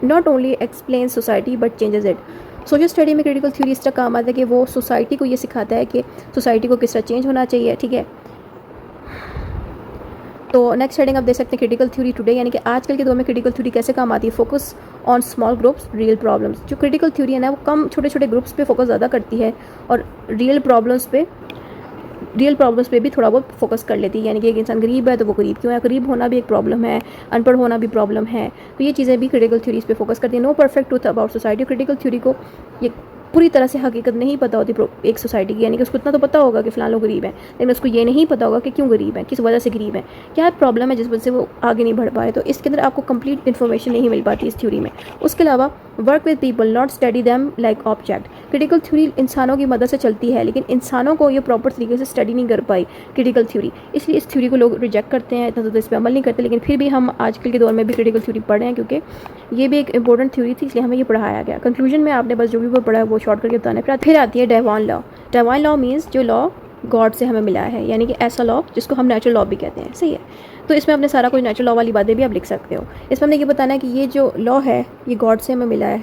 not only explain society but changes it. Social study में क्रिटिकल थ्योरी इस तरह काम आता है कि वो सोसाइटी को ये सिखाता है कि सोसाइटी को किस तरह चेंज होना चाहिए, ठीक है। तो नेक्स्ट हेडिंग आप देख सकते हैं क्रिटिकल थ्योरी टुडे, यानी कि आजकल के दौर में क्रिटिकल थ्योरी कैसे काम आती है। Focus on small groups real problems, जो क्रिटिकल थ्योरी है ना वो कम छोटे छोटे ग्रुप्स पे फोकस ज़्यादा करती है और रियल प्रॉब्लम्स पे भी थोड़ा बहुत फोकस कर लेती है, यानी कि एक इंसान गरीब है तो वो गरीब क्यों है, गरीब होना भी एक प्रॉब्लम है, अनपढ़ होना भी प्रॉब्लम है। तो ये चीज़ें भी क्रिटिकल थ्योरीज पे फोकस करती है। No perfect truth about society, critical theory को ये पूरी तरह से हकीकत नहीं पता होती एक सोसाइटी की, यानी कि उसको इतना तो पता होगा कि फ़लाँ लोग गरीब हैं, लेकिन उसको ये नहीं पता होगा कि क्यों गरीब हैं, किस वजह से गरीब हैं, क्या प्रॉब्लम है जिस वजह से वो आगे नहीं बढ़ पाए। तो इसके अंदर आपको कंप्लीट इन्फॉर्मेशन नहीं मिल पाती इस थ्योरी में। उसके अलावा work with people not study them like object, critical theory इंसानों की मदद से चलती है, लेकिन इंसानों को ये प्रॉपर तरीके से स्टडी नहीं कर पाई क्रिटिकल थ्योरी, इसलिए इस थ्योरी को लोग रिजेक्ट करते हैं, इतना ज़्यादा इस पर अमल नहीं करते। लेकिन फिर भी हम आजकल के दौर में भी क्रिटिकल थ्योरी पढ़ रहे हैं, क्योंकि ये भी एक इंपॉर्टेंट थ्योरी थी, इसलिए हमें ये पढ़ाया गया। कंक्लूजन में आपने बस जो भी पढ़ा है वो शॉर्ट करके बताना है। फिर आती है divine law. Divine law means जो लॉ गॉड से हमें मिला है, यानी कि ऐसा लॉ जिसको हम नेचुरल लॉ भी कहते हैं, सही है। तो इसमें अपने सारा कुछ नेचुरल लॉ वाली बातें भी आप लिख सकते हो। इसमें हमने ये बताना है कि ये जो लॉ है ये गॉड से हमें मिला है,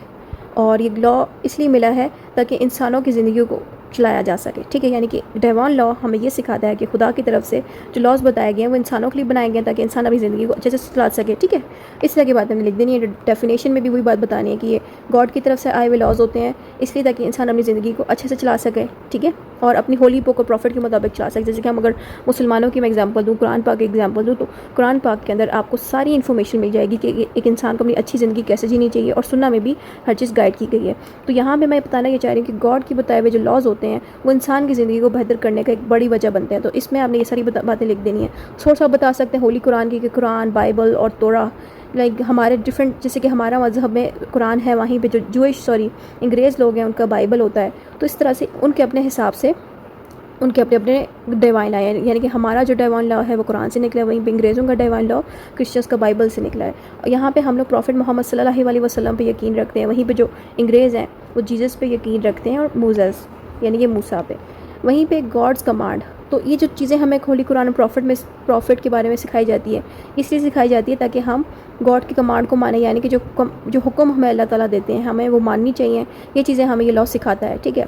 और ये लॉ इसलिए मिला है ताकि इंसानों की ज़िंदगी को चलाया जा सके, ठीक है। यानी कि डिवाइन लॉ हमें ये सिखाता है कि खुदा की तरफ से जो लॉज बताए गए हैं वो इंसानों के लिए बनाए गए हैं ताकि इंसान अपनी ज़िंदगी को अच्छे से चला सके, ठीक है। इस तरह की बात हमें लिख देनी है। डेफिनेशन में भी वही बात बतानी है कि ये गॉड की तरफ से आए हुए लॉज होते हैं इसलिए ताकि इंसान अपनी ज़िंदगी को अच्छे से चला सके, ठीक है। और अपनी होली बुक और प्रॉफिट के मुताबिक चला सकते हैं। जैसे कि हम अगर मुसलमानों की मैं एग्जांपल दूँ, कुरान पाक की एग्जांपल दूँ, तो कुरान पाक के अंदर आपको सारी इन्फॉर्मेशन मिल जाएगी कि एक इंसान को अपनी अच्छी ज़िंदगी कैसे जीनी चाहिए, और सुन्ना में भी हर चीज़ गाइड की गई है। तो यहाँ पे मैं बताना ये चाह रही हूँ कि गॉड की बताए हुए जो लॉज होते हैं वो इंसान की ज़िंदगी को बेहतर करने का एक बड़ी वजह बनते हैं। तो इसमें आपने ये सारी बातें लिख देनी है। सोर्स आप बता सकते हैं होली कुरान की, कि कुरान, बाइबल और तोरा, लाइक हमारे डिफरेंट, जैसे कि हमारा मज़हब में कुरान है, वहीं पे जो अंग्रेज़ लोग हैं उनका बाइबल होता है। तो इस तरह से उनके अपने हिसाब से उनके अपने अपने डिवाइन लॉ है, यानी कि हमारा जो डिवाइन लॉ है वो कुरान से निकला है, वहीं पे अंग्रेज़ों का डिवाइन लॉ क्रिश्चियंस का बाइबल से निकला है। और यहाँ पे हम लोग प्रॉफिट मोहम्मद सल्लल्लाहु अलैहि वसल्लम पे यकीन रखते हैं, वहीं पे जो अंग्रेज़ हैं वो जीसस पे यकीन रखते हैं, और मूसेस यानी कि मूसा पे। वहीं पे गॉड्स कमांड, तो ये जो चीज़ें हमें होली कुरान प्रॉफिट के बारे में सिखाई जाती है, इसलिए सिखाई जाती है ताकि हम गॉड की कमांड को माने, यानी कि जो हुक्म हमें अल्लाह ताला देते हैं हमें वो माननी चाहिए। ये चीज़ें हमें ये लॉ सिखाता है, ठीक है।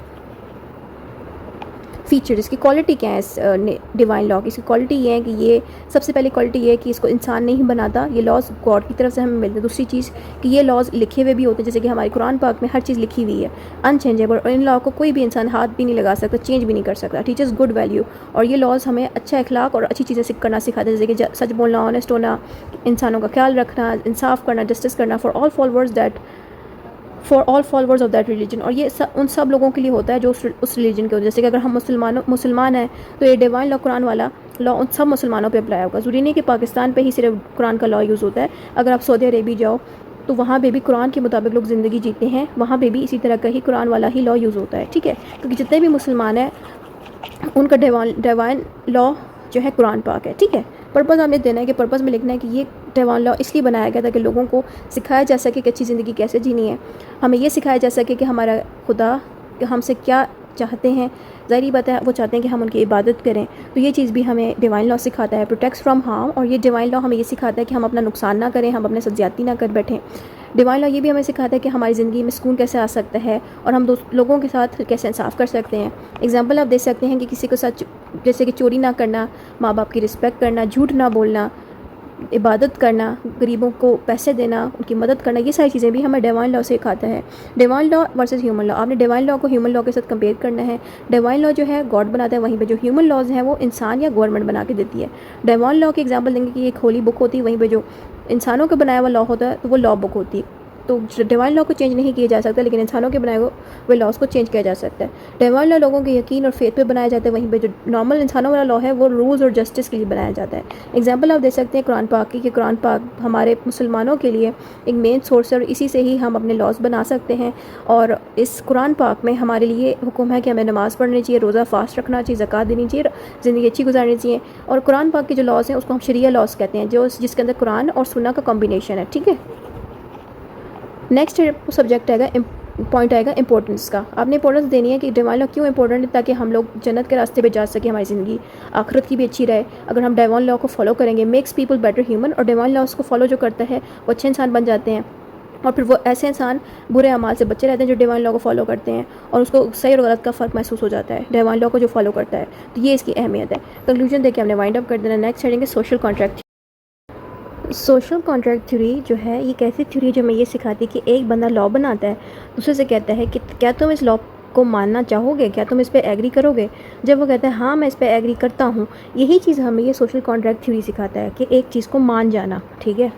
फीचर, इसकी क्वालिटी क्या है इस डिवाइन लॉ की? इसकी क्वालिटी ये है कि ये सबसे पहली क्वालिटी ये है कि इसको इंसान नहीं बनाता, ये लॉज गॉड की तरफ से हमें मिलते हैं। दूसरी चीज़ कि ये लॉज लिखे हुए भी होते हैं, जैसे कि हमारे कुरान पाक में हर चीज़ लिखी हुई है, अनचेंजेबल, और इन लॉ को कोई भी इंसान हाथ भी नहीं लगा सकता, चेंज भी नहीं कर सकता। टीचर्स गुड वैल्यू, और ये लॉज हमें अच्छा अखलाक और अच्छी चीज़ें करना सिखाते हैं, जैसे कि सच बोलना, ऑनेस्ट होना, इंसानों का ख्याल रखना, इंसाफ करना, जस्टिस करना, for all followers of that religion. और ये उन सब लोगों के लिए होता है जो उस रिलीजन के होते हैं। जैसे कि अगर हम मुसलमान हैं तो ये डिवाइन लॉ, कुरान वाला लॉ उन सब मुसलमानों पे अप्लाई होगा। ज़रूरी नहीं कि पाकिस्तान पे ही सिर्फ कुरान का लॉ यूज़ होता है। अगर आप सऊदी अरेबिया जाओ तो वहाँ पे भी कुरान के मुताबिक लोग ज़िंदगी जीते हैं, वहाँ पे भी इसी तरह का ही कुरान वाला ही लॉ यूज़ होता है, ठीक है। क्योंकि जितने भी मुसलमान हैं उनका डिवाइन लॉ जो है कुरान पाक है, ठीक है। पर्पज़ हमने देना है कि पर्पज़ में लिखना है कि ये डिवाइन लॉ इसलिए बनाया गया था कि लोगों को सिखाया जा सके कि अच्छी ज़िंदगी कैसे जीनी है, हमें ये सिखाया जा सके कि हमारा खुदा हमसे क्या चाहते हैं। ज़ाहिर बात है वो चाहते हैं कि हम उनकी इबादत करें, तो ये चीज़ भी हमें डिवाइन लॉ सिखाता है, प्रोटेक्ट्स फ्रॉम हार्म। और ये डिवाइन लॉ हमें ये सिखाता है कि हम अपना नुकसान ना करें, हम अपने साथ ज़्यादती ना कर बैठें। डिवाइन लॉ ये भी हमें सिखाता है कि हमारी ज़िंदगी में सुकून कैसे आ सकता है, और हम लोगों के साथ कैसे इंसाफ कर सकते हैं। एग्जाम्पल आप दे सकते हैं कि किसी को साथ, जैसे कि चोरी ना करना, माँ बाप की रिस्पेक्ट करना, झूठ ना बोलना, इबादत करना, गरीबों को पैसे देना, उनकी मदद करना, ये सारी चीज़ें भी हमें डिवाइन लॉ से सिखाता है। Divine law versus human law, आपने डिवाइन लॉ को ह्यूमन लॉ के साथ कंपेयर करना है। डिवाइन लॉ जो है गॉड बनाता है, वहीं पे जो ह्यूमन लॉज हैं वो इंसान या गवर्नमेंट बना के देती है। डिवाइन लॉ के एग्जांपल देंगे कि एक होली बुक होती है, वहीं पे जो इंसानों का बनाया हुआ लॉ होता है तो वो लॉ बुक होती है। तो डिवाइन लॉ को चेंज नहीं किया जा सकता, लेकिन इंसानों के बनाए हुए लॉज को चेंज किया जा सकता है। डिवाइन लॉ लोगों के यकीन और फेथ पे बनाया जाता है, वहीं पे जो नॉर्मल इंसानों वाला लॉ है वो रूल्स और जस्टिस के लिए बनाया जाता है। एग्जांपल आप दे सकते हैं कुरान पाक की, कि कुरान पाक हमारे मुसलमानों के लिए एक मेन सोर्स है, और इसी से ही हम अपने लॉज बना सकते हैं। और इस कुरान पाक में हमारे लिए हुक्म है कि हमें नमाज़ पढ़नी चाहिए, रोज़ा फास्ट रखना चाहिए, ज़कात देनी चाहिए, ज़िंदगी अच्छी गुजारनी चाहिए। और कुरान पाक के जो लॉज हैं उसको हम शरिया लॉज कहते हैं, जो जिसके अंदर कुरान और सुन्ना का कॉम्बिनेशन है, ठीक है। नेक्स्ट सब्जेक्ट आएगा, पॉइंट आएगा इंपॉर्टेंस का। आपने इंपॉर्टेंस देनी है कि डिवाइन लॉ क्यों इंपॉर्टेंट है, ताकि हम लोग जन्नत के रास्ते पे जा सके, हमारी ज़िंदगी आखिरत की भी अच्छी रहे। अगर हम डिवाइन लॉ को फॉलो करेंगे, मेक्स पीपल बेटर ह्यूमन, और डिवाइन लॉ को फॉलो जो करता है वो अच्छे इंसान बन जाते हैं, और फिर वो ऐसे इंसान बुरे अमाल से बचे रहते हैं जो डिवाइन लॉ को फॉलो करते हैं, और उसको सही और गलत का फ़र्क महसूस हो जाता है डिवाइन लॉ को जो फॉलो करता है। तो ये इसकी अहमियत है। कंक्लूजन देके हमने वाइंड अप कर देना। नेक्स्ट हेडिंग है social contract. Social contract theory जो है ये कैसी थ्योरी जो हमें ये सिखाती है कि एक बंदा लॉ बनाता है, दूसरे से कहता है कि क्या तुम इस लॉ को मानना चाहोगे, क्या तुम इस पे एग्री करोगे। जब वो कहता है हाँ मैं इस पे एग्री करता हूँ, यही चीज़ हमें ये सोशल कॉन्ट्रैक्ट थ्योरी सिखाता है कि एक चीज़ को मान जाना, ठीक है।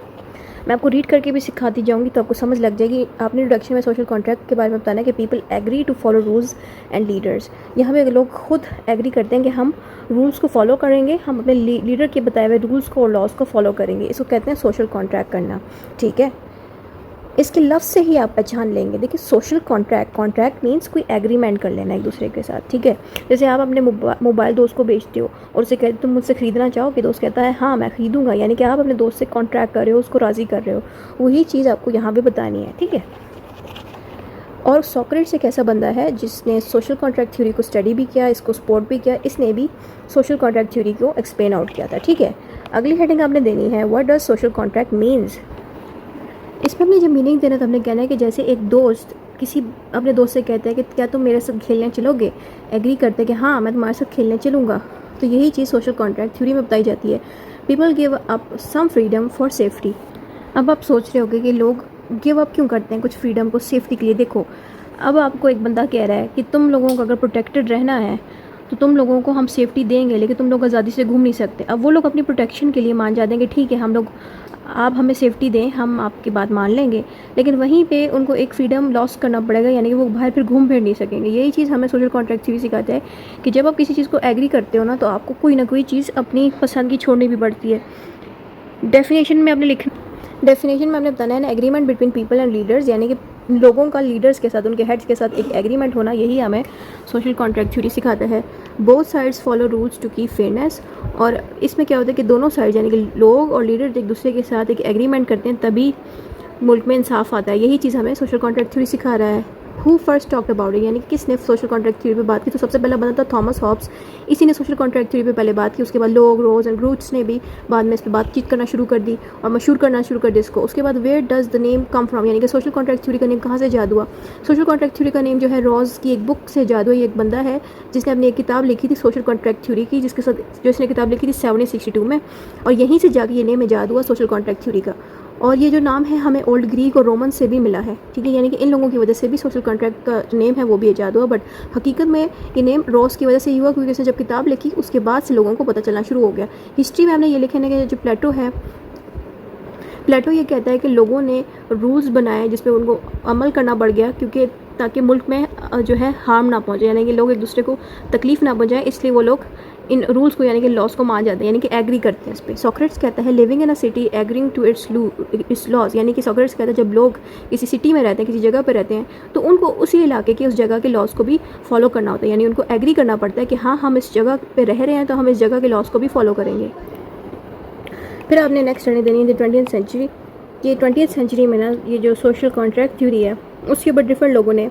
मैं आपको रीड करके भी सिखाती जाऊँगी तो आपको समझ लग जाएगी। आपने इंट्रोडक्शन में सोशल कॉन्ट्रैक्ट के बारे में बताना है कि people agree to follow rules and leaders. यहाँ पे लोग खुद एग्री करते हैं कि हम रूल्स को फॉलो करेंगे, हम अपने लीडर के बताए हुए रूल्स को और लॉज को फॉलो करेंगे। इसको कहते हैं सोशल कॉन्ट्रैक्ट करना, ठीक है। इसके लफ्ज़ से ही आप पहचान लेंगे। देखिए सोशल कॉन्ट्रैक्ट मीन्स कोई एग्रीमेंट कर लेना एक दूसरे के साथ, ठीक है। जैसे आप अपने मोबाइल दोस्त को बेचते हो और उसे कहते तुम मुझसे ख़रीदना चाहोगे, दोस्त कहता है हाँ मैं ख़रीदूँगा, यानी कि आप अपने दोस्त से कॉन्ट्रैक्ट कर रहे हो, उसको राज़ी कर रहे हो। वही चीज़ आपको यहाँ पे बतानी है, ठीक है। और सोक्रेटिस एक ऐसा बंदा है जिसने सोशल कॉन्ट्रैक्ट थ्योरी को स्टडी भी किया, इसको सपोर्ट भी किया, इसने भी सोशल कॉन्ट्रैक्ट थ्योरी को एक्सप्लेन आउट किया था, ठीक है। अगली हेडिंग आपने देनी है what does social contract means. इसमें अपनी जब मीनिंग देना तो हमने कहना है कि जैसे एक दोस्त किसी अपने दोस्त से कहता है कि क्या तुम मेरे साथ खेलने चलोगे, एग्री करते हैं कि हाँ मैं तुम्हारे साथ खेलने चलूँगा। तो यही चीज़ सोशल कॉन्ट्रैक्ट थ्योरी में बताई जाती है। People give up some freedom for safety. अब आप सोच रहे होगे कि लोग गिव अप क्यों करते हैं कुछ फ्रीडम को सेफ्टी के लिए। देखो अब आपको एक बंदा कह रहा है कि तुम लोगों को अगर प्रोटेक्टेड रहना है तो तुम लोगों को हम सेफ्टी देंगे, लेकिन तुम लोग आज़ादी से घूम नहीं सकते। अब वो लोग अपनी प्रोटेक्शन के लिए मान जाते हैं कि ठीक है, हम लोग, आप हमें सेफ्टी दें, हम आपकी बात मान लेंगे, लेकिन वहीं पे उनको एक फ्रीडम लॉस करना पड़ेगा, यानी कि वो बाहर फिर घूम फिर नहीं सकेंगे। यही चीज़ हमें सोशल कॉन्ट्रैक्ट थ्योरी सिखाता है कि जब आप किसी चीज़ को एग्री करते हो ना, तो आपको कोई ना कोई चीज़ अपनी पसंद की छोड़नी भी पड़ती है। डेफिनेशन में आपने बताना है ना, agreement between people and leaders, यानी कि लोगों का लीडर्स के साथ, उनके हेड्स के साथ एक एग्रीमेंट होना, यही हमें सोशल कॉन्ट्रैक्ट थ्योरी सिखाता है। Both sides follow rules to keep fairness, और इसमें क्या होता है कि दोनों साइड यानी कि लोग और लीडर एक दूसरे के साथ एक एग्रीमेंट करते हैं, तभी मुल्क में इंसाफ आता है। यही चीज़ हमें सोशल कॉन्ट्रैक्ट थ्योरी सिखा रहा है। Who first talked about it, यानी किसने सोशल कॉन्ट्रैक्ट थ्योरी पे बात की, तो सबसे पहला बना था थॉमस हॉब्स। इसी ने सोशल कॉन्ट्रैक्ट थ्योरी पे पहले बात की। उसके बाद लोग, रोज एंड रूट्स ने भी बाद में इस पर बातचीत करना शुरू कर दी और मशहूर करना शुरू कर दी इसको। उसके बाद where does the name come from, यानी कि सोशल कॉन्ट्रैक्ट थ्योरी का नेम कहाँ से ईजाद हुआ। सोशल कॉन्ट्रैक्ट थ्योरी का नेम जो है रॉज की एक बुक से ईजाद हुआ। ये एक बंदा है जिसने अपनी एक किताब लिखी थी सोशल कॉन्ट्रैक्ट थ्योरी की, जिसके साथ जो इसने किताब लिखी थी 1762 में, और यहीं से जाके ये नेम ईजाद हुआ सोशल कॉन्ट्रैक्ट थ्योरी का। और ये जो नाम है हमें ओल्ड ग्रीक और रोमन से भी मिला है, ठीक है, यानी कि इन लोगों की वजह से भी सोशल कॉन्ट्रैक्ट का जो नेम है वो भी ईजाद हुआ। बट हकीकत में ये नेम रॉस की वजह से ही हुआ, क्योंकि उसने जब किताब लिखी उसके बाद से लोगों को पता चलना शुरू हो गया। हिस्ट्री में हमने ये लिखे ना कि जो प्लेटो ये कहता है कि लोगों ने रूल्स बनाए जिस पे उनको अमल करना पड़ गया, क्योंकि ताकि मुल्क में जो है हार्म ना पहुँचे, यानी कि लोग एक दूसरे को तकलीफ़ ना पहुँचाए, इसलिए वो लोग इन रूल्स को यानी कि लॉस को मान जाते हैं, यानी कि एग्री करते हैं इस पर। सॉक्रेट्स कहता है living in a city agreeing to its laws, यानी कि सॉक्रेट्स कहता है जब लोग किसी सिटी में रहते हैं, किसी जगह पर रहते हैं, तो उनको उसी इलाके के उस जगह के लॉस को भी फॉलो करना होता है, यानी उनको एग्री करना पड़ता है कि हाँ, हम इस जगह पर रह रहे हैं तो हम इस जगह के लॉस को भी फॉलो करेंगे। फिर आपने नेक्स्ट स्टडी देनी है 20th सेंचुरी। ये 20th सेंचुरी में ना ये जो सोशल कॉन्ट्रैक्ट थ्योरी है उसके ऊपर डिफरेंट लोगों ने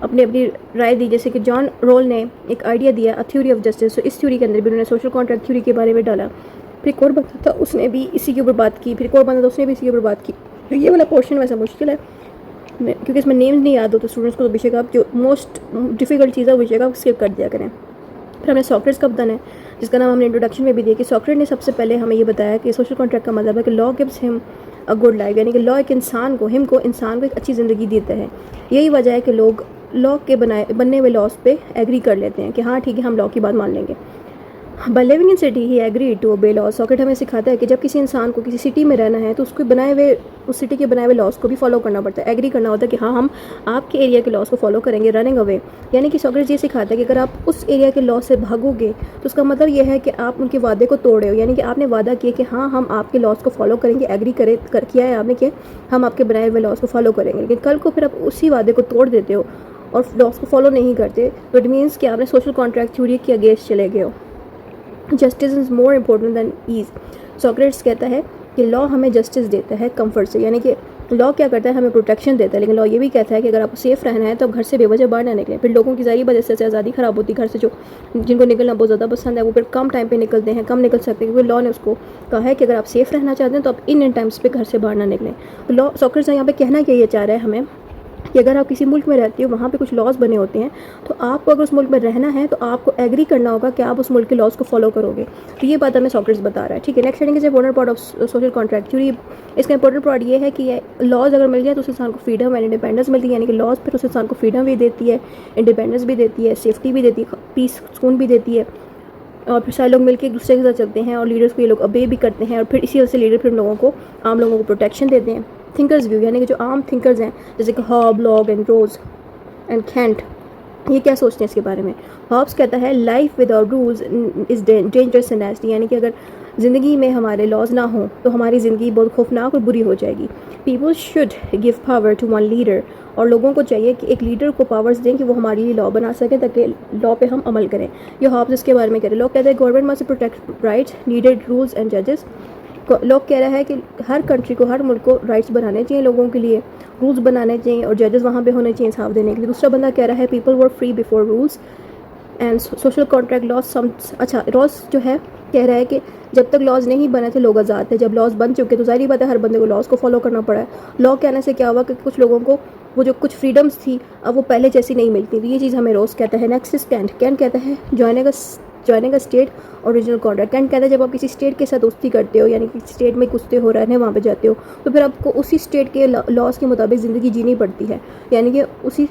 अपनी अपनी राय दी। जैसे कि जॉन रोल ने एक आइडिया दिया, अ थ्योरी ऑफ जस्टिस, तो इस थ्योरी के अंदर भी उन्होंने सोशल कॉन्ट्रैक्ट थ्योरी के बारे में डाला। फिर एक और बंदा था, उसने भी इसी के ऊपर बात की। फिर एक और बंदा था, उसने भी इसी के ऊपर बात की। तो ये वाला पोर्शन वैसा मुश्किल है क्योंकि इसमें नेम्स नहीं याद होते स्टूडेंट्स को, तो विषय का जो मोस्ट डिफिकल्ट चीज़ है विषय का स्किप कर दिया करें। फिर हमने सॉक्रेट्स का बताना है, जिसका नाम हमने इंट्रोडक्शन में भी दिया कि सॉक्रेट ने सबसे पहले हमें ये बताया कि सोशल कॉन्ट्रैक्ट का मतलब है कि law gives him a good life, यानी कि लॉ एक इंसान को इंसान को एक अच्छी ज़िंदगी देता है। यही वजह है कि लोग लॉ के बनने हुए लॉस पे एग्री कर लेते हैं कि हाँ ठीक है, हम लॉ की बात मान लेंगे। By living in city he agree to obey law. सॉकेट हमें सिखाता है कि जब किसी इंसान को किसी सिटी में रहना है तो उस सिटी के बनाए हुए लॉस को भी फॉलो करना पड़ता है, एग्री करना होता है कि हाँ, हम आपके एरिया के लॉस को फॉलो करेंगे। रनिंग अवे, यानी कि सॉकेट ये सिखाता है कि अगर आप उस एरिया के लॉ से भागोगे तो उसका मतलब यह है कि आप उनके वादे को तोड़े हो, यानी कि आपने वादा किया कि हाँ, हम आपके लॉस को फॉलो करेंगे, एग्री किया है आपने कि हम आपके बनाए हुए लॉस को फॉलो करेंगे, लेकिन कल को फिर आप उसी वादे को तोड़ देते हो और लॉस को फॉलो नहीं करते, तो इट मीन्स कि आपने सोशल कॉन्ट्रैक्ट थ्योरी के अगेंस्ट चले गए हो। Justice is more important than ease. Socrates कहता है कि लॉ हमें जस्टिस देता है कंफर्ट से, यानी कि लॉ क्या करता है, हमें प्रोटेक्शन देता है, लेकिन लॉ ये भी कहता है कि अगर आपको सेफ रहना है तो घर से बेवजह बाहर ना निकलें। फिर लोगों की ज़ाहिर वजह से आज़ादी ख़राब होती है, घर से जिनको निकलना बहुत ज़्यादा पसंद है वो फिर कम टाइम पे निकलते हैं, कम निकल सकते हैं, क्योंकि लॉ ने उसको कहा है कि अगर आप सेफ़ रहना चाहते हैं तो आप इन टाइम्स पे घर से बाहर ना निकलें। तो लॉ सॉक्रेट्स यहाँ पे कहना क्या ये चाह रहा है हमें कि अगर आप किसी मुल्क में रहते हो, वहाँ पे कुछ लॉज बने होते हैं, तो आपको अगर उस मुल्क में रहना है तो आपको एग्री करना होगा कि आप उस मुल्क के लॉज को फॉलो करोगे। तो ये बात हमें सॉक्रेट्स बता रहा है, ठीक है। Next heading is important part of social contract theory. इसका इंपॉर्टेंट पार्ट ये है कि ये लॉज अगर मिल जाए तो उस इंसान को फ्रीडम एंड इंडिपेंडेंस मिलती है, यानी कि लॉज फिर उस इंसान को फ्रीडम भी देती है, इंडिपेंडेंस भी देती है, सेफ्टी भी देती है, पीस सुकून भी देती है, और फिर सारे लोग मिलकर एक दूसरे के साथ चलते हैं और लीडर्स को ये लोग अबे भी करते हैं, और फिर इसी वजह से लीडर फिर आम लोगों को प्रोटेक्शन देते हैं। थिंकर्स व्यू, यानी कि जो आम थिंकर्स हैं जैसे कि Hobbes, Locke and Rousseau and Kant, ये क्या सोचते हैं इसके बारे में। हॉब्स कहता है life without rules is dangerous and nasty, यानी कि अगर ज़िंदगी में हमारे लॉज ना हो तो हमारी ज़िंदगी बहुत खौफनाक और बुरी हो जाएगी। People should give power to one leader, और लोगों को चाहिए कि एक लीडर को पावर्स दें कि वो हमारे लिए लॉ बना सके ताकि लॉ पे हम अमल करें। ये हॉब्स इसके बारे में कह रहे हैं। लोग कहते हैं government must protect rights, needed rules and जजेस। लोग कह रहा है कि हर कंट्री को, हर मुल्क को राइट्स बनाने चाहिए, लोगों के लिए रूल्स बनाने चाहिए और जजेस वहाँ पे होने चाहिए इंसाफ देने के लिए। दूसरा बंदा कह रहा है people were free before rules and social contract loss. अच्छा, लॉस जो है कह रहा है कि जब तक लॉज नहीं बने थे लोग आज़ाद थे, जब लॉज बन चुके तो जाहिर बात है हर बंदे को लॉज को फॉलो करना पड़ा है। लॉ कहने से क्या हुआ कि कुछ लोगों को वो जो कुछ फ्रीडम्स थी अब वो पहले जैसी नहीं मिलती, तो ये चीज़ हमें रोज़ कहता है। Next is cantt. कैंट कहता है joining a state original contract. Kant कहता है जब आप किसी स्टेट के साथ दोस्ती करते हो, यानी कि स्टेट में कुश्ते हो रहने वहाँ पे जाते हो, तो फिर आपको उसी स्टेट के लॉज के मुताबिक ज़िंदगी जीनी पड़ती है, यानी कि उसी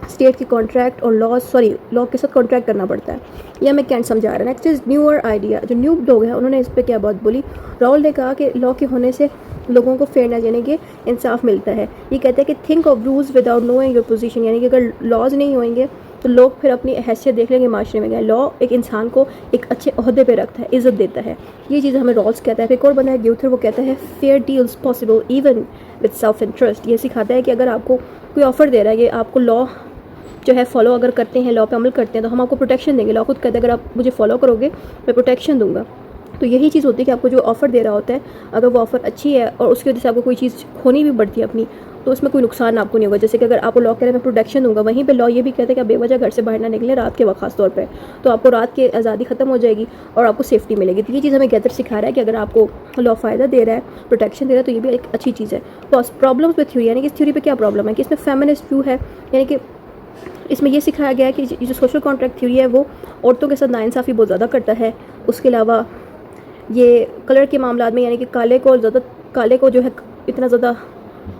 स्टेट के कॉन्ट्रैक्ट और लॉ के साथ कॉन्ट्रैक्ट करना पड़ता है। ये हमें कैंट समझा रहा है। Next is newer idea. जो न्यू लोग हैं उन्होंने इस पर क्या बात बोली। राहुल ने कहा कि लॉ के होने से लोगों को फेयरनेस यानी कि इंसाफ मिलता है। ये कहते हैं कि think of rules without knowing your position, यानी कि अगर लॉज नहीं होंगे तो लोग फिर अपनी हैसियत देख लेंगे माशरे में। लॉ एक इंसान को एक अच्छे ओहदे पे रखता है, इज़्ज़त देता है। ये चीज़ हमें रॉल्स कहता है। एक और बंदा है ग्यूथर, वो कहता है fair deals possible even with self interest. ये सिखाता है कि अगर आपको कोई ऑफ़र दे रहा है, ये आपको लॉ जो है फॉलो अगर करते हैं, लॉ पे अमल करते हैं, तो हम आपको प्रोटेक्शन देंगे। लॉ खुद कहते हैं अगर आप मुझे फॉलो करोगे मैं प्रोटेक्शन दूंगा। तो यही चीज़ होती है कि आपको जो ऑफ़र दे रहा होता है, अगर वो ऑफ़र अच्छी है और उसकी वजह से आपको कोई चीज़ खोनी भी पड़ती है अपनी, तो उसमें कोई नुकसान आपको नहीं होगा। जैसे कि अगर आपको लॉ कह रहे हैं मैं प्रोटेक्शन दूंगा, वहीं पे लॉ ये भी कहते हैं कि आप बेवजह घर से बाहर ना निकलें रात के वक्त खास तौर पे, तो आपको रात की आज़ादी ख़त्म हो जाएगी और आपको सेफ्टी मिलेगी। तो ये चीज़ हमें गैदर सिखा रहा है कि अगर आपको लॉ फ़ायदा दे रहा है, प्रोटेक्शन दे रहा है, तो ये भी एक अच्छी चीज़ है। प्रॉब्लम्स विद थ्योरी, यानी कि इस थ्योरी पर क्या प्रॉब्लम है कि इसमें फेमिनिस्ट व्यू है, यानी कि इसमें ये सिखाया गया है कि जो सोशल कॉन्ट्रैक्ट थ्योरी है वो औरतों के साथ नाइंसाफ़ी बहुत ज़्यादा करता है। उसके अलावा ये कलर के मामला में, यानी कि काले को जो है इतना ज़्यादा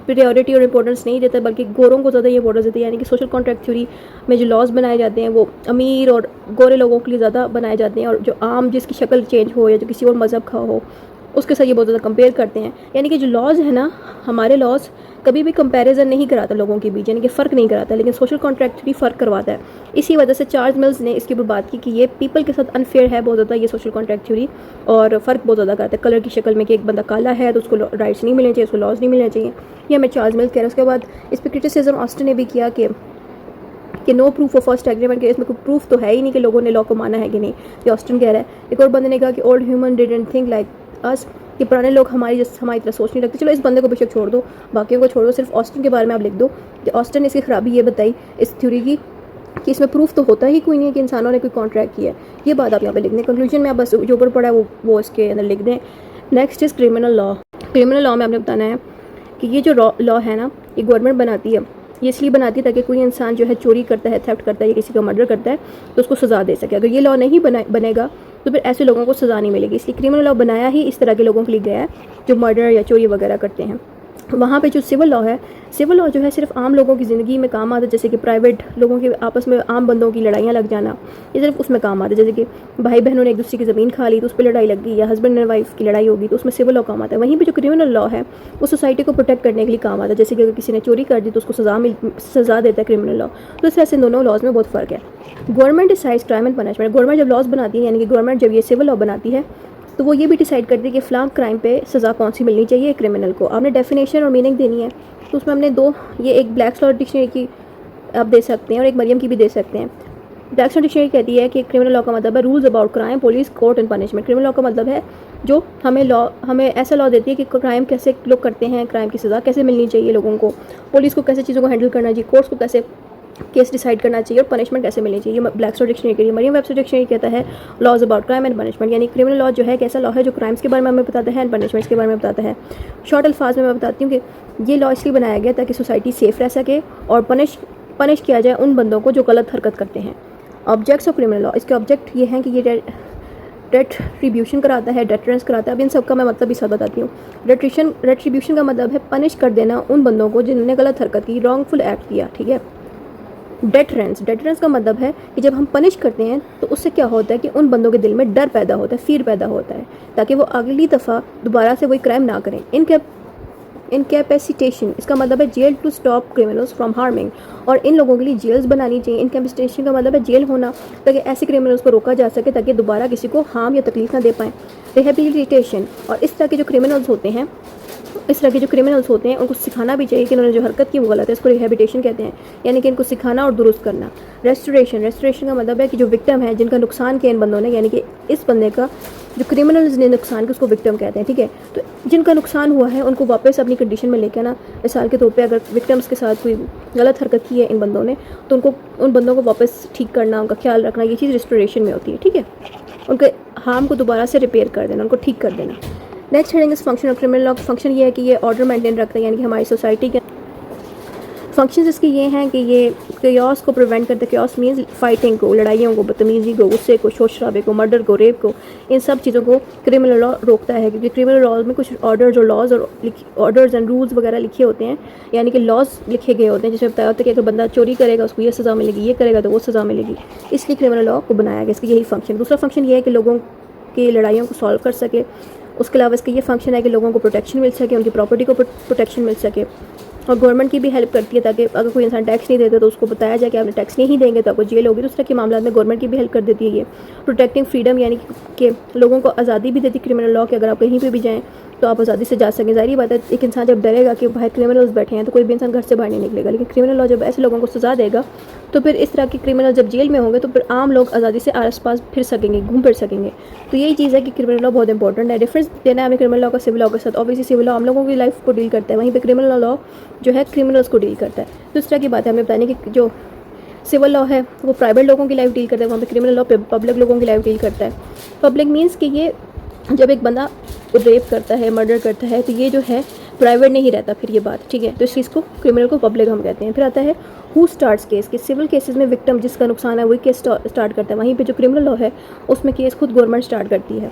प्रायोरिटी और इम्पोर्टेंस नहीं देता, बल्कि गोरों को ज़्यादा ये इम्पोर्टेंस देती है। यानी कि सोशल कॉन्ट्रैक्ट थ्योरी में जो लॉज बनाए जाते हैं वो अमीर और गोरे लोगों के लिए ज़्यादा बनाए जाते हैं, और जो आम जिसकी शक्ल चेंज हो या जो किसी और मज़हब का हो उसके साथ ये बहुत ज़्यादा कंपेयर करते हैं। यानी कि जो लॉज है ना, हमारे लॉज कभी भी कंपैरिजन नहीं कराता लोगों के बीच, यानी कि फ़र्क नहीं कराता, लेकिन सोशल कॉन्ट्रैक्ट भी फ़र्क करवाता है। इसी वजह से चार्ल्स मिल्स ने इसके ऊपर बात की कि ये पीपल के साथ अनफेयर है बहुत ज़्यादा ये सोशल कॉन्ट्रैक्ट थ्योरी, और फ़र्क बहुत ज़्यादा करता है कलर की शक्ल में, कि एक बंदा काला है तो उसको राइट्स नहीं मिलने चाहिए, उसको लॉज नहीं मिलने चाहिए। ये हमें चार्ल्स मिल्स कह रहे हैं। उसके बाद इस पर क्रिटिसिज्म ऑस्टिन ने भी किया कि no proof of first agreement, के इसमें कोई प्रूफ तो है ही नहीं कि लोगों ने लॉ को माना है कि नहीं, ये ऑस्टिन कह रहा है। एक और बंदे ने कहा कि old human didn't think like us, कि पुराने लोग हमारी तरह सोच नहीं रखते। चलो इस बंदे को बेशक छोड़ दो, बाकियों को छोड़ दो, सिर्फ ऑस्टिन के बारे में आप लिख दो कि ऑस्टिन ने इसकी खराबी ये बताई इस थ्योरी की कि इसमें प्रूफ तो होता ही कोई नहीं है कि इंसानों ने कोई कॉन्ट्रैक्ट किया है। ये बात आप यहाँ पे लिख दें। कंक्लूजन में आप बस जो ऊपर पड़ा है वो इसके अंदर लिख दें। Next is criminal law. Criminal law में आपने बताना है कि ये जो लॉ है ना, ये गवर्नमेंट बनाती है। ये इसलिए बनाती है ताकि कोई इंसान जो है चोरी करता है, थेफ्ट करता है या किसी का मर्डर करता है तो उसको सज़ा दे सके। अगर ये लॉ नहीं बनेगा तो फिर ऐसे लोगों को सज़ा नहीं मिलेगी। इसलिए क्रिमिनल लॉ बनाया ही इस तरह के लोगों के लिए गया है जो मर्डर या चोरी वगैरह करते हैं। वहाँ पे जो सिविल लॉ है, सिविल लॉ जो है सिर्फ आम लोगों की ज़िंदगी में काम आता है, जैसे कि प्राइवेट लोगों के आपस में आम बंदों की लड़ाइयाँ लग जाना, ये सिर्फ उसमें काम आता है। जैसे कि भाई बहनों ने एक दूसरे की ज़मीन खा ली तो उस पर लड़ाई लग गई, या हस्बैंड एंड वाइफ की लड़ाई होगी तो उसमें सिविल लॉ काम आता है। वहीं पर जो क्रिमिनल लॉ है वो सोसाइटी को प्रोटेक्ट करने के लिए काम आता है। जैसे कि अगर किसी ने चोरी कर दी तो उसको सज़ा देता है क्रिमिनल लॉ। तो इस तरह से इन दोनों लॉज में बहुत फ़र्क है। Government decides crime and punishment. Government जब लॉज बनाती है, यानी कि गवर्नमेंट जब ये सिविल लॉ बनाती है तो वो ये भी डिसाइड करती है कि फ़लाँ क्राइम पे सज़ा कौन सी मिलनी चाहिए क्रिमिनल को। आपने डेफिनेशन और मीनिंग देनी है, तो उसमें हमने दो, ये एक ब्लैक लॉ डिक्शनरी की आप दे सकते हैं और एक मरियम की भी दे सकते हैं। ब्लैक लॉ डिक्शनरी कहती है कि क्रिमिनल लॉ का मतलब है rules about crime, police, court and punishment. Criminal law का मतलब है जो हमें ऐसा लॉ देती है कि क्राइम कैसे लोग करते हैं, क्राइम की सज़ा कैसे मिलनी चाहिए लोगों को, पुलिस को कैसे चीज़ों को हैंडल करना चाहिए, कोर्ट्स को कैसे केस डिसाइड करना चाहिए और पनिशमेंट कैसे मिलनी चाहिए। ब्लैक लॉ डिक्शनरी के लिए मरियम वेबस्टर डिक्शनरी कहता है laws about crime and punishment, यानी क्रिमिनल लॉ जो है एक ऐसा लॉ है जो क्राइम्स के बारे में हमें बताता है एंड पनिशमेंट्स के बारे में बताता है। शॉर्ट अल्फाज में मैं बताती हूँ कि ये लॉ इसलिए बनाया गया ताकि सोसाइटी सेफ रह सके और पनिश किया जाए उन बंदों को जो गलत हरकत करते हैं। ऑब्जेक्ट्स ऑफ क्रिमिनल लॉ, इसके ऑब्जेक्ट ये हैं कि ये रेट्रीब्यूशन कराता है, डेटरेंस कराता है। अब इन सब का मैं मतलब भी सब बताती हूँ। रेट्रीब्यूशन का मतलब है पनिश कर देना उन बंदों को जिन्होंने गलत हरकत की, रॉन्गफुल एक्ट किया, ठीक है। डेटरेंस का मतलब है कि जब हम पनिश करते हैं तो उससे क्या होता है कि उन बंदों के दिल में डर पैदा होता है, फिर पैदा होता है, ताकि वो अगली दफ़ा दोबारा से वही क्राइम ना करें। इनकैपेसिटेशन, इसका मतलब है jail to stop criminals from harming, और इन लोगों के लिए जेल्स बनानी चाहिए। इनकैपेसिटेशन का मतलब है जेल होना, ताकि ऐसे क्रिमिनल्स को रोका जा सके ताकि दोबारा किसी को हार्म या तकलीफ ना दे पाएँ। रिहेबिलिटेशन, और इस तरह के जो क्रिमिनल्स होते हैं उनको सिखाना भी चाहिए कि उन्होंने जो हरकत की वो गलत है, इसको रिहेबिलिटेशन कहते हैं, यानी कि इनको सिखाना और दुरुस्त करना। रेस्टोरेशन का मतलब है कि जो विक्टिम है, जिनका नुकसान किया इन बंदों ने, यानी कि इस बंदे का जो क्रिमिनल्स ने नुकसान किया उसको विक्टिम कहते हैं, ठीक है। तो जिनका नुकसान हुआ है उनको वापस अपनी कंडीशन में लेके आना। मिसाल के तौर पे अगर विक्टिम्स के साथ कोई गलत हरकत की है इन बंदों ने तो उन बंदों को वापस ठीक करना, उनका ख्याल रखना, ये चीज़ रेस्टोरेशन में होती है, ठीक है। उनके हार्म को दोबारा से रिपेयर कर देना, उनको ठीक कर देना। नेक्स्ट हेडिंग इस function of criminal law. Function ये है कि ये ऑर्डर मेंटेन रखता है, यानी कि हमारी सोसाइटी के फंक्शंस इसके ये हैं कि ये क्योस को प्रिवेंट करता है। क्योस मीन्स फाइटिंग को, लड़ाइयों को, बदतमीजी को, गुस्से को, शोर शराबे को, मर्डर को, रेप को, इन सब चीज़ों को क्रिमिनल लॉ रोकता है, क्योंकि क्रिमिनल लॉ में कुछ ऑर्डर्स और लॉज और ऑर्डर्स एंड रूल्स वगैरह लिखे होते हैं, यानी कि लॉज लिखे गए होते हैं, जिसमें बताया होता है कि अगर बंदा चोरी करेगा उसको ये सज़ा मिलेगी, ये करेगा तो वो सज़ा मिलेगी। इसलिए क्रिमिनल लॉ को बनाया गया, इसका यही फंक्शन। दूसरा फंक्शन ये है कि लोगों की लड़ाइयों को सॉल्व कर सके। उसके अलावा इसका ये फंक्शन है कि लोगों को प्रोटेक्शन मिल सके, उनकी प्रॉपर्टी को प्रोटेक्शन मिल सके, और गवर्नमेंट की भी हेल्प करती है, ताकि अगर कोई इंसान टैक्स नहीं देता तो उसको बताया जाए कि आपने टैक्स नहीं देंगे तो आपको जेल होगी। दूसरे के मामला में गवर्नमेंट की भी हेल्प कर देती है ये। प्रोटेक्टिंग फ्रीडम, यानी कि लोगों को आज़ादी भी देती है क्रिमिनल लॉ कि अगर आप कहीं पे भी जाएँ तो आप आज़ादी से जा सकें। ज़ाहिर बात है, एक इंसान जब डरेगा कि बाहर क्रिमिनल्स बैठे हैं तो कोई भी इंसान घर से बाहर नहीं निकलेगा, लेकिन क्रिमिनल लॉ जब ऐसे लोगों को सज़ा देगा तो फिर इस तरह के क्रिमिनल जब जेल में होंगे तो फिर आम लोग आज़ादी से आस पास फिर सकेंगे, घूम फिर सकेंगे। तो यही चीज़ है कि क्रिमिनल लॉ बहुत इंपॉर्टेंट है। डिफरेंस देना है हमें क्रिमिनल लॉ का सिविल लॉ के साथ। ऑब्वियसली सिविल लॉ हम लोगों की लाइफ को डील करता है, वहीं पे क्रिमिनल लॉ जो है क्रिमिनल्स को डील करता है। तो इस तरह की बात है हमें बताने की, जो सिविल लॉ है वो प्राइवेट लोगों की लाइफ डील करता है, वहाँ पे क्रिमिनल लॉ पब्लिक लोगों की लाइफ डील करता है। पब्लिक मीन्स कि ये जब एक बंदा रेप करता है, मर्डर करता है, तो ये जो है प्राइवेट नहीं रहता फिर ये बात, ठीक है। तो इस चीज़ को क्रिमिनल को पब्लिक हम कहते हैं। फिर आता है हु स्टार्ट्स केस, कि सिविल केसेस में विक्टिम जिसका नुकसान है वही केस स्टार्ट करता है, वहीं पे जो क्रिमिनल लॉ है उसमें केस खुद गवर्नमेंट स्टार्ट करती है।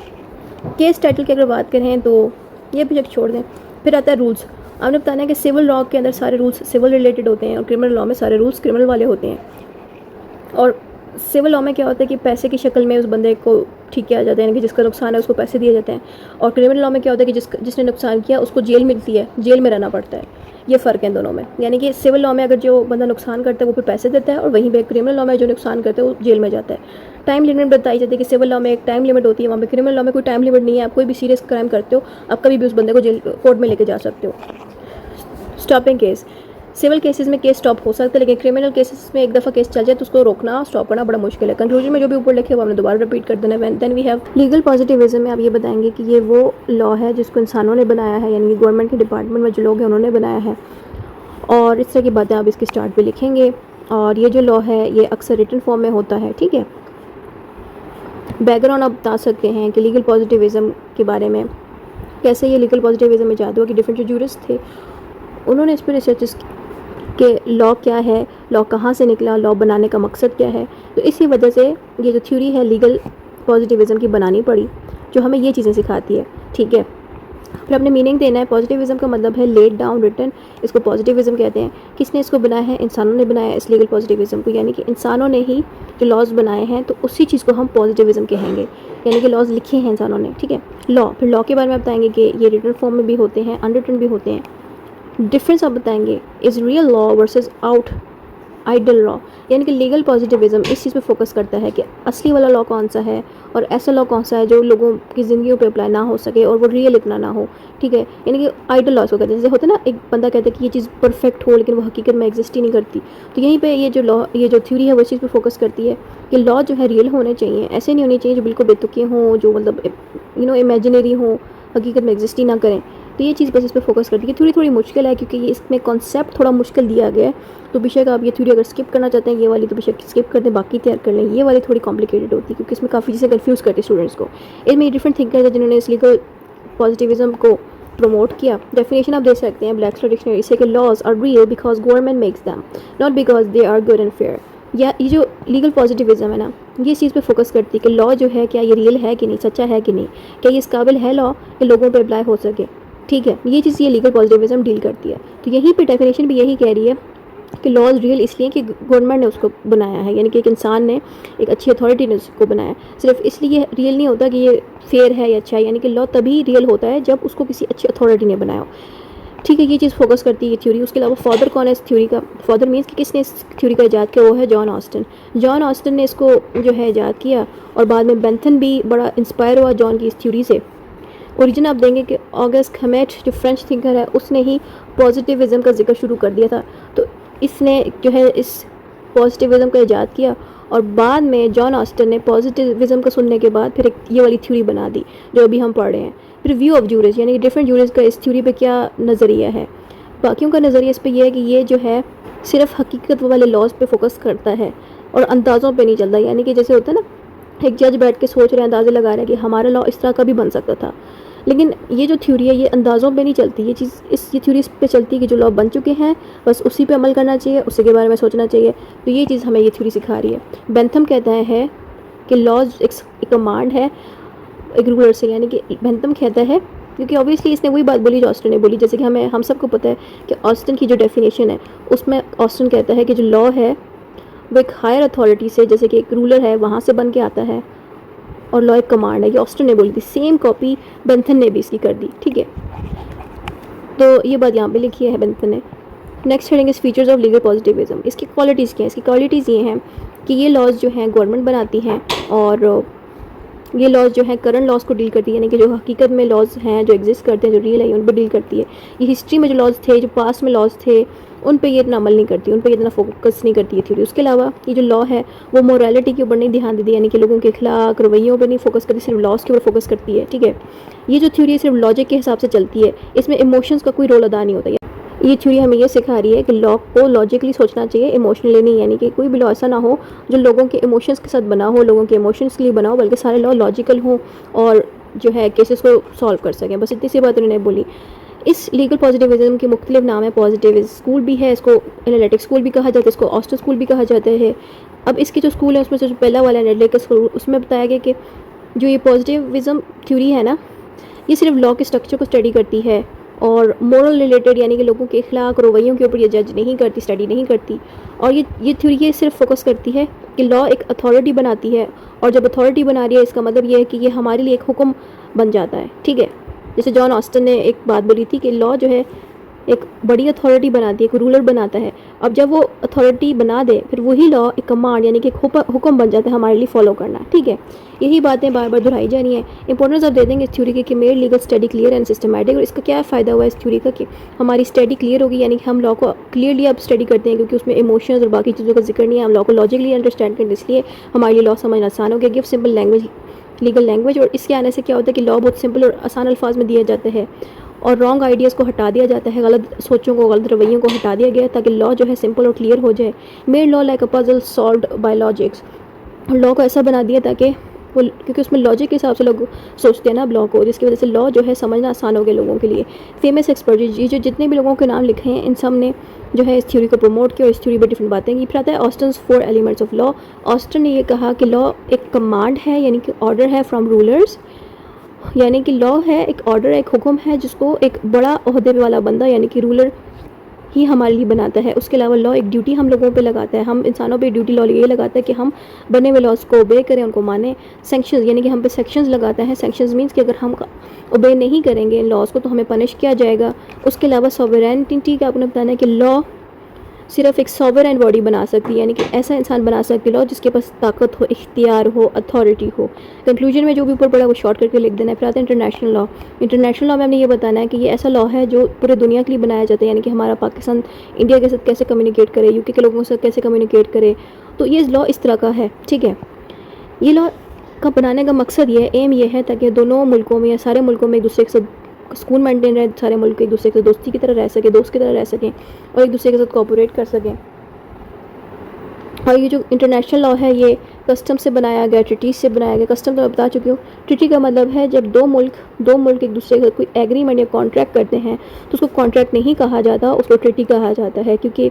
केस टाइटल की अगर बात करें तो ये प्रोजेक्ट छोड़ दें। फिर आता है रूल्स। आपने बताना है कि सिविल लॉ के अंदर सारे रूल्स सिविल रिलेटेड होते हैं और क्रिमिनल लॉ में सारे रूल्स क्रिमिनल वाले होते हैं। और सिविल लॉ में क्या होता है कि पैसे की शक्ल में उस बंदे को ठीक किया जाता है, यानी कि जिसका नुकसान है उसको पैसे दिए जाते हैं। और क्रिमिनल लॉ में क्या होता है कि जिसने नुकसान किया उसको जेल मिलती है, जेल में रहना पड़ता है। ये फ़र्क है दोनों में, यानी कि सिविल लॉ में अगर जो बंदा नुकसान करता है वो फिर पैसे देता है, और वहीं पे क्रिमिनल लॉ में जो नुकसान करता है वो जेल में जाता है। टाइम लिमिट बताई जाती है कि सिविल लॉ में एक टाइम लिमिट होती है, वहाँ पे क्रिमिनल लॉ में कोई टाइम लिमिट नहीं है। आप कोई भी सीरियस क्राइम करते हो आप कभी भी उस बंदे को जेल कोर्ट में लेके जा सकते हो। स्टॉपिंग केस, सिविल केसेस में केस स्टॉप हो सकता है, लेकिन क्रिमिनल केसेस में एक दफ़ा केस चल जाए तो उसको रोकना स्टॉप करना बड़ा मुश्किल है। कंक्लूजन में जो भी ऊपर लिखे वो हमने दोबारा रिपीट कर देना। Then we have legal positivism में आप ये बताएंगे कि ये वो लॉ है जिसको इंसानों ने बनाया है, यानी कि गवर्नमेंट के डिपार्टमेंट में जो लोग हैं उन्होंने बनाया है, और इस तरह की बातें आप इसके स्टार्ट पे लिखेंगे। और ये जो लॉ है ये अक्सर रिटन फॉर्म में होता है, ठीक है। बैकग्राउंड आप बता सकते हैं कि लीगल पॉजिटिविज्म के बारे में, कैसे ये लीगल पॉजिटिविज्म में ईजाद हुआ, कि डिफरेंट जो जूरिस्ट थे उन्होंने इस पर रिसर्च कि लॉ क्या है, लॉ कहाँ से निकला, लॉ बनाने का मकसद क्या है। तो इसी वजह से ये जो थ्योरी है लीगल पॉजिटिविज्म की बनानी पड़ी, जो हमें ये चीज़ें सिखाती है, ठीक है। फिर अपने मीनिंग देना है। पॉजिटिविज्म का मतलब है लेड डाउन रिटन, इसको पॉजिटिविज्म कहते हैं। किसने इसको बनाया है? इंसानों ने बनाया है इस लीगल पॉजिटिविज्म को, यानी कि इंसानों ने ही जो लॉज बनाए हैं तो उसी चीज़ को हम पॉजिटिविज्म कहेंगे, यानी कि लॉज लिखे हैं इंसानों ने, ठीक है। लॉ, फिर लॉ के बारे में बताएंगे कि ये रिटन फॉर्म में भी होते हैं, अनरिटन भी होते हैं। डिफरेंस आप बताएंगे is real law versus ought ideal law, यानी कि लीगल पॉजिटिविज्म इस चीज़ पे फोकस करता है कि असली वाला लॉ कौन सा है और ऐसा लॉ कौन सा है जो लोगों की ज़िंदगियों पे अप्लाई ना हो सके और वो रियल इतना ना हो, ठीक है। यानी कि आइडल लॉ को कहते हैं, जैसे होता है ना, एक बंदा कहता है कि ये चीज़ परफेक्ट हो लेकिन वो हकीकत में एग्जिस्ट ही नहीं करती। तो यहीं पे ये जो लॉ, ये जो थ्योरी है वो इस चीज़ पे फोकस करती है कि लॉ जो है रियल होने चाहिए, ऐसे नहीं होने चाहिए जो बिल्कुल बेतुके हों, जो मतलब इमेजिनरी हों, हकीकत में एग्जिस्ट ही ना करें। तो ये चीज़ बस इस पर फोकस करती है। थोड़ी मुश्किल है क्योंकि ये इसमें कॉन्सेप्ट थोड़ा मुश्किल दिया गया है, तो बेशक आप ये थ्योरी अगर स्किप करना चाहते हैं ये वाली तो बेशक स्किप कर दें, बाकी तैयार कर लें। ये वाली थोड़ी कॉम्प्लिकेटेड होती है क्योंकि इसमें काफ़ी चीज़ें कन्फ्यूज़ करती है स्टूडेंट्स को। इसमें डिफरेंट थिंकर्स हैं जिन्होंने इस लीगल पॉजिटिविज्म को प्रमोट किया। डेफिनेशन आप दे सकते हैं ब्लैक डिक्शनरी से कि laws are real because government makes them, not because they are good and fair. या ये जो लीगल पॉजिटिविज्म है ना, ये इस चीज़ पे फोकस करती है कि लॉ जो है क्या ये रियल है कि नहीं, सच्चा है कि नहीं, क्या ये इस काबिल है लॉ कि लोगों पे अप्लाई हो सके, ठीक है। ये चीज़ ये लीगल पॉजिटिविज्म डील करती है। तो यहीं पे डेफिनेशन भी यही कह रही है कि लॉज रियल इसलिए कि गवर्नमेंट ने उसको बनाया है, यानी कि एक इंसान ने, एक अच्छी अथॉरिटी ने उसको बनाया है। सिर्फ इसलिए रियल नहीं होता कि ये फेयर है या अच्छा है, यानी कि लॉ तभी रियल होता है जब उसको किसी अच्छी अथॉरिटी ने बनाया हो, ठीक है। ये चीज़ फोकस करती है थ्योरी। उसके अलावा फादर कौन है इस थ्योरी का? फादर मीन्स कि किसने इस थ्योरी का इजाद किया, वो है जॉन ऑस्टन। जॉन ऑस्टन ने इसको जो है इजाद किया और बाद में बेंथन भी बड़ा इंस्पायर हुआ जॉन की इस थ्योरी से। ओरिजिन आप देंगे कि ऑगस्ट हमेट जो फ्रेंच थिंकर है उसने ही पॉजिटिविज्म का जिक्र शुरू कर दिया था, तो इसने जो है इस पॉजिटिविज्म का इजाद किया और बाद में जॉन ऑस्टन ने पॉजिटिविज्म को सुनने के बाद फिर एक ये वाली थ्योरी बना दी जो अभी हम पढ़ रहे हैं। फिर व्यू ऑफ जूरिस, यानी कि डिफरेंट जूरिस का इस थ्योरी पे क्या नज़रिया है। बाकियों का नज़रिया इस पे ये है कि ये जो है सिर्फ हकीकत वाले लॉज पे फोकस करता है और अंदाज़ों पे नहीं चलता, यानी कि जैसे होता है ना, एक जज बैठ के सोच रहे हैं, अंदाज़े लगा रहे हैं कि हमारा लॉ इस तरह का भी बन सकता था, लेकिन ये जो थ्योरी है ये अंदाज़ों पे नहीं चलती, ये थ्योरी इस पे चलती है कि जो लॉ बन चुके हैं बस उसी पे अमल करना चाहिए, उसी के बारे में सोचना चाहिए। तो ये चीज़ हमें ये थ्योरी सिखा रही है। बेंथम कहता है कि लॉज एक कमांड है एक रूलर से, यानी कि बेंथम कहता है, क्योंकि ऑब्वियसली इसने वही बात बोली जो ऑस्टन ने बोली। जैसे कि हम सबको पता है कि ऑस्टन की जो डेफिनेशन है उसमें ऑस्टन कहता है कि जो लॉ है वो एक हायर अथॉरिटी से, जैसे कि एक रूलर है वहाँ से बन के आता है, और लॉ एक कमांड है। ये ऑस्टन ने बोली थी, सेम कॉपी बेंथम ने भी इसकी कर दी, ठीक है। तो ये बात यहाँ पे लिखी है बेंथम ने। Next heading is features of legal positivism. इसकी क्वालिटीज़ क्या है? इसकी क्वालिटीज़ ये हैं कि ये लॉज जो हैं गवर्नमेंट बनाती हैं, और ये लॉज जो है करंट लॉज को डील करती है, यानी कि जो हकीकत में लॉज हैं जो एग्जिस्ट करते हैं, जो रियल है, उन पर डील करती है। ये हिस्ट्री में जो लॉज थे, जो पास्ट में लॉज थे, उन पे ये इतना अमल नहीं करती, उन पे इतना फोकस नहीं करती है थ्योरी। उसके अलावा ये जो लॉ है वो मोरालिटी के ऊपर नहीं ध्यान देती, यानी कि लोगों के खिलाफ रवैयों पे नहीं फोकस करती, सिर्फ लॉज के ऊपर फोकस करती है, ठीक है। ये जो थ्योरी सिर्फ लॉजिक के हिसाब से चलती है, इसमें इमोशंस का कोई रोल अदा नहीं होता। ये थ्योरी हमें ये सिखा रही है कि लॉ को लॉजिकली सोचना चाहिए, इमोशनली नहीं, यानी कि कोई भी लॉ ऐसा ना हो जो लोगों के इमोशंस के साथ बना हो, लोगों के इमोशंस के लिए बना हो, बल्कि सारे लॉ लॉजिकल हों और जो है केसेस को सॉल्व कर सकें। बस इतनी सी बात उन्होंने बोली। इस लीगल पॉजिटिविज्म के मुख्तलिफ नाम है। पॉजिटिव स्कूल भी है, इसको एनालिटिक स्कूल भी कहा जाता है, इसको ऑस्टन स्कूल भी कहा जाता है। अब इसके जो स्कूल है उसमें से जो पहला वाला एनालिटिक स्कूल, उसमें बताया गया कि जो ये पॉजिटिविज्म थ्योरी है ना, ये सिर्फ लॉ के स्ट्रक्चर को स्टडी करती है और मोरल रिलेटेड, यानी कि लोगों के अखलाक रवैयों के ऊपर ये जज नहीं करती, स्टडी नहीं करती। और ये थ्योरी ये सिर्फ फोकस करती है कि लॉ एक अथॉरिटी बनाती है, और जब अथॉरिटी बना रही है इसका मतलब ये है कि ये हमारे लिए एक हुक्म बन जाता है, ठीक है। जैसे जॉन ऑस्टन ने एक बात बोली थी कि लॉ जो है एक बड़ी अथॉरिटी बनाती है, एक रूलर बनाता है। अब जब वो अथॉरिटी बना दे फिर वही लॉ एक कमांड, यानी कि एक हुक्म बन जाता है हमारे लिए फॉलो करना, ठीक है। यही बातें बार बार दोहराई जानी है। इंपॉर्टेंस आप दे देंगे इस थ्योरी की कि made legal study clear and systematic. और इसका क्या फ़ायदा हुआ इस थ्योरी का कि हमारी स्टडी क्लियर होगी, यानी कि हम लॉ को क्लियरली अब स्टडी करते हैं, क्योंकि उसमें इमोशंस और बाकी चीज़ों का जिक्र नहीं है। हम लॉ को लॉजिकली अंडरस्टैंड करते, इसलिए हमारे लिए लॉ समझना आसान हो गया। Give simple language, legal language. और इसके आने से क्या होता है कि लॉ बहुत सिंपल और आसान अल्फाज में दिया जाता है, और रॉन्ग आइडियाज़ को हटा दिया जाता है, गलत सोचों को, गलत रवैयों को हटा दिया गया, ताकि लॉ जो है सिंपल और क्लियर हो जाए। Made law like a puzzle solved by logics. Law को ऐसा बना दिया ताकि वो, क्योंकि उसमें लॉजिक के हिसाब से लोग सोचते हैं ना अब लॉ को, जिसकी वजह से लॉ जो है समझना आसान हो गया लोगों के लिए। फेमस एक्सपर्ट, ये जो जितने भी लोगों के नाम लिखे हैं इन सब ने जो है इस थ्योरी को प्रमोट किया, और इस थ्योरी पर डिफरेंट बातें की। फिर आता है ऑस्टन्स 4 एलिमेंट्स ऑफ लॉ। ऑस्टन ने ये कहा कि लॉ एक कमांड है, यानी कि ऑर्डर है फ्रॉम रूलर्स, यानी कि लॉ है एक ऑर्डर है, एक हुक्म है जिसको एक बड़ा ओहदे वाला बंदा, यानी कि रूलर ही हमारे लिए बनाता है। उसके अलावा लॉ एक ड्यूटी हम लोगों पे लगाता है, हम इंसानों पे ड्यूटी लॉ ये लगाता है कि हम बने हुए लॉज को ओबे करें, उनको माने। सेंक्शंस, यानी कि हम पे सेक्शंस लगाता है। सेक्शंस मीन्स कि अगर हम ओबे नहीं करेंगे इन लॉज को तो हमें पनिश किया जाएगा। उसके अलावा सॉवरेनिटी का आपने बताना है कि लॉ सिर्फ एक सॉवरेन बॉडी बना सकती है, यानी कि ऐसा इंसान बना सकती है लॉ जिसके पास ताकत हो, इख्तियार हो, अथॉरिटी हो। कंक्लूजन में जो भी ऊपर पड़ा वो शॉर्ट करके लिख देना है। फिर आता है इंटरनेशनल लॉ। इंटरनेशनल लॉ में हमने ये बताना है कि ये ऐसा लॉ है जो पूरे दुनिया के लिए बनाया जाता है, यानी कि हमारा पाकिस्तान इंडिया के साथ कैसे कम्युनिकेट करे, यूके के लोगों के साथ कैसे कम्युनिकेट करे। तो ये लॉ इस तरह का है, ठीक है। ये लॉ का बनाने का मकसद ये है, एम ये है, ताकि दोनों मुल्कों में या सारे मुल्कों में एक दूसरे के साथ सुकून मेंटेन रहे, सारे मुल्क एक दूसरे के दोस्ती की तरह रह सके, दोस्त की तरह रह सकें, और एक दूसरे के साथ कोऑपरेट कर सकें। और ये जो इंटरनेशनल लॉ है ये कस्टम से बनाया गया, ट्रिटीज़ से बनाया गया। कस्टम तो मैं बता चुकी हूँ। ट्रिटी का मतलब है जब दो मुल्क एक दूसरे के साथ कोई एग्रीमेंट या कॉन्ट्रैक्ट करते हैं तो उसको कॉन्ट्रैक्ट नहीं कहा जाता, उसको ट्रिटी कहा जाता है, क्योंकि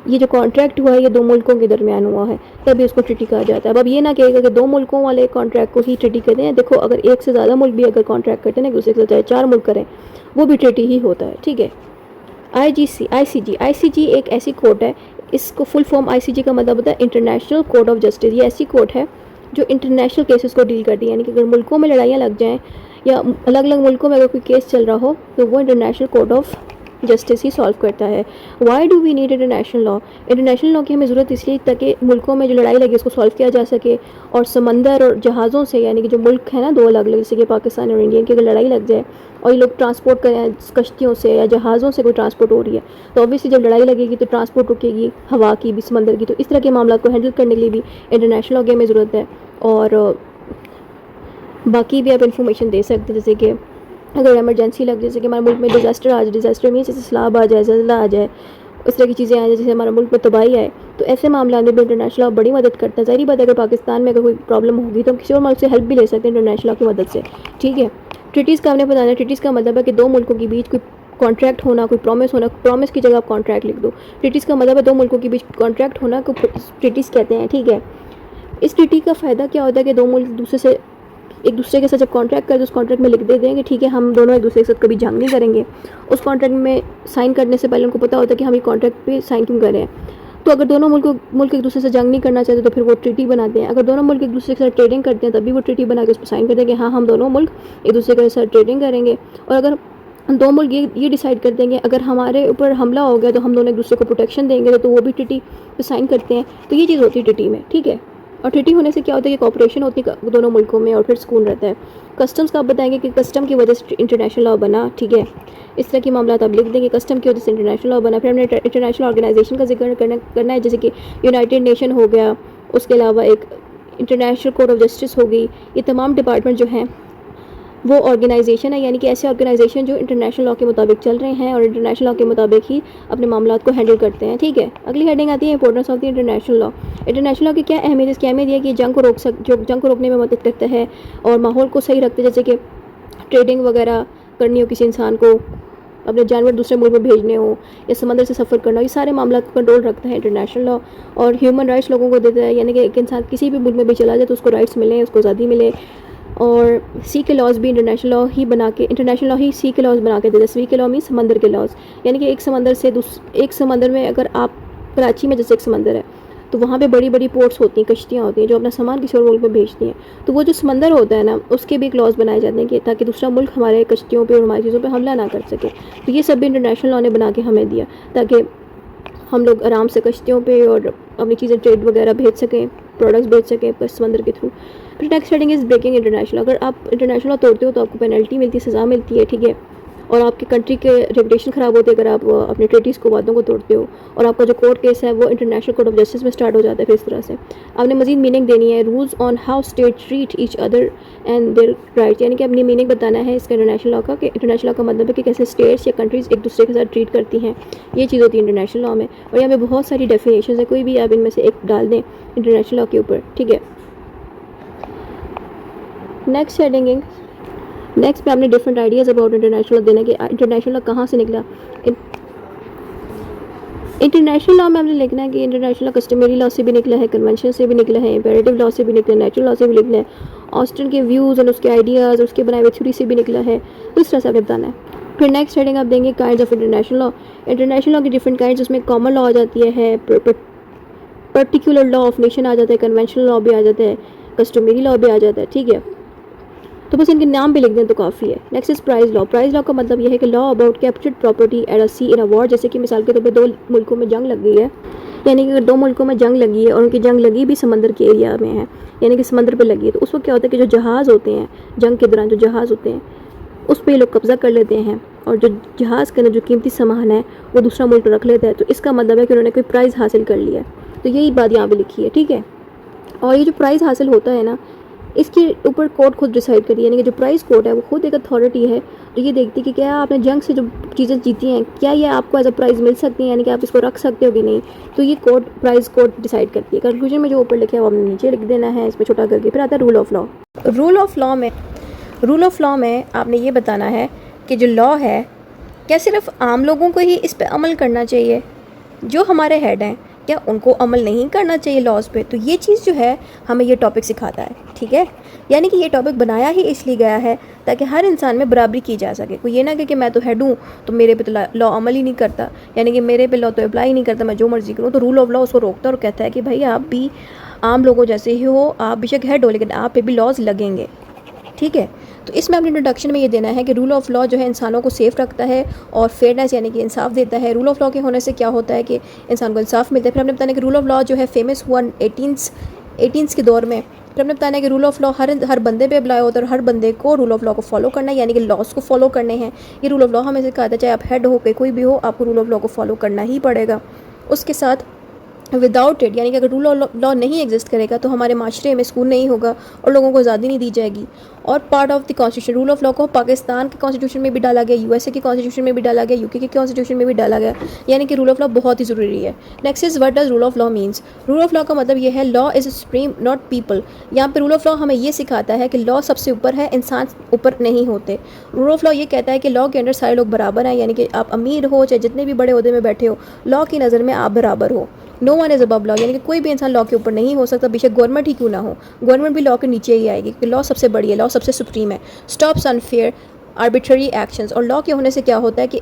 ये जो कॉन्ट्रैक्ट हुआ है ये दो मुल्कों के दरमियान हुआ है, तभी उसको ट्रिटी कहा जाता है। अब ये ना कहेगा कि दो मुल्कों वाले कॉन्ट्रैक्ट को ही ट्रिटी कहते हैं। देखो, अगर एक से ज़्यादा मुल्क भी अगर कॉन्ट्रैक्ट करते हैं ना एक दूसरे के साथ, चाहे 4 मुल्क करें, वो भी ट्रिटी ही होता है, ठीक है। आईसीजी एक ऐसी कोर्ट है, इसको फुल फॉर्म आईसीजी का मतलब होता है इंटरनेशनल कोर्ट ऑफ जस्टिस। ये ऐसी कोर्ट है जो इंटरनेशनल केसेस को डील करती है, यानी कि अगर मुल्कों में लड़ाइयाँ लग जाएं या अलग अलग मुल्कों में अगर कोई केस चल रहा हो तो वो इंटरनेशनल कोर्ट ऑफ जस्टिस ही सॉल्व करता है। Why do we need international law? International law की हमें ज़रूरत इसलिए ताकि मुल्कों में जो लड़ाई लगी उसको सॉल्व किया जा सके, और समंदर और जहाज़ों से, यानी कि जो मुल्क है ना दो अलग अलग, जैसे कि पाकिस्तान और इंडिया की अगर लड़ाई लग जाए और ये लोग ट्रांसपोर्ट करें कश्तियों से या जहाज़ों से कोई ट्रांसपोर्ट हो रही है, तो ऑब्वियसली जब लड़ाई लगेगी तो ट्रांसपोर्ट रुकेगी, हवा की भी, समंदर की। तो इस तरह के मामला को हैंडल करने के लिए भी इंटरनेशनल लॉ की हमें ज़रूरत है। और बाकी भी आप इन्फॉर्मेशन दे सकते हैं, जैसे कि अगर इमरजेंसी लग, जैसे कि हमारे मुल्क में डिज़ास्टर आ जाए, डिज़ास्टर मीन्स जैसे सैलाब आ जाए, ज़लज़ला आ जाए, उस तरह की चीज़ें आ जाए जैसे हमारा मुल्क में तबाही आए, तो ऐसे मामला में भी इंटरनेशनल लॉ बड़ी मदद करता है। ज़ाहिर बात है अगर पाकिस्तान में अगर कोई प्रॉब्लम होगी तो हम किसी और मुल्क से हेल्प भी ले सकते हैं इंटरनेशनल लॉ की मदद से, ठीक है। ट्रीटीज़ का हमने बताना है। ट्रीटीज़ का मतलब है कि दो मुल्कों के बीच कोई कॉन्ट्रैक्ट होना, कोई प्रॉमिस होना, प्रॉमिस की जगह आप कॉन्ट्रैक्ट लिख दो। ट्रीटीज़ का मतलब है दो मुल्कों के बीच कॉन्ट्रैक्ट होना को ट्रीटीज़ कहते हैं, ठीक है। इस ट्रीटी का फ़ायदा क्या होता है कि दो मुल्क एक दूसरे के साथ जब कॉन्ट्रैक्ट करें तो उस कॉन्ट्रैक्ट में लिख दे देंगे, ठीक है, हम दोनों एक दूसरे के साथ कभी जंग नहीं करेंगे। उस कॉन्ट्रैक्ट में साइन करने से पहले उनको पता होता है कि हम ये कॉन्ट्रैक्ट पे साइन क्यों कर रहे हैं। तो अगर दोनों मुल्क एक दूसरे से जंग नहीं करना चाहते तो फिर वो ट्रीटी बनाते हैं। अगर दोनों मुल्क एक दूसरे के साथ ट्रेडिंग करते हैं तभी वो ट्रीटी बना के उस पर साइन करते हैं कि हाँ हम दोनों मुल्क एक दूसरे के साथ ट्रेडिंग करेंगे। और अगर दो मुल्क ये डिसाइड कर देंगे अगर हमारे ऊपर हमला हो गया तो हम दोनों एक दूसरे को प्रोटेक्शन देंगे, तो वो भी ट्रीटी पे साइन करते हैं। तो ये चीज़ होती है ट्रीटी में, ठीक है। और ट्रीटी होने से क्या होता है कि कॉपरेशन होती है दोनों मुल्कों में और फिर सुकून रहता है। कस्टम्स का आप बताएंगे कि कस्टम की वजह से इंटरनेशनल लॉ बना, ठीक है। इस तरह के मामला आप लिख देंगे कस्टम की वजह से इंटरनेशनल लॉ बना। फिर हमने इंटरनेशनल ऑर्गेनाइजेशन का जिक्र करना है, जैसे कि यूनाइटेड नेशन हो गया, उसके अलावा एक इंटरनेशनल कोर्ट ऑफ जस्टिस हो गई। ये तमाम डिपार्टमेंट जो हैं वो ऑर्गेनाइजेशन है, यानी कि ऐसे ऑर्गेनाइजेशन जो इंटरनेशनल लॉ के मुताबिक चल रहे हैं और इंटरनेशनल लॉ के मुताबिक ही अपने मामलात को हैंडल करते हैं, ठीक है। अगली हेडिंग आती है importance of the international law. International law की क्या अहमियत है? इसकी अहमियत यह है कि जंग को रोकने में मदद करता है और माहौल को सही रखते हैं। जैसे कि ट्रेडिंग वगैरह करनी हो, किसी इंसान को अपने जानवर दूसरे मुल्क में भेजने हो या समंदर से सफ़र करना हो, ये सारे मामला को कंट्रोल रखता है इंटरनेशनल लॉ। और ह्यूमन राइट्स लोगों को देता है, यानी कि एक इंसान किसी भी मुल्क में भी चला जाए तो उसको राइट्स मिले, उसको आज़ादी मिले। और सी के लॉज भी इंटरनेशनल लॉ ही सी के लॉज बना के देते हैं। सी के लॉ मीन समंदर के लॉज, यानी कि एक समंदर में अगर आप कराची में जैसे एक समंदर है तो वहाँ पे बड़ी बड़ी पोर्ट्स होती हैं, कश्तियाँ होती हैं जो अपना सामान किसी और मुल्क में भेजती हैं। तो वो जो समंदर होता है ना, उसके भी एक लॉज बनाए जाते हैं कि ताकि दूसरा मुल्क हमारे कश्तियों पे और हमारी चीज़ों पे हमला ना कर सके। तो ये सब भी इंटरनेशनल लॉ ने बना के हमें दिया ताकि हम लोग आराम से कश्तियों पे और अपनी चीज़ें ट्रेड वगैरह भेज सकें, प्रोडक्ट्स भेज सकें समंदर के थ्रू। फिर next heading is breaking international. अगर आप इंटरनेशनल लॉ तोड़ते हो तो आपको पेनल्टी मिलती है, सज़ा मिलती है, ठीक है। और आपकी कंट्री के रेपुटेशन ख़राब होती है अगर आप अपने ट्रीटीज़ को, वादों को तोड़ते हो। और आपका जो कोर्ट केस है वो इंटरनेशनल कोर्ट ऑफ जस्टिस में स्टार्ट हो जाता है। फिर इस तरह से आपने मज़ीद मीनिंग देनी है। Rules on how state treat each other and their rights, यानी कि अपनी मीनिंग बताना है इसका इंटरनेशनल लॉ का, कि इंटरनेशनल लॉ का मतलब है कि कैसे स्टेट्स या कंट्रीज़ एक दूसरे के साथ ट्रीट करती हैं। ये चीज़ होती है इंटरनेशनल लॉ में। और यहाँ पे बहुत सारी डेफिनेशन है, कोई भी आप इनमें से एक डाल दें इंटरनेशनल लॉ के ऊपर, ठीक है। नेक्स्ट हेडिंग नेक्स्ट पे आपने different ideas about international law देना कि इंटरनेशनल लॉ कहाँ से निकला। इंटरनेशनल लॉ में हमने लिखना है कि इंटरनेशनल लॉ कस्टमरी लॉ से भी निकला है, कन्वेंशन से भी निकला है, इंपेरेटिव लॉ से भी निकला है, नेचुरल लॉ से भी निकला है, ऑस्टिन के व्यूज़ और उसके आइडियाज़ और उसके बनाए हुए थ्योरी से भी निकला है। तो इस तरह से आपने बताना है। फिर नेक्स्ट हेडिंग आप देंगे kinds of international law. International law की डिफरेंट काइंड्स, उसमें कॉमन लॉ आ जाती है, पर्टिकुलर लॉ ऑफ नेशन आ जाता है, कन्वेंशनल लॉ भी आ जाता है, कस्टमरी लॉ भी आ जाता है, ठीक है। तो बस इनके नाम भी लिख दें तो काफ़ी है। Next is prize law. Prize law का मतलब यह है कि law about captured property at a sea in a war. जैसे कि मिसाल के तौर पे दो मुल्कों में जंग लग गई है, यानी कि अगर दो मुल्कों में जंग लगी है और उनकी जंग लगी भी समंदर के एरिया में है, यानी कि समंदर पे लगी है, तो उस वक्त क्या होता है कि जो जहाज़ होते हैं, जंग के दौरान जो जहाज़ होते हैं उस पर ये लोग कब्ज़ा कर लेते हैं और जो जहाज़ के अंदर जो कीमती सामान है वो दूसरा मुल्क रख लेता है। तो इसका मतलब है कि उन्होंने कोई प्राइज़ हासिल कर लिया। तो यही बात यहाँ पर लिखी है, ठीक है। और ये जो प्राइज़ हासिल होता है ना, इसके ऊपर कोर्ट खुद डिसाइड करिए, यानी कि जो प्राइस कोर्ट है वो खुद एक अथॉरिटी है जो ये देखती है कि क्या आपने जंग से जो चीज़ें जीती हैं क्या ये आपको एज अ प्राइज़ मिल सकती हैं, यानी कि आप इसको रख सकते हो कि नहीं। तो ये प्राइस कोर्ट डिसाइड करती है। कंक्लूजन में जो ऊपर लिखा है वो आपने नीचे लिख देना है, इसमें छोटा करके। फिर आता है rule of law. Rule of law में आपने ये बताना है कि जो लॉ है क्या सिर्फ आम लोगों को ही इस पर अमल करना चाहिए, जो हमारे हेड हैं क्या उनको अमल नहीं करना चाहिए लॉज पे। तो ये चीज़ जो है हमें ये टॉपिक सिखाता है, ठीक है। यानी कि ये टॉपिक बनाया ही इसलिए गया है ताकि हर इंसान में बराबरी की जा सके। कोई ये ना कि मैं तो हेड हूँ तो मेरे पे तो लॉ अमल ही नहीं करता, यानी कि मेरे पे लॉ तो अप्लाई नहीं करता, मैं जो मर्जी करूँ। तो रूल ऑफ लॉ उसको रोकता है और कहता है कि भाई आप भी आम लोगों जैसे ही हो, आप बेशक हेड हो लेकिन आप पे भी लॉज लगेंगे, ठीक है। तो इसमें अपने इंट्रोडक्शन में ये देना है कि रूल ऑफ लॉ जो है इंसानों को सेफ रखता है और फेयरनेस यानी कि इंसाफ देता है। रूल ऑफ लॉ के होने से क्या होता है कि इंसान को इंसाफ मिलता है। फिर हमने बताया कि रूल ऑफ लॉ जो है फेमस हुआ 18th के दौर में। फिर हमने बताया कि रूल ऑफ लॉ हर बंदे पे अप्लाई होता है और हर बंदे को रूल ऑफ लॉ को फॉलो करना है, यानी कि लॉस को फॉलो करने हैं। ये रूल ऑफ लॉ हमें सिखाता है, चाहे आप हेड हो के कोई भी हो, आपको रूल ऑफ लॉ को फॉलो करना ही पड़ेगा। उसके साथ विदाउट इट, यानी कि अगर रूल ऑफ लॉ नहीं एग्जिस्ट करेगा तो हमारे माशरे में सुकून नहीं होगा और लोगों को आज़ादी नहीं दी जाएगी। और part of the constitution, rule of law को पाकिस्तान के कॉन्स्टिट्यूशन में भी डाला गया, यूएसए के कॉन्स्टिट्यूशन में भी डाला गया, यूके के कॉन्स्टिट्यूशन में भी डाला गया, यानी कि रूल ऑफ लॉ बहुत ही ज़रूरी है। Next is what does rule of law means. Rule of law का मतलब ये है law is supreme not people. यहाँ पे रूल ऑफ लॉ हमें ये सिखाता है कि लॉ सबसे ऊपर है, इंसान ऊपर नहीं होते। रूल ऑफ लॉ ये कहता है कि लॉ के अंदर सारे लोग बराबर हैं, यानी कि आप अमीर हो चाहे जितने भी बड़े ओहदे में बैठे हो, लॉ की नज़र में आप बराबर हो। No one is above law, यानी कि कोई भी इंसान लॉ के ऊपर नहीं हो सकता, बेशक गवर्नमेंट ही क्यों ना हो, गवर्नमेंट भी लॉ के नीचे ही आएगी क्योंकि लॉ सबसे बड़ी है, लॉ सबसे सुप्रीम है। स्टॉप्स अनफेयर आर्बिट्ररी एक्शंस, और लॉ के होने से क्या होता है कि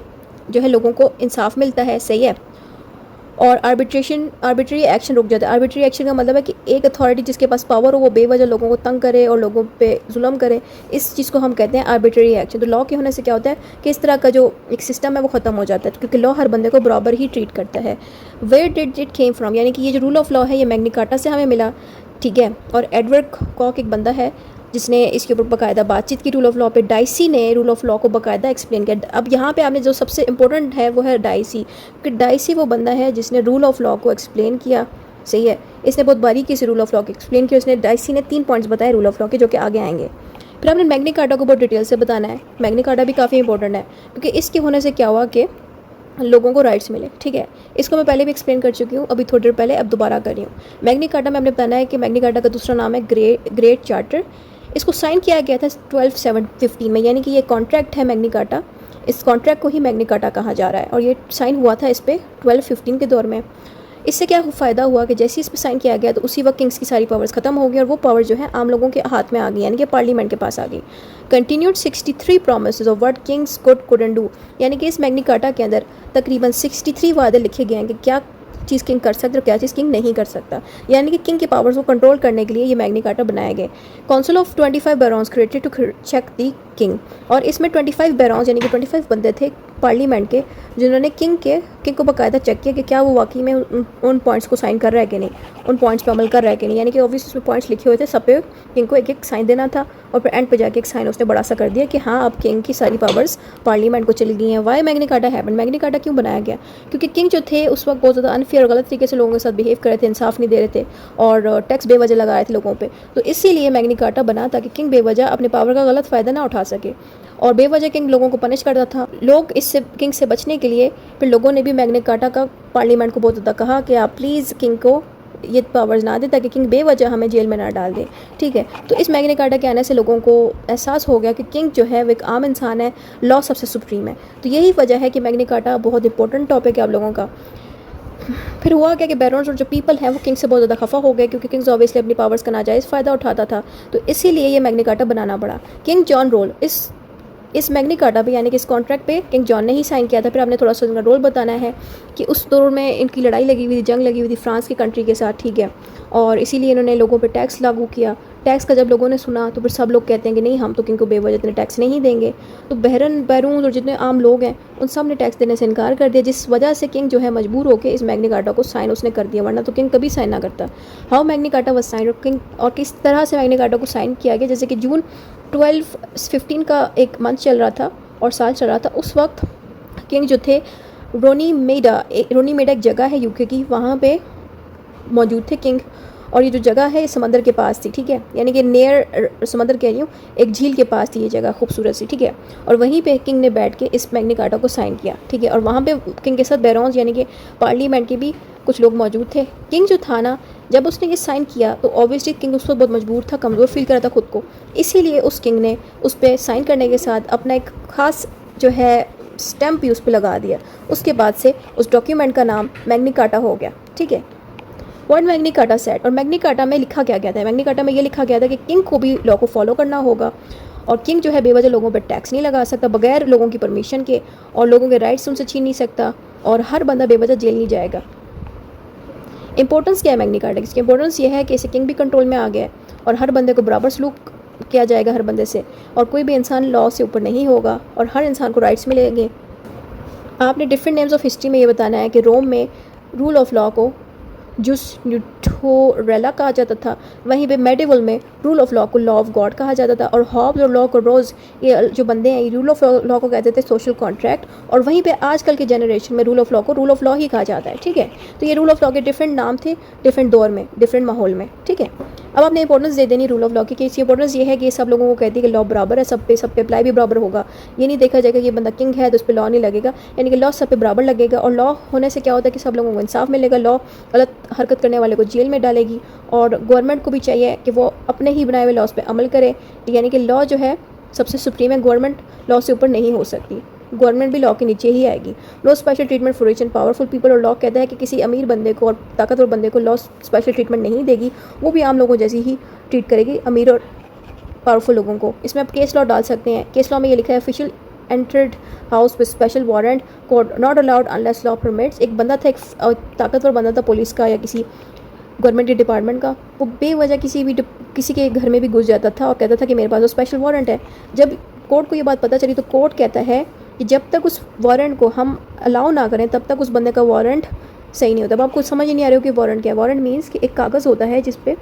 जो है लोगों को इंसाफ मिलता है, सही है, और आर्बिट्ररी एक्शन रुक जाता है। आर्बिट्ररी एक्शन का मतलब है कि एक अथॉरिटी जिसके पास पावर हो वो बेवजह लोगों को तंग करे और लोगों पे जुल्म करे, इस चीज़ को हम कहते हैं आर्बिट्ररी एक्शन। तो लॉ के होने से क्या होता है कि इस तरह का जो एक सिस्टम है वो ख़त्म हो जाता है, क्योंकि लॉ हर बंदे को बराबर ही ट्रीट करता है। Where did it came from, यानी कि ये जो रूल ऑफ लॉ है ये मैग्ना कार्टा से हमें मिला, ठीक है। और एडवर्ड कॉक एक बंदा है जिसने इसके ऊपर बाकायदा बातचीत की रूल ऑफ लॉ पे। डाइसी ने रूल ऑफ लॉ को बाकायदा एक्सप्लेन किया। अब यहाँ पे आपने जो सबसे इंपॉर्टेंट है वो है डाइसी, क्योंकि डाइसी वो बंदा है जिसने रूल ऑफ लॉ को एक्सप्लेन किया, सही है। इसने बहुत बारीकी से रूल ऑफ लॉ को एक्सप्लेन किया। उसने डाइसी ने 3 पॉइंट्स बताए रूल ऑफ लॉ के, जो कि आगे आएंगे। फिर आपने मैग्ना कार्टा को बहुत डिटेल से बताना है। मैग्ना कार्टा भी काफ़ी इंपॉर्टेंट है क्योंकि इसके होने से क्या हुआ कि लोगों को राइट्स मिले, ठीक है। इसको मैं पहले भी एक्सप्लेन कर चुकी हूँ, अभी थोड़ी देर पहले, अब दोबारा कर रही हूँ। मैग्ना कार्टा में हमने बताना है कि मैग्ना कार्टा का दूसरा नाम है ग्रेट चार्टर। इसको साइन किया गया था 1215 में, यानी कि ये कॉन्ट्रैक्ट है मैग्ना कार्टा, इस कॉन्ट्रैक्ट को ही मैग्ना कार्टा कहा जा रहा है। और ये साइन हुआ था इस पर 1215 के दौर में। इससे क्या फ़ायदा हुआ कि जैसे ही इस पर साइन किया गया तो उसी वक्त किंग्स की सारी पावर्स ख़त्म हो गई और वो पावर जो है आम लोगों के हाथ में आ गई, यानी कि पार्लियामेंट के पास आ गई। Continued 63 promises of what Kings couldn't do, यानी कि इस मैग्ना कार्टा के अंदर तकरीबन 63 वादे लिखे गए हैं कि क्या चीज़ किंग कर सकता है और क्या चीज़ किंग नहीं कर सकता, यानी कि किंग के पावर्स को कंट्रोल करने के लिए ये मैग्ना कार्टा बनाए गए। Council of 25 barons created to check the king, और इसमें 25 बैरॉन्स यानी कि 25 बंदे थे पार्लियामेंट के जिन्होंने किंग को बाकायदा चेक किया कि क्या वो वाकई में उन पॉइंट्स को साइन कर रहा है कि नहीं, उन पॉइंट्स पे अमल कर रहा है कि नहीं, यानी कि ऑब्वियस उसमें पॉइंट्स लिखे हुए थे, सब पे किंग को एक एक साइन देना था। और फिर एंड पे जाके एक साइन उसने बड़ा सा कर दिया कि हाँ अब किंग की सारी पावर्स पार्लियामेंट को चली गई हैं। Why Magna Carta happen, Magna Carta क्यों बनाया गया? क्योंकि किंग जो थे उस वक्त बहुत ज़्यादा अनफेयर और गलत तरीके से लोगों के साथ बिहेव कर रहे थे, इंसाफ नहीं दे रहे थे और टैक्स बेवजह लगा रहे थे लोगों पे। तो इसीलिए मैग्ना कार्टा बना ताकि किंग बेवजह अपने पावर का गलत फ़ायदा ना उठा सके और बेवजह किंग लोगों को पनिश करता था। लोग इससे किंग से बचने के लिए फिर लोगों ने भी मैग्ना कार्टा का पार्लियामेंट को बहुत ज़्यादा कहा कि आप प्लीज़ किंग को ये पावर्स ना दे ताकि किंग बेवजह हमें जेल में ना डाल दे, ठीक है। तो इस मैग्ना कार्टा के आने से लोगों को एहसास हो गया कि किंग जो है वो एक आम इंसान है, लॉ सबसे सुप्रीम है। तो यही वजह है कि मैग्ना कार्टा बहुत इंपॉर्टेंट टॉपिक है आप लोगों का। फिर हुआ क्या कि बैरन्स और जो पीपल हैं वो किंग से बहुत ज़्यादा खफा हो गए क्योंकि किंग्स ऑब्वियसली अपनी पावर्स का नाजायज़ फ़ायदा उठाता था, तो इसीलिए ये मैग्ना कार्टा बनाना पड़ा। किंग जॉन रोल, इस मैग्ना कार्टा पे यानी कि इस कॉन्ट्रैक्ट पे किंग जॉन ने ही साइन किया था। फिर आपने थोड़ा सा उनका रोल बताना है कि उस दौर में इनकी लड़ाई लगी हुई थी, जंग लगी हुई थी फ्रांस की कंट्री के साथ, ठीक है, और इसीलिए इन्होंने लोगों पे टैक्स लागू किया। टैक्स का जब लोगों ने सुना तो फिर सब लोग कहते हैं कि नहीं हम तो किंग को बेवजह इतने टैक्स नहीं देंगे। तो बैरून और जितने आम लोग हैं उन सब ने टैक्स देने से इनकार कर दिया, जिस वजह से किंग जो है मजबूर होकर इस मैग्ना कार्टा को साइन उसने कर दिया, वरना तो किंग कभी साइन ना करता। How Magna Carta was sign, और किस तरह से मैग्ना कार्टा को साइन किया गया। जैसे कि जून 1215 का एक मंथ चल रहा था और साल चल रहा था, उस वक्त किंग जो थे रोनीमेडा एक जगह है यूके की, वहाँ पे मौजूद थे किंग। और ये जो जगह है ये समंदर के पास थी, ठीक है, यानी कि नियर समंदर कह रही हूँ, एक झील के पास थी ये जगह खूबसूरत सी, ठीक है। और वहीं पे किंग ने बैठ के इस मैग्ना कार्टा को साइन किया, ठीक है। और वहाँ पे किंग के साथ बैरॉन्स यानी कि पार्लियामेंट के भी कुछ लोग मौजूद थे। किंग जो था ना, जब उसने ये साइन किया तो ऑब्वियसली किंग उस वक्त बहुत मजबूर था, कमज़ोर फील कर रहा था खुद को, इसीलिए उस किंग ने उस पर साइन करने के साथ अपना एक ख़ास जो है स्टैम्प भी उस पर लगा दिया। उसके बाद से उस डॉक्यूमेंट का नाम मैग्ना कार्टा हो गया, ठीक है। वर्ड मैग्ना कार्टा सेट, और मैग्ना कार्टा में लिखा क्या गया था? मैग्ना कार्टा में ये लिखा गया था कि किंग को भी लॉ को फॉलो करना होगा और किंग जो है बेवजह लोगों पर टैक्स नहीं लगा सकता बगैर लोगों की परमिशन के, और लोगों के राइट्स उनसे छीन नहीं सकता, और हर बंदा बेवजह जेल नहीं जाएगा। इंपॉर्टेंस क्या है मैग्ना कार्टा की? इसकी इंपॉर्टेंस ये है कि इसे किंग भी कंट्रोल में आ गया है और हर बंदे को बराबर सलूक किया जाएगा हर बंदे से, और कोई भी इंसान लॉ से ऊपर नहीं होगा और हर इंसान को राइट्स मिलेंगे। आपने डिफरेंट नेम्स ऑफ हिस्ट्री में ये बताना है कि रोम में रूल ऑफ लॉ को जुस न्यूटोरेला कहा जाता था। वहीं पे मेडिवल में रूल ऑफ लॉ को लॉ ऑफ गॉड कहा जाता था। और हॉब्स और लॉ को रोज, ये जो बंदे हैं, रूल ऑफ लॉ को कहते थे सोशल कॉन्ट्रैक्ट। और वहीं पे आजकल के जनरेशन में रूल ऑफ लॉ को रूल ऑफ लॉ ही कहा जाता है, ठीक है। तो ये रूल ऑफ लॉ के डिफरेंट नाम थे, डिफरेंट दौर में, डिफरेंट माहौल में, ठीक है। अब आपने इंपॉर्टेंस दे देनी रूल ऑफ लॉ की, कि इसकी इंपॉर्टेंस ये है कि सब लोगों को कहती है कि लॉ बराबर है, सब पे अप्लाई भी बराबर होगा। ये नहीं देखा जाएगा कि ये बंदा किंग है तो उस पर लॉ नहीं लगेगा, यानी कि लॉ सब पे बराबर लगेगा। और लॉ होने से क्या होता है कि सब लोगों को इंसाफ मिलेगा। लॉ गलत हरकत करने वाले को जेल में डालेगी। और गवर्नमेंट को भी चाहिए कि वो अपने ही बनाए हुए लॉज पे अमल करे, यानी कि लॉ जो है सबसे सुप्रीम है, गवर्नमेंट लॉ से ऊपर नहीं हो सकती, गवर्नमेंट भी लॉ के नीचे ही आएगी। No special treatment for rich and powerful people. और लॉ कहता है कि किसी अमीर बंदे को और ताकतवर बंदे को लॉ स्पेशल ट्रीटमेंट नहीं देगी, वो भी आम लोगों जैसी ही ट्रीट करेगी अमीर और पावरफुल लोगों को। इसमें आप केस लॉ डाल सकते हैं। केस लॉ में ये लिखा है official entered house with special warrant code not allowed unless law permits. एक बंदा था, एक ताकतवर बंदा था पुलिस का या किसी गवर्नमेंट के डिपार्टमेंट का, वो बेवजह किसी के घर में भी घुस जाता था और कहता था कि मेरे पास तो स्पेशल वारंट है। जब कोर्ट को ये बात पता चली तो कोर्ट कहता है कि जब तक उस वारंट को हम अलाउ ना करें तब तक उस बंदे का वारंट सही नहीं होता। अब आपको समझ ही नहीं आ रही हो कि वारंट क्या है। वारंट मीन्स कि एक कागज़ होता है जिस पे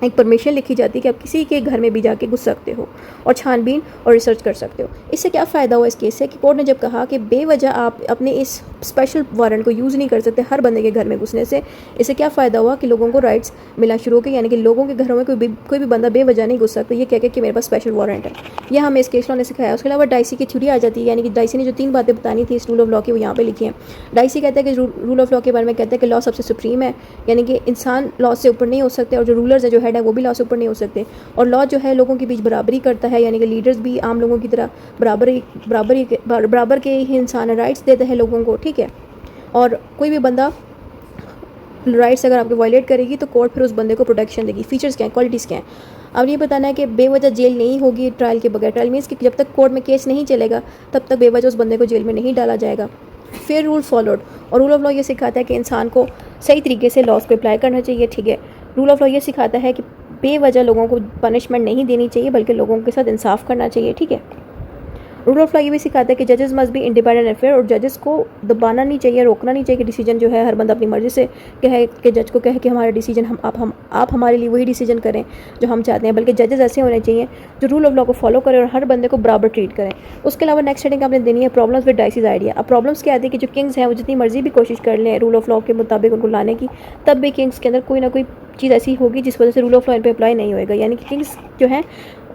एक परमिशन लिखी जाती है कि आप किसी के घर में भी जाके घुस सकते हो और छानबीन और रिसर्च कर सकते हो। इससे क्या फ़ायदा हुआ इस केस से कि कोर्ट ने जब कहा कि बेवजह आप अपने इस स्पेशल वारंट को यूज़ नहीं कर सकते हर बंदे के घर में घुसने से, इससे क्या फ़ायदा हुआ कि लोगों को राइट्स मिलना शुरू हो गए, यानी कि लोगों के घरों में कोई भी बंदा बेवजह नहीं घुस सकता ये कह के कि मेरे पास स्पेशल वारंट है। यह हमें इस केस लॉ ने सिखाया। उसके अलावा डाइसी की थ्योरी आ जाती है, यानी कि डाइसी ने जो 3 बातें बतानी थी इस रूल ऑफ लॉ की वो यहाँ पे लिखी हैं। डाइसी कहता है कि रूल ऑफ लॉ के बारे में कहता है कि लॉ सबसे सुप्रीम है, यानी कि इंसान लॉ से ऊपर नहीं हो सकते और जो रूलर्स है, जो हेड है, वो भी लॉ से ऊपर नहीं हो सकते। और लॉ जो है लोगों के बीच बराबरी करता है, यानी कि लीडर्स भी आम लोगों की तरह बराबर के ही इंसान राइट्स देते हैं लोगों को, ठीक है। और कोई भी बंदा राइट्स अगर आपके वायलेट करेगी तो कोर्ट फिर उस बंदे को प्रोटेक्शन देगी। फीचर्स क्या हैं, क्वालिटीज़ क्या हैं। अब ये बताना है कि बेवजह जेल नहीं होगी ट्रायल के बगैर। ट्रायल मीन्स कि जब तक कोर्ट में केस नहीं चलेगा तब तक बेवजह उस बंदे को जेल में नहीं डाला जाएगा। फिर रूल फॉलोड। और रूल ऑफ लॉ ये सिखाता है कि इंसान को सही तरीके से लॉज को अप्लाई करना चाहिए, ठीक है। रूल ऑफ लॉ ये सिखाता है कि बेवजह लोगों को पनिशमेंट नहीं देनी चाहिए बल्कि लोगों के साथ इंसाफ करना चाहिए, ठीक है। रूल ऑफ लॉ ये भी सिखाता है कि जजेस must be independent and fair. और जजेस को दबाना नहीं चाहिए, रोकना नहीं चाहिए कि डिसीजन जो है हर बंदा अपनी मर्जी से कहे कि जज को कहे कि हमारा डिसीजन आप हमारे लिए वही डिसीजन करें जो हम चाहते हैं, बल्कि जजेस ऐसे होने चाहिए जो रूल ऑफ लॉ को फॉलो करें और हर बंदे को बराबर ट्रीट करें। उसके अलावा नेक्स्ट हेडिंग आपने देनी है प्रॉब्लम्स विद डाइसीज आइडिया। अब प्रॉब्लम्स क्या आती है कि जो किंग्स हैं वो जितनी मर्जी भी कोशिश कर लें रूल ऑफ लॉ के मुताबिक उनको लाने की, तब भी किंग्स के अंदर कोई ना कोई चीज़ ऐसी होगी जिस वजह से रूल ऑफ लॉ इन पर अप्लाई नहीं होएगा। यानी कि किंग्स जो है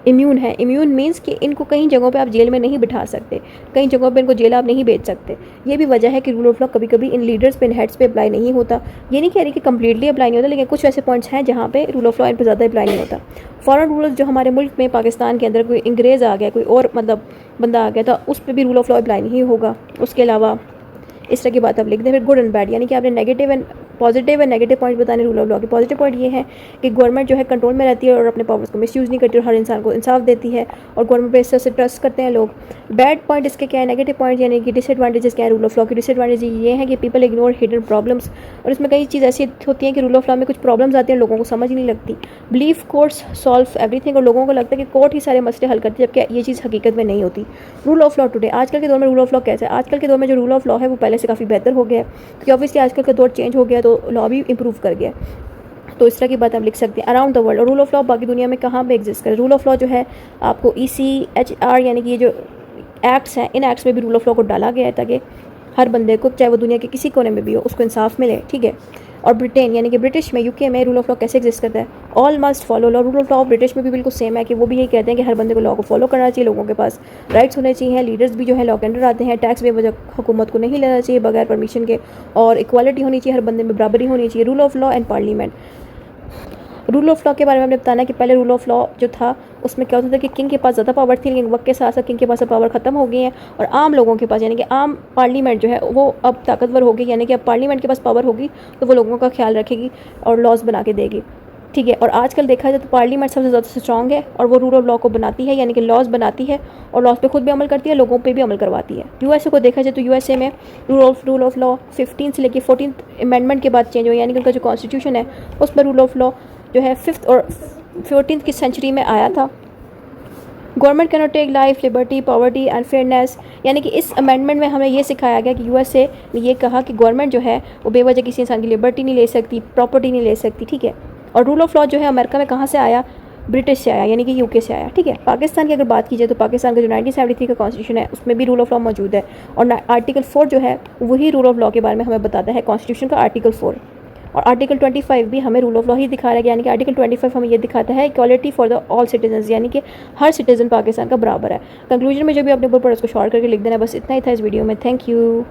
इम्यून है। इम्यून मीन्स कि इनको कई जगहों पे आप जेल में नहीं बिठा सकते, कई जगहों पे इनको जेल आप नहीं भेज सकते। ये भी वजह है कि रूल ऑफ लॉ कभी कभी इन लीडर्स पे, इन हेड्स पे अप्लाई नहीं होता। ये नहीं कह रही कि कम्प्लीटली अप्लाई नहीं होता, लेकिन कुछ ऐसे पॉइंट्स हैं जहाँ पे रूल ऑफ लॉ इन पर ज़्यादा अप्लाई नहीं होता। फॉरेन रूलर्स जो हमारे मुल्क में पाकिस्तान के अंदर कोई अंग्रेज़ आ गया, कोई और मतलब बंदा आ गया था, उस पर भी रूल ऑफ लॉ अप्लाई नहीं होगा। उसके अलावा इस तरह की बात आप लिख दें। फिर गुड एंड बैड, यानी कि आपने negative and positive and negative point बताने रूल ऑफ लॉ के। पॉजिटिव पॉइंट ये है कि गवर्नमेंट जो है कंट्रोल में रहती है और अपने पावर्स को मिसयूज़ नहीं करती और हर इंसान को इंसाफ देती है और गवर्नमेंट पे इस तरह से ट्रस्ट करते हैं लोग। बैड पॉइंट इसके क्या है, नेगेटिव पॉइंट यानी कि डिसएडवांटेजेस क्या है रूल ऑफ लॉ की। डिसएडवांटेज ये है कि पीपल इग्नोर हिडन प्रॉब्लम्स। और इसमें कई चीज़ ऐसी होती हैं कि रूल ऑफ लॉ में कुछ प्रॉब्लम्स आती हैं, लोगों को समझ नहीं लगती। बिलीव कोर्ट्स सॉल्व एवरीथिंग, और लोगों को लगता है कि कोर्ट ही सारे मसले हल करती है, जबकि ये चीज़ हकीकत में नहीं होती। रूल ऑफ लॉ टुडे, आजकल के दौर में रूल ऑफ लॉ कैसा है। आजकल के दौर में जो रूल ऑफ लॉ है वो पहले से काफ़ी बेहतर हो गया है, क्योंकि ऑब्वियसली आजकल का दौर चेंज हो गया तो लॉ भी इंप्रूव कर गया। तो इस तरह की बात आप लिख सकते हैं अराउंड द वर्ल्ड। और रूल ऑफ लॉ बाकी दुनिया में कहाँ पे एग्जिस्ट करे। रूल ऑफ लॉ जो है आपको ECHR यानी कि ये जो एक्ट्स हैं, इन एक्ट्स में भी रूल ऑफ लॉ को डाला गया है ताकि हर बंदे को, चाहे वो दुनिया के किसी कोने में भी हो, उसको इंसाफ मिले, ठीक है। और ब्रिटेन यानी कि ब्रिटिश में, UK में रूल ऑफ लॉ कैसे एग्जिस्ट करता है, all must follow law. Rule of law British में भी बिल्कुल सेम है कि वो भी यही कहते हैं कि हर बंदे को लॉ को फॉलो करना चाहिए, लोगों के पास राइट्स होने चाहिए, लीडर्स भी जो है लॉ के अंडर आते हैं, टैक्स बेवजह हुकूमत को नहीं लेना चाहिए बगैर परमिशन के, और इक्वालिटी होनी चाहिए, हर बंदे में बराबरी होनी चाहिए। Rule of law and parliament. Rule of law के बारे में हमने बताना कि पहले रूल ऑफ लॉ जो था उसमें क्या होता था कि किंग के पास ज़्यादा पावर थी, लेकिन वक्त के साथ साथ किंग के पास पावर ख़त्म हो गई है और आम लोगों के पास यानी कि आम पार्लियामेंट जो है वो अब ताकतवर होगी, यानी कि अब पार्लियामेंट के पास पावर होगी तो वो लोगों का ख्याल रखेगी और लॉज बना के देगी, ठीक है। और आजकल देखा जाए तो पार्लियामेंट सबसे ज़्यादा स्ट्रॉन्ग है और वो रूल ऑफ लॉ को बनाती है, यानी कि लॉज बनाती है और लॉज पे खुद भी अमल करती है, लोगों पे भी अमल करवाती है। USA को देखा जाए तो USA में रूल ऑफ लॉ 15 से लेकर 14th अमेंडमेंट के बाद चेंज हुआ, यानी कि उनका जो कॉन्स्टिट्यूशन है उस पर रूल ऑफ लॉ जो है 5th और 14th की सेंचुरी में आया था। Government cannot take life, liberty, poverty and fairness, यानी कि इस अमेंडमेंट में हमें ये सिखाया गया कि यूएसए ने ये कहा कि गवर्नमेंट जो है वो बेवजह किसी इंसान की लिबर्टी नहीं ले सकती, प्रॉपर्टी नहीं ले सकती, ठीक है। और रूल ऑफ लॉ जो है अमेरिका में कहाँ से आया, ब्रिटिश से आया, यानी कि यूके से आया, ठीक है। पाकिस्तान की अगर बात की जाए तो पाकिस्तान का जो 1973 का कॉन्स्टिट्यूशन है उसमें भी रूल ऑफ लॉ मौजूद है, और आर्टिकल 4 जो है वही रूल ऑफ लॉ के बारे में हमें बताता है, कॉन्स्टिट्यूशन का आर्टिकल 4। और आर्टिकल 25 भी हमें रूल ऑफ लॉ ही दिखा रहा है, यानी कि आर्टिकल 25 हमें ये दिखाता है equality for the all citizen, यानी कि हर सिटीजन पाकिस्तान का बराबर है। कंक्लूजन में जो भी आपने ऊपर पढ़ा उसको शॉर्ट करके लिख देना, बस इतना ही था इस वीडियो में। Thank you.